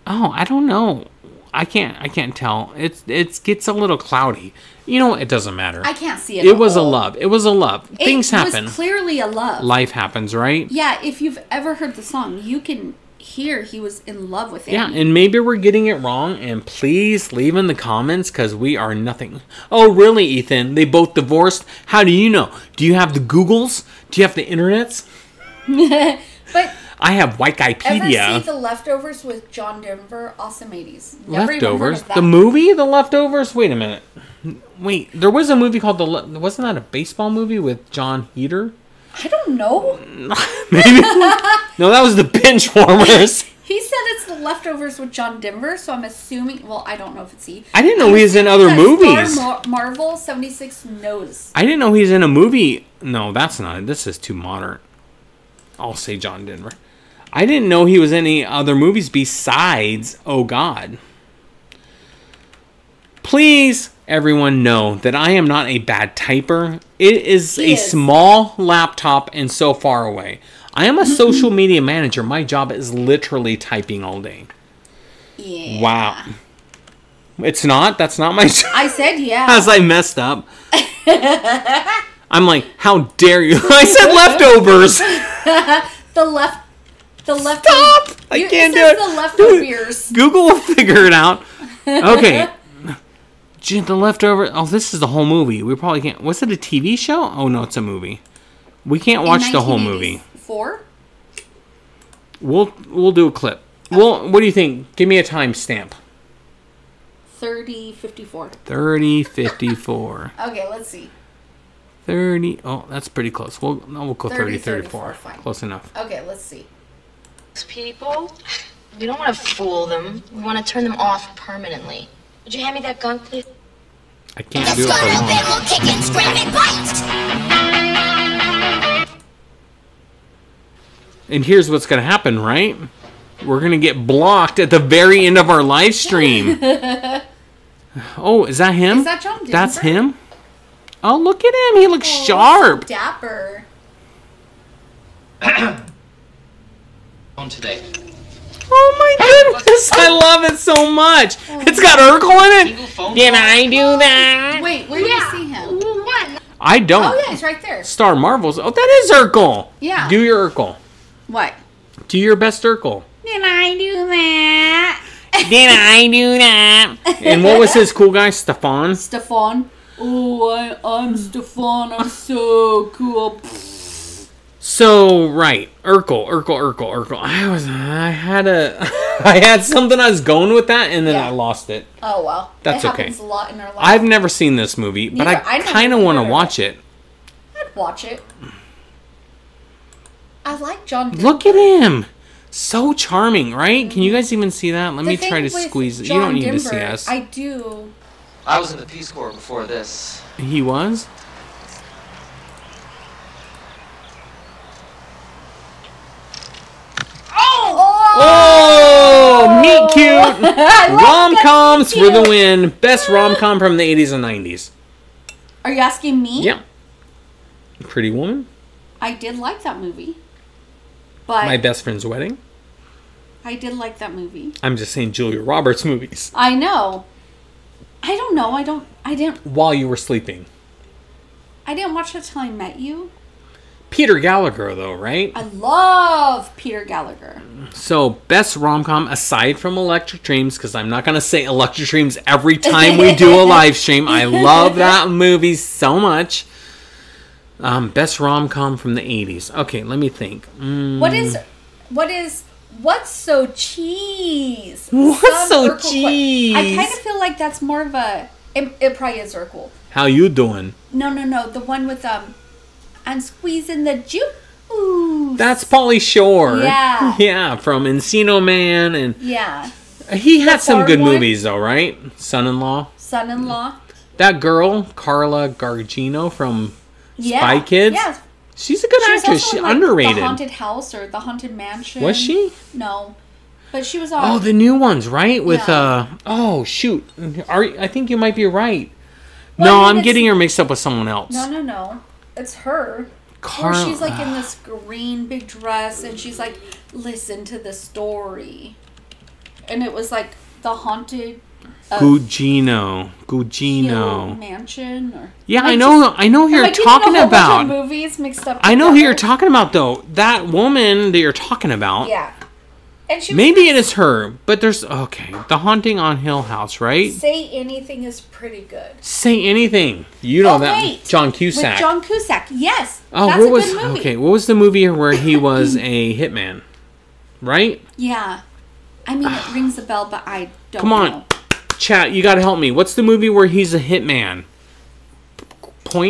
Oh, I don't know. I can't tell. It gets a little cloudy. You know, it doesn't matter. I can't see it. It was a love. It was a love. Things happen. It was clearly a love. Life happens, right? Yeah, if you've ever heard the song, you can hear he was in love with Annie. Yeah, and maybe we're getting it wrong, and please leave in the comments because we are nothing. Oh, really, Ethan? They both divorced? How do you know? Do you have the Googles? Do you have the internets? But I have Wikipedia. Ever see The Leftovers with John Denver? Awesome 80s. Leftovers? The movie? The Leftovers? Wait a minute. Wait, there was a movie called wasn't that a baseball movie with John Heater? I don't know. Maybe. No, that was the Benchwarmers. He said it's The Leftovers with John Denver, so I'm assuming. Well, I don't know if it's he. I didn't know he was in other movies. Marvel 76 knows. I didn't know he was in a movie. No, that's not it. This is too modern. I'll say John Denver. I didn't know he was in any other movies besides Oh God. Please, everyone, know that I am not a bad typer. It is a small laptop and so far away. I am a social media manager. My job is literally typing all day. Yeah. Wow. It's not? That's not my job? I said yeah. As I messed up. I'm like, how dare you? I said leftovers. The leftovers. Stop! I can't do it. The leftovers. Google will figure it out. Okay. The leftover. Oh, this is the whole movie. We probably can't. Was it a TV show? Oh no, it's a movie. We can't watch the whole movie. 4? We'll do a clip. Okay. Well, what do you think? Give me a timestamp. 30:54. 30:54. Okay, let's see. 30. Oh, that's pretty close. We'll go 30:34. Close enough. Okay, let's see. People, we don't want to fool them. We want to turn them off permanently. Would you hand me that gun, please? I can't do it for long. We'll kick and scream and bite. And here's what's going to happen, right? We're going to get blocked at the very end of our live stream. Oh, is that him? Is that John Denver? That's him? Oh, look at him. He looks sharp. So dapper. On today. Oh my goodness, I love it so much. It's got Urkel in it. Can I do that? Wait, where do you see him? I don't. Oh yeah, he's right there. Star Marvels. Oh, that is Urkel. Yeah. Do your Urkel. What? Do your best Urkel. Did I do that? Did I do that? And what was his cool guy? Stefan? Stefan. Oh, I'm Stefan. I'm so cool. So, right. Urkel. I had something I was going with that, and then I lost it. Oh, well. That's it okay. happens a lot in our life. I've never seen this movie, but I kind of want to watch it. I'd watch it. I like John Denver. Look at him. So charming, right? Can you guys even see that? Let me try to squeeze it. You don't need to see us. I do. I was in the Peace Corps before this. He was? Oh, meet cute. Rom-coms for the win. Best rom-com from the 80s and 90s. Are you asking me? Yeah. Pretty Woman. I did like that movie. But My Best Friend's Wedding. I did like that movie. I'm just saying Julia Roberts movies. I know. I don't know. I didn't. While you were sleeping. I didn't watch it till I met you. Peter Gallagher, though, right? I love Peter Gallagher. So, best rom-com aside from Electric Dreams, because I'm not going to say Electric Dreams every time we do a live stream. I love that movie so much. Best rom-com from the 80s. Okay, let me think. What's so cheese? What's so cheese? I kind of feel like that's more of a. It probably is Urkel. How you doing? No. The one with I'm squeezing the juice. That's Pauly Shore. Yeah. Yeah, from Encino Man and. Yeah. He had some good movies though, right? Son-in-Law. That girl, Carla Gugino from Spy Kids. Yeah. She's a good actress. She's underrated. The Haunted House or The Haunted Mansion. Was she? No. But she was on. Oh, the new ones, right? With oh shoot. I think you might be right. Well, no, I'm getting her mixed up with someone else. No. It's her. Where she's like in this green big dress and she's like, listen to the story. And it was like the haunted Gugino Mansion or yeah, I know who you're talking about. Movies mixed up. I know who you're talking about though. That woman that you're talking about. Yeah. And maybe it is her, but there's The Haunting on Hill House, right? Say Anything is pretty good. Say Anything. You know that John Cusack. With John Cusack, yes. Oh, that's a good movie. Okay, what was the movie where he was a hitman? Right? Yeah. I mean, it rings a bell, but I don't know. Come on. Chat, you gotta help me. What's the movie where he's a hitman?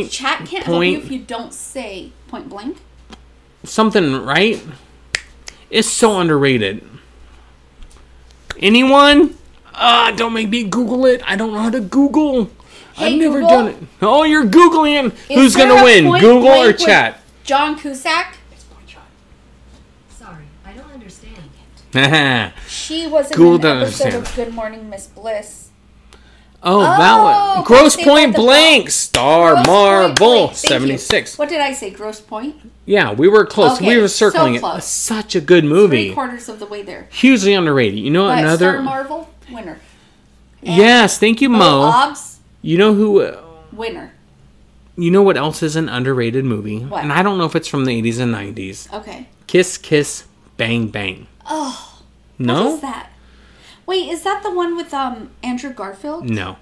Chat can't help you if you don't say Point Blank. Something, right? It's so underrated. Anyone? Don't make me Google it. I don't know how to Google. Hey, I've never Google? done it. Oh, you're Googling. Is Who's there going to a win? point Google blank or with chat? John Cusack? Sorry, I don't understand. She was in Google an doesn't episode understand. of Good Morning Miss Bliss. Oh, Oh, valid. Gross they Point had the Blank. Star Grosse Pointe Marvel. Blank. Thank you. 76. What did I say? Gross Point? Yeah, we were close. Okay, We were circling so it. close. Such a good movie. 3/4 of the way there. Hugely underrated. You know But another... Star Marvel? Winner. Yes, thank you, Little Mo. Obs? You know who... Winner. You know what else is an underrated movie? What? And I don't know if it's from the 80s and 90s. Okay. Kiss, Kiss, Bang, Bang. Oh. No? What is that? Wait, is that the one with Andrew Garfield? No.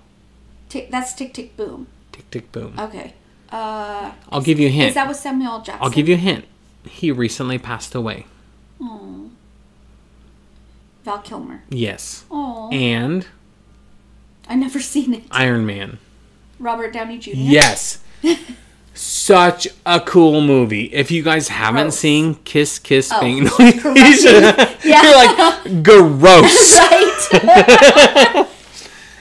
That's Tick Tick Boom. Tick, Tick, Boom. Okay. I'll give you a hint. Is that with Samuel Jackson? I'll give you a hint. He recently passed away. Oh. Val Kilmer. Yes. Oh. And I never seen it. Iron Man. Robert Downey Jr. Yes. Such a cool movie. If you guys haven't Gross. seen Kiss, Kiss, Oh. Bang, Yeah. you're like, gross. Right.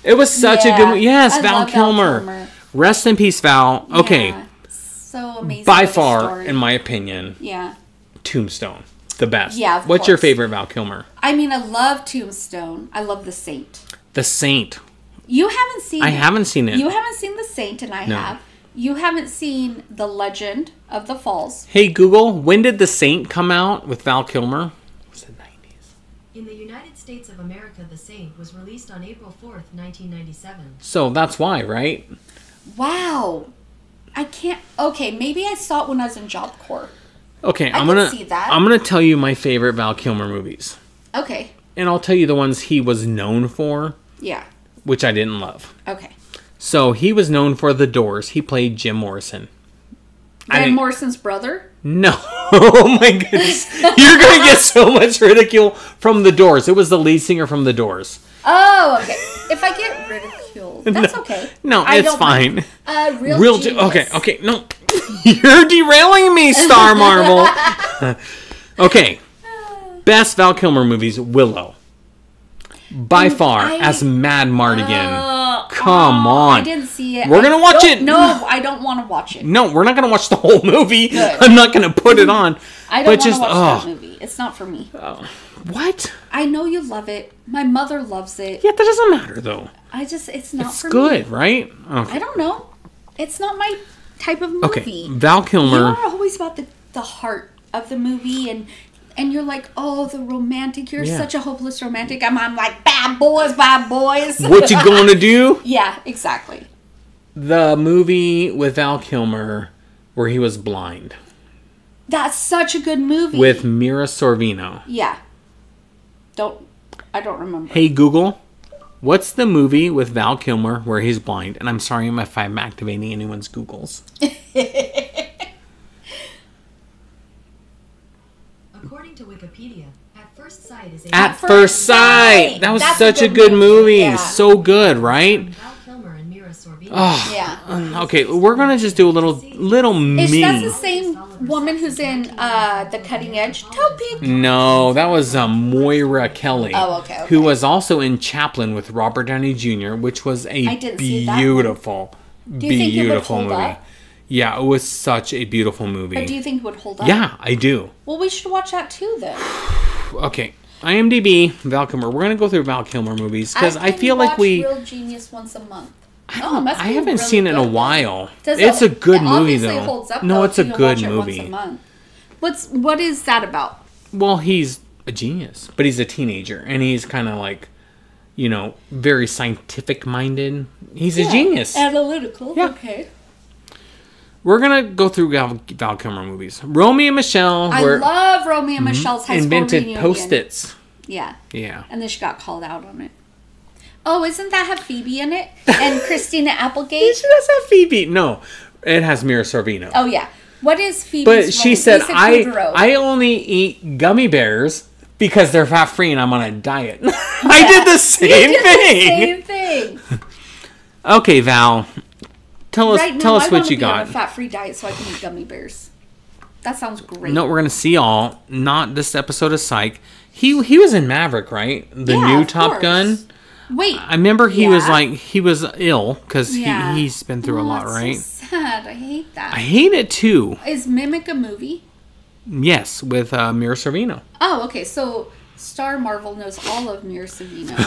It was such a good movie. Yes, I Val love Kilmer. Rest in peace, Val. Okay. Yeah. So amazing. By of a far, story. in my opinion, Yeah. Tombstone. The best. Yeah, of What's your course. favorite Val Kilmer? I mean, I love Tombstone. I love The Saint. The Saint. You haven't seen I it. haven't seen it. You haven't seen The Saint, and I No. have. You haven't seen The Legend of the Falls. Hey, Google, when did The Saint come out with Val Kilmer? Was it 90s? In the United States of America, The Saint was released on April 4th, 1997. So that's why, right? Wow. I can't. Okay, maybe I saw it when I was in Job Corps. Okay, I I'm can gonna see that. I'm gonna tell you my favorite Val Kilmer movies, Okay. and I'll tell you the ones he was known for, Yeah. which I didn't love. Okay. So he was known for The Doors. He played Jim Morrison. Van Morrison's brother? No. Oh my goodness. You're going to get so much ridicule from The Doors. It was the lead singer from The Doors. Oh, okay. If I get ridiculed, that's okay. No, I it's don't fine. mind. Real genius. Okay, no. You're derailing me, Star Marvel. Okay. Best Val Kilmer movies, Willow. By far, as Mad Mardigan. Come on. I didn't see it. We're going to watch it. No, I don't want to watch it. No, we're not going to watch the whole movie. Good. I'm not going to put it on. I don't want to watch that movie. It's not for me. What? I know you love it. My mother loves it. Yeah, that doesn't matter, though. It's not It's for good, me. right? Okay. I don't know. It's not my type of movie. Okay, Val Kilmer. You're always about the heart of the movie, and you're like, oh, the romantic. You're Yeah. such a hopeless romantic. I'm like, bad boys, bad boys. What you gonna do? Yeah, exactly. The movie with Val Kilmer where he was blind. That's such a good movie. With Mira Sorvino. Yeah. I don't remember. Hey, Google, what's the movie with Val Kilmer where he's blind? And I'm sorry if I'm activating anyone's Googles. According to Wikipedia, At First Sight is a... At First Sight! That was such a good movie. Yeah. So good, right? Val Kilmer and Mira Sorvino. Oh, Yeah. okay, we're gonna just do a little That's me. the same woman who's in The Cutting Edge. Topic. No, that was Moira Kelly. Oh, okay. Who was also in Chaplin with Robert Downey Jr., which was I a didn't see that one. beautiful, Do you think it would beautiful hold movie. up? Yeah, it was such a beautiful movie. But do you think it would hold up? Yeah, I do. Well, we should watch that too then. Okay, IMDb, Val Kilmer. We're gonna go through Val Kilmer movies because I feel like we. Real Genius once a month. I be haven't really seen it in a good. while. Does It's it- a good it movie obviously though. holds up, No, though, it's if a you good watch it movie. Once a month. What is that about? Well, he's a genius, but he's a teenager, and he's kind of like, very scientific minded. He's a genius. Analytical. Yeah. Okay. We're gonna go through Val Kilmer movies. Romeo and Michelle. I love Romeo and Michelle's high school invented reunion. Post-its. Yeah. Yeah. And then she got called out on it. Oh, isn't that have Phoebe in it? And Christina Applegate? She does have Phoebe. No, it has Mira Sorvino. Oh, yeah. What is Phoebe's But she role? said, Lisa I Kudrow. only eat gummy bears because they're fat free and I'm on a diet. I did the same thing. Same thing. Okay, Val. Tell us Right now, what you I want to be on got. a fat-free diet so I can eat gummy bears. That sounds great. No, we're gonna see all. Not this episode of Psych. He was in Maverick, right? The new Top Gun. Wait. I remember he was ill because he's been through a lot, that's right? So sad. I hate that. I hate it too. Is Mimic a movie? Yes, with Mira Sorvino. Oh, okay. So Star Marvel knows all of Mira Sorvino.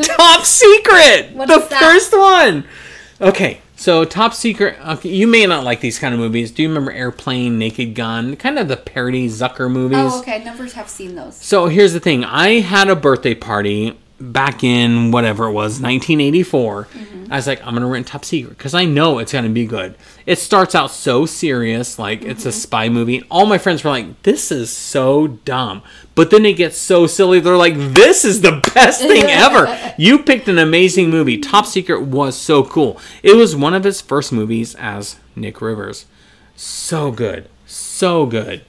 Top Secret. What the is that? first one. Okay, so Top Secret. Okay, you may not like these kind of movies. Do you remember Airplane, Naked Gun, kind of the parody Zucker movies? Oh, okay. I never have seen those. So here's the thing. I had a birthday party back in whatever it was, 1984. I was like, I'm going to rent Top Secret because I know it's going to be good. It starts out so serious, like it's a spy movie. All my friends were like, this is so dumb. But then it gets so silly. They're like, this is the best thing ever. You picked an amazing movie. Top Secret was so cool. It was one of his first movies as Nick Rivers. So good. So good.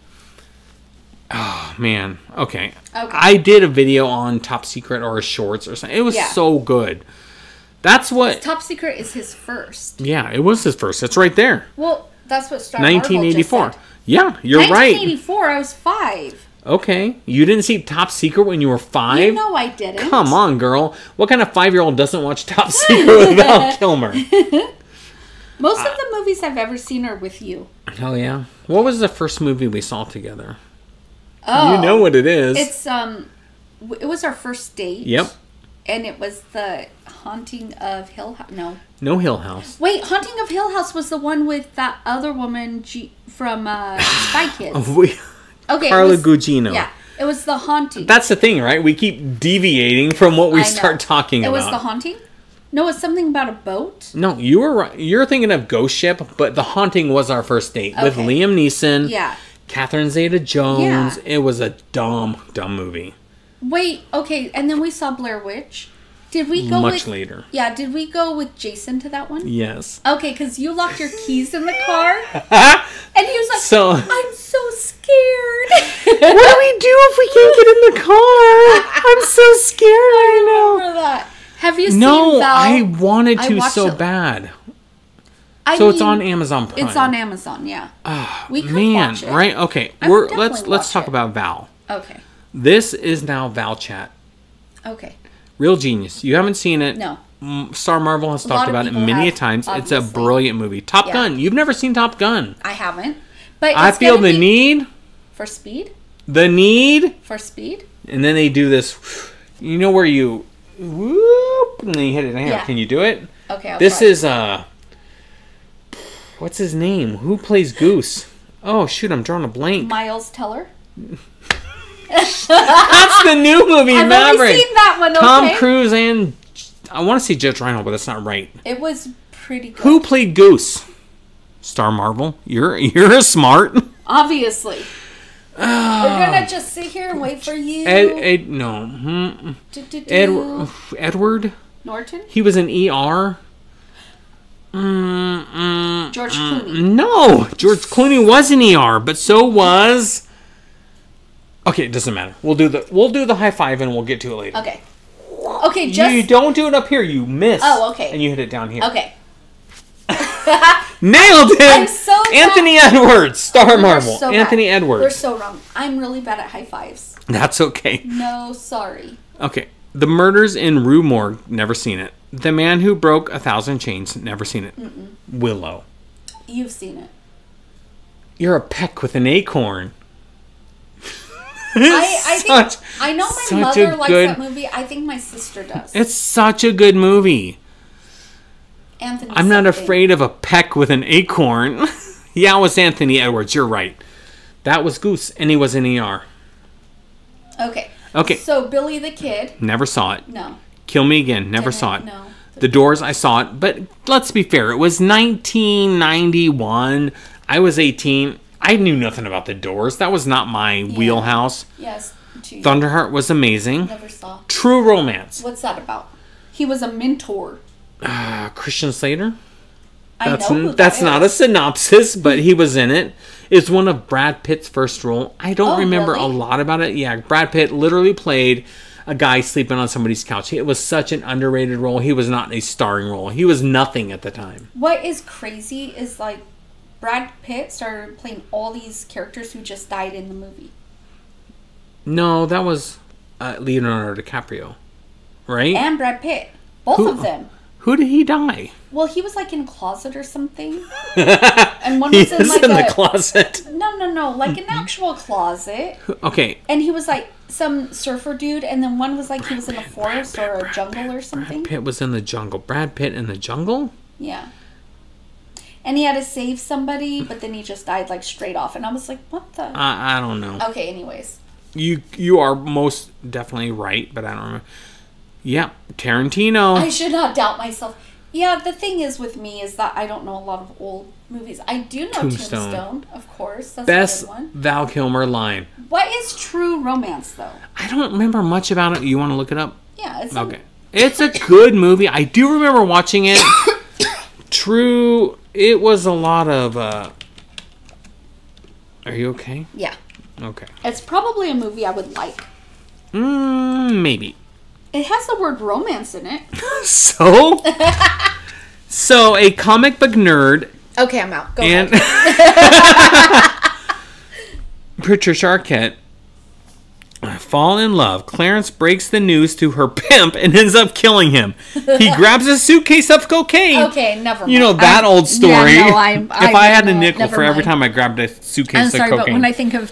Oh, man. Okay. I did a video on Top Secret or shorts or something. It was so good. That's what... Top Secret is his first. Yeah, it was his first. It's right there. Well, that's what Star 1984. Marvel just said. Yeah, you're right. 1984, I was 5. Okay. You didn't see Top Secret when you were 5? You know I didn't. Come on, girl. What kind of 5-year-old doesn't watch Top Secret with Val Kilmer? Most of the movies I've ever seen are with you. Oh, yeah? What was the first movie we saw together? Oh. You know what it is. It's, it was our first date. Yep. And it was the Haunting of Hill House. No Hill House. Wait, Haunting of Hill House was the one with that other woman from Spy Kids. Okay, Carla Gugino. Yeah, it was The Haunting. That's the thing, right? We keep deviating from what we start talking about. It was The Haunting? No, it's something about a boat. No, you were right. You're thinking of Ghost Ship, but The Haunting was our first date with Liam Neeson. Yeah. Catherine Zeta-Jones. Yeah. It was a dumb movie. Wait, okay, and then we saw Blair Witch. Did we go much later? Yeah, did we go with Jason to that one? Yes. Okay, because you locked your keys in the car, and he was like, "I'm so scared. What do we do if we can't get in the car? I'm so scared right now." Remember that? Have you seen No, Val? I wanted to watched so it. bad. I So it's mean, on Amazon Prime. It's on Amazon, yeah. We could Man, watch it. right? Okay, I would let's definitely talk watch it. about Val. Okay. This is now Val Chat. Okay. Real genius. You haven't seen it. No. Star Marvel has talked about it many a times. It's a brilliant movie. Top Gun. You've never seen Top Gun. I haven't. But I feel the need. For speed? The need. For speed? And then they do this. You know where you whoop and then you hit it down. Yeah. Can you do it? Okay. This is what's his name? Who plays Goose? Oh shoot, I'm drawing a blank. Miles Teller. That's the new movie, I've Maverick. only seen that one. Tom Cruise and I want to see Judge Reinhold, but that's not right. It was pretty good. Who played Goose? Star Marvel. You're smart. Obviously. We're gonna just sit here and wait for you. Edward Norton. He was in ER. George Clooney. No, George Clooney was in ER, but so was. Okay, it doesn't matter. We'll do the high five and we'll get to it later. Okay. Okay, just you don't do it up here. You miss. Oh, okay. And you hit it down here. Okay. Nailed it. I'm so Anthony Edwards, Star Marvel. So Anthony bad. Edwards. We're so wrong. I'm really bad at high fives. That's okay. No, sorry. Okay. The Murders in Rue Morgue. Never seen it. The Man Who Broke 1,000 Chains. Never seen it. Willow. You've seen it. You're a peck with an acorn. I know my mother likes that movie. I think my sister does. It's such a good movie. Anthony. I'm not afraid of a peck with an acorn. Yeah, it was Anthony Edwards. You're right. That was Goose, and he was in ER. Okay. Okay. So Billy the Kid. Never saw it. No. Kill Me Again. Never saw it. No. The Doors, I saw it, but let's be fair. It was 1991. I was 18. I knew nothing about The Doors. That was not my wheelhouse. Yes. Thunderheart was amazing. Never saw. True Romance. What's that about? He was a mentor. Christian Slater. That's not a synopsis, but he was in it. It's one of Brad Pitt's first role. I don't remember a lot about it. Yeah, Brad Pitt literally played a guy sleeping on somebody's couch. It was such an underrated role. He was not a starring role. He was nothing at the time. What is crazy is like Brad Pitt started playing all these characters who just died in the movie. No, that was Leonardo DiCaprio, right? And Brad Pitt. Both of them. Who did he die? Well, he was like in a closet or something. And one was in like the closet. No, like an actual closet. Okay. And he was like some surfer dude, and then one was like he was in a forest or a jungle or something. Brad Pitt was in the jungle. Brad Pitt in the jungle? Yeah. And he had to save somebody, but then he just died like straight off. And I was like, what the? I don't know. Okay, anyways. You are most definitely right, but I don't remember. Yeah, Tarantino. I should not doubt myself. Yeah, the thing is with me is that I don't know a lot of old movies. I do know Tombstone, of course. That's Best a good one. Val Kilmer line. What is True Romance, though? I don't remember much about it. You want to look it up? Yeah, it's okay. It's a good movie. I do remember watching it. True. It was a lot of. Are you okay? Yeah. Okay. It's probably a movie I would like. Maybe. It has the word romance in it. So? So, a comic book nerd. Okay, I'm out. Go ahead. Patricia Arquette fall in love. Clarence breaks the news to her pimp and ends up killing him. He grabs a suitcase of cocaine. Okay, never mind. You know that old story. Yeah, no, if I had a nickel for every time I grabbed a suitcase of cocaine. But when I think of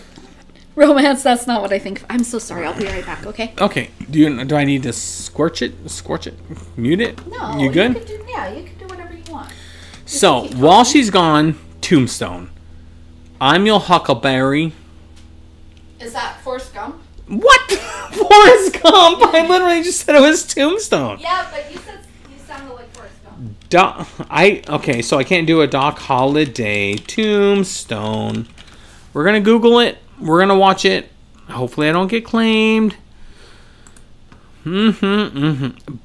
romance, that's not what I think of. I'm so sorry. I'll be right back, okay? Okay. Do I need to scorch it? Mute it? No. You good? You can do whatever you want. So, while she's gone, Tombstone. I'm your Huckleberry. Is that Forrest Gump? What? Forrest Gump? I literally just said it was Tombstone. Yeah, but you sounded like Forrest Gump. Okay, so I can't do a Doc Holliday Tombstone. We're gonna Google it. We're gonna watch it. Hopefully I don't get claimed.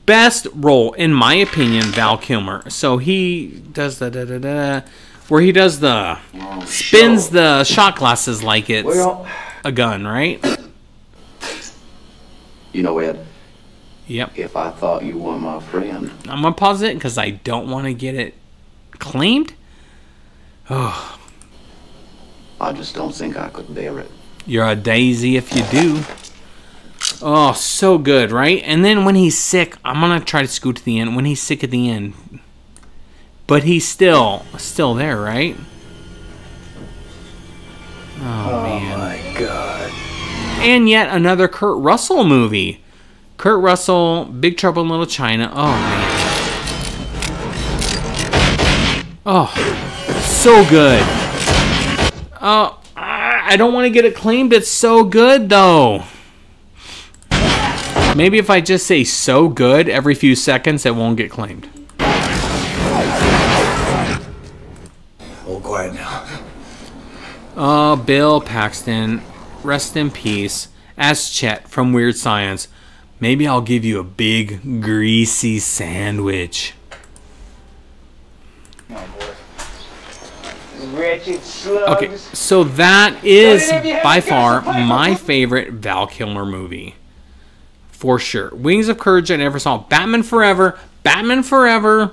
Best role, in my opinion, Val Kilmer. So he does where he does the spins the shot glasses like it's a gun, right? You know, Ed. Yep. If I thought you were my friend, I'm gonna pause it because I don't want to get it claimed. Oh. I just don't think I could bear it. You're a daisy if you do. Oh, so good, right? And then when he's sick, I'm gonna try to scoot to the end. When he's sick at the end, but he's still there, right? Oh man! My God! And yet another Kurt Russell movie. Kurt Russell, Big Trouble in Little China. Oh man! Oh, so good. Oh, I don't want to get it claimed. It's so good though. Maybe if I just say so good every few seconds, it won't get claimed. All quiet now. Oh, Bill Paxton, rest in peace. As Chet from Weird Science, maybe I'll give you a big, greasy sandwich. Wretched slugs. Okay, so that is by far my favorite Val Kilmer movie. For sure. Wings of Courage, I never saw. Batman Forever. Batman Forever,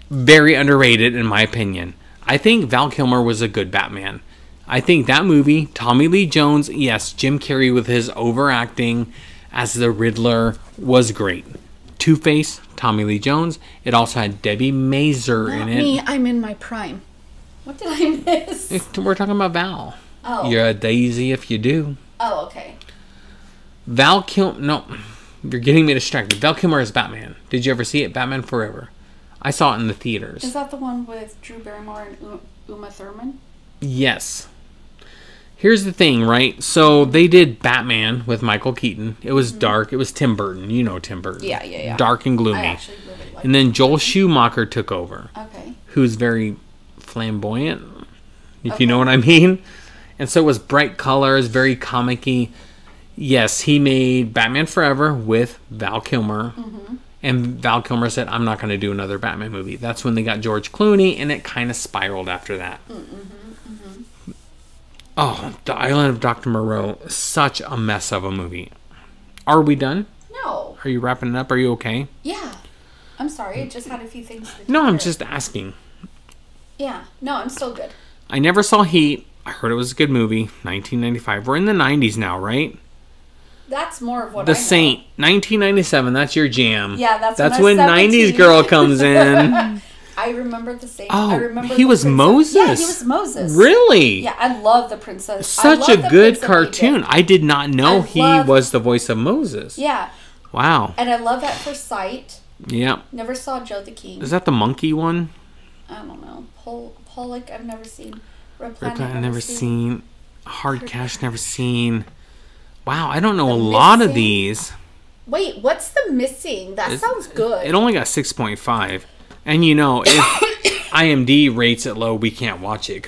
very underrated in my opinion. I think Val Kilmer was a good Batman. I think that movie, Tommy Lee Jones, yes, Jim Carrey with his overacting as the Riddler was great. Two-Face, Tommy Lee Jones. It also had Debbie Mazur in it. Me, I'm in my prime. What did I miss? We're talking about Val. Oh. You're a daisy if you do. Oh, okay. Val Kilmer, no, you're getting me distracted. Val Kilmer is Batman. Did you ever see it? Batman Forever. I saw it in the theaters. Is that the one with Drew Barrymore and Uma Thurman? Yes. Here's the thing, right? So they did Batman with Michael Keaton. It was dark. It was Tim Burton. You know Tim Burton. Yeah. Dark and gloomy. I actually really like and then Joel Schumacher took over. Okay. Who's very flamboyant, if you know what I mean. And so it was bright colors, very comic-y. Yes, he made Batman Forever with Val Kilmer. And Val Kilmer said, I'm not going to do another Batman movie. That's when they got George Clooney, and it kind of spiraled after that. Oh, The Island of Dr. Moreau. Such a mess of a movie. Are we done? No. Are you wrapping it up? Are you okay? Yeah. I'm sorry. I just had a few things to do. No, I'm just asking. Yeah. No, I'm still good. I never saw Heat. I heard it was a good movie. 1995. We're in the 90s now, right? That's more of what The I know. Saint. 1997. That's your jam. Yeah, that's when when 90s girl comes in. I remember The Saint. Oh, I remember he was princess. Moses? Yeah, he was Moses. Really? Yeah, I love the princess. Such a good cartoon. I did not know he was the voice of Moses. Yeah. Wow. And I love At First Sight. Yeah. Never saw Joe the King. Is that the monkey one? I don't know. Pollock, I've never seen. Red Planet, Planet, never seen. Hard Cash, never seen. Wow, I don't know a lot of these. Wait, what's The Missing? That sounds good. It only got 6.5. And you know, if IMDb rates it low, we can't watch it